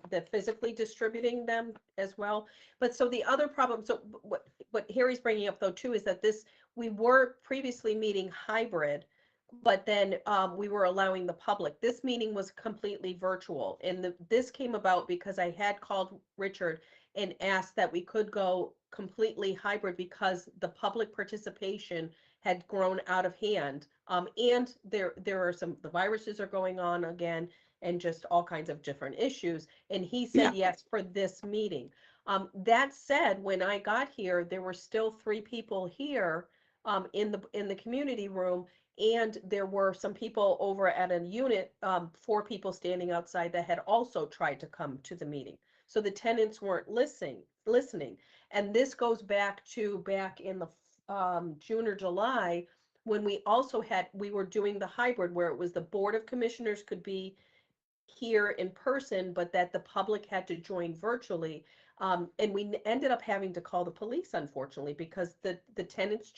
[SPEAKER 2] the physically distributing them as well. But so the other problem, so what Harry's bringing up though too, is that we were previously meeting hybrid, but then we were allowing the public. This meeting was completely virtual. And this came about because I had called Richard and asked that we could go completely hybrid because the public participation had grown out of hand. And there are the viruses are going on again and just all kinds of different issues. And he said yes for this meeting. That said, when I got here, there were still 3 people here in the community room. And there were some people over at a unit, 4 people standing outside that had also tried to come to the meeting. So the tenants weren't listening. And this goes back in the June or July, when we were doing the hybrid where it was the Board of Commissioners could be here in person, but that the public had to join virtually. And we ended up having to call the police, unfortunately, because the tenants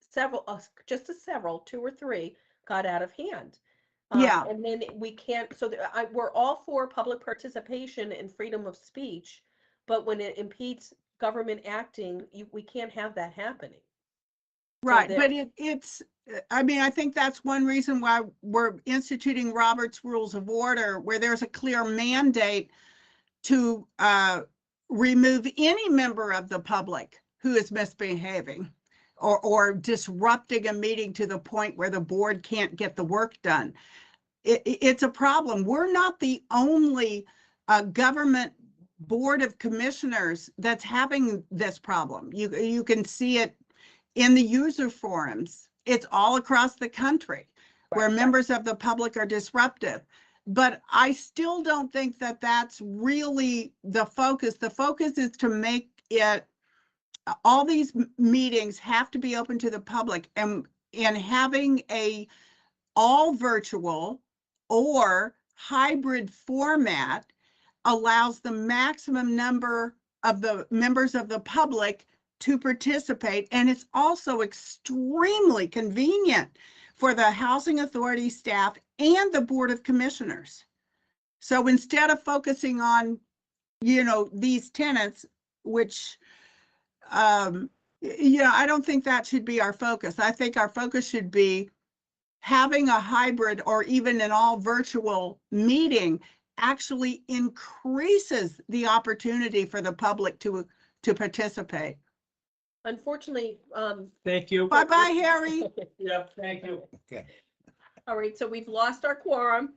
[SPEAKER 2] several, 2 or 3, got out of hand. And then we can't, so we're all for public participation and freedom of speech, but when it impedes government acting, we can't have that happening.
[SPEAKER 3] Right,
[SPEAKER 2] So
[SPEAKER 3] but I mean, I think that's one reason why we're instituting Robert's Rules of Order, where there's a clear mandate to remove any member of the public who is misbehaving or disrupting a meeting to the point where the board can't get the work done. It's a problem. We're not the only government board of commissioners that's having this problem. You can see it in the user forums. It's all across the country where members of the public are disruptive. But I still don't think that that's really the focus. The focus is to make it, all these meetings have to be open to the public, and having a all virtual or hybrid format allows the maximum number of the members of the public to participate. And it's also extremely convenient for the housing authority staff and the Board of Commissioners. So instead of focusing on, these tenants, which, I don't think that should be our focus. I think our focus should be having a hybrid or even an all virtual meeting actually increases the opportunity for the public to participate.
[SPEAKER 2] Unfortunately,
[SPEAKER 4] Thank you.
[SPEAKER 3] Bye-bye, Harry.
[SPEAKER 4] Yep, thank you.
[SPEAKER 1] Okay,
[SPEAKER 2] all right, so we've lost our quorum.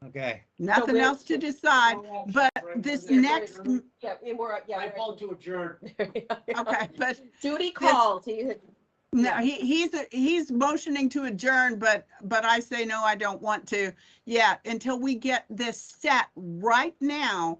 [SPEAKER 1] okay.
[SPEAKER 3] Nothing
[SPEAKER 2] we're-
[SPEAKER 3] else to decide, but this next,
[SPEAKER 2] Yeah, and we're, yeah.
[SPEAKER 4] I vote to adjourn.
[SPEAKER 3] okay, but
[SPEAKER 2] Judy called. He-
[SPEAKER 3] no,
[SPEAKER 2] Yeah.
[SPEAKER 3] he's motioning to adjourn, but I say, no, I don't want to yet until we get this set right now.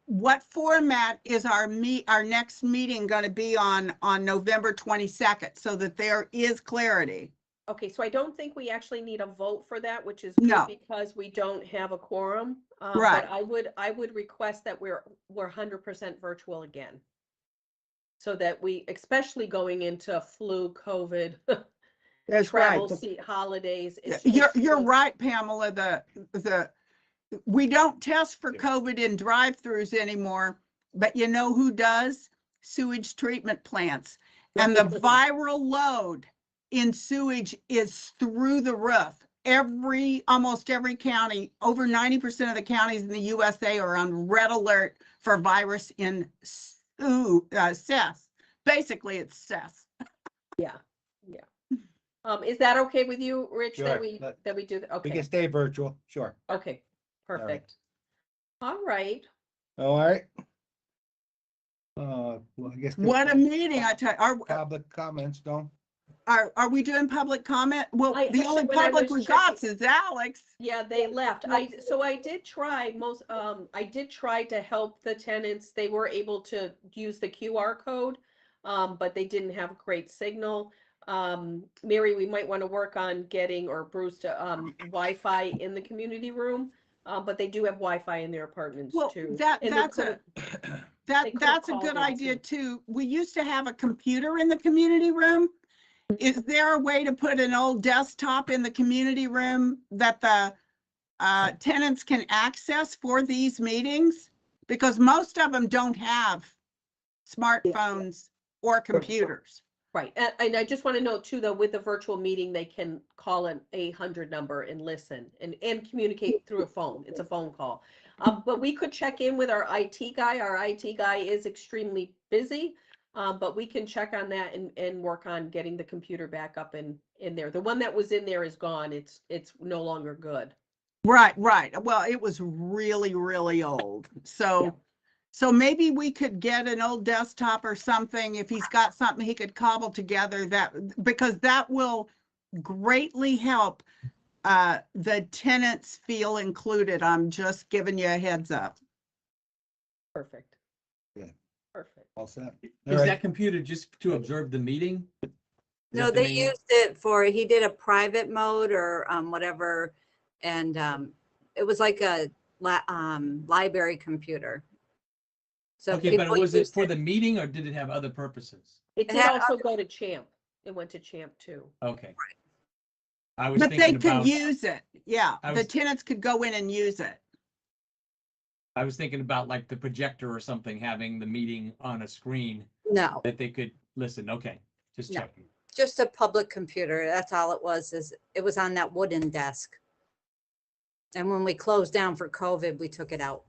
[SPEAKER 3] What format is our next meeting going to be on November 22nd, so that there is clarity?
[SPEAKER 2] Okay, so I don't think we actually need a vote for that, which is
[SPEAKER 3] No.
[SPEAKER 2] good because we don't have a quorum.
[SPEAKER 3] Right.
[SPEAKER 2] But I would request that we're 100% virtual again. So that we, especially going into flu, COVID,
[SPEAKER 3] That's right.
[SPEAKER 2] travel, holidays.
[SPEAKER 3] You're
[SPEAKER 2] just-
[SPEAKER 3] right, Pamela. We don't test for COVID in drive-throughs anymore, but you know who does? Sewage treatment plants. And the viral load in sewage is through the roof. Almost every county, over 90% of the counties in the USA are on red alert for virus in cess. Basically, it's cess.
[SPEAKER 2] Yeah. Is that okay with you, Rich,
[SPEAKER 1] Sure,
[SPEAKER 2] that we
[SPEAKER 1] but
[SPEAKER 2] do that?
[SPEAKER 1] We
[SPEAKER 2] Okay,
[SPEAKER 1] can stay virtual, sure.
[SPEAKER 2] okay, perfect. All right.
[SPEAKER 1] All right. Well, I guess.
[SPEAKER 3] What a meeting, I tell you.
[SPEAKER 1] Public comments, don't.
[SPEAKER 3] Are we doing public comment? Well,
[SPEAKER 2] I
[SPEAKER 3] the only
[SPEAKER 2] actually, when I
[SPEAKER 3] public
[SPEAKER 2] was
[SPEAKER 3] we got
[SPEAKER 2] checking-
[SPEAKER 3] is Alex.
[SPEAKER 2] Yeah, they left. So I did try I did try to help the tenants. They were able to use the QR code, but they didn't have a great signal. Mary, we might want to work on getting, or Bruce, to Wi-Fi in the community room. But they do have Wi-Fi in their apartments
[SPEAKER 3] Well,
[SPEAKER 2] too.
[SPEAKER 3] that's
[SPEAKER 2] They
[SPEAKER 3] a
[SPEAKER 2] could've
[SPEAKER 3] good
[SPEAKER 2] called in
[SPEAKER 3] idea
[SPEAKER 2] too.
[SPEAKER 3] too. We used to have a computer in the community room. Is there a way to put an old desktop in the community room that the tenants can access for these meetings? Because most of them don't have smartphones or computers.
[SPEAKER 2] Right, and I just want to note too, though, with the virtual meeting, they can call an 800 number and listen and communicate through a phone. It's a phone call. But we could check in with our IT guy. Our IT guy is extremely busy, but we can check on that and work on getting the computer back up in there. The one that was in there is gone. It's no longer good.
[SPEAKER 3] Right. Well, it was really, really old. So maybe we could get an old desktop or something, if he's got something he could cobble together, because that will greatly help the tenants feel included. I'm just giving you a heads up.
[SPEAKER 2] Perfect.
[SPEAKER 1] Yeah.
[SPEAKER 2] Perfect.
[SPEAKER 1] All set. All
[SPEAKER 6] Is
[SPEAKER 1] right.
[SPEAKER 6] that computer just to observe the meeting? Is
[SPEAKER 7] No,
[SPEAKER 6] that the
[SPEAKER 7] they
[SPEAKER 6] main-
[SPEAKER 7] used it he did a private mode or whatever. And it was like a library computer. So
[SPEAKER 6] Okay, but
[SPEAKER 7] people
[SPEAKER 6] was it
[SPEAKER 7] used
[SPEAKER 6] for the meeting or did it have other purposes?
[SPEAKER 2] It did
[SPEAKER 7] had
[SPEAKER 2] also go to Champ. It went to Champ too.
[SPEAKER 6] Okay. I was
[SPEAKER 3] But they
[SPEAKER 6] thinking
[SPEAKER 3] could
[SPEAKER 6] about,
[SPEAKER 3] use it. Yeah,
[SPEAKER 6] I
[SPEAKER 3] the
[SPEAKER 6] was-
[SPEAKER 3] tenants could go in and use it.
[SPEAKER 6] like the projector or something, having the meeting on a screen
[SPEAKER 7] No,
[SPEAKER 6] that they could listen. Okay, just
[SPEAKER 7] No.
[SPEAKER 6] checking.
[SPEAKER 7] just a public computer. That's all it was, is it was on that wooden desk. And when we closed down for COVID, we took it out.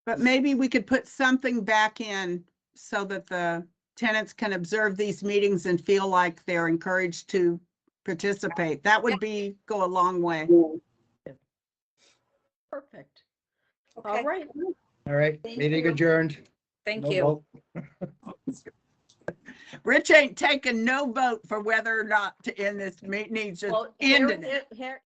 [SPEAKER 3] But maybe we could put something back in so that the tenants can observe these meetings and feel like they're encouraged to participate. That would go a long way.
[SPEAKER 2] Perfect.
[SPEAKER 7] Okay,
[SPEAKER 2] All right.
[SPEAKER 1] All right,
[SPEAKER 2] Thank
[SPEAKER 1] meeting
[SPEAKER 2] you.
[SPEAKER 1] adjourned.
[SPEAKER 7] thank
[SPEAKER 1] No
[SPEAKER 7] you.
[SPEAKER 1] vote.
[SPEAKER 3] Rich ain't taking no vote for whether or not to end this meeting. He's just
[SPEAKER 2] Well,
[SPEAKER 3] ending it.
[SPEAKER 2] Harry,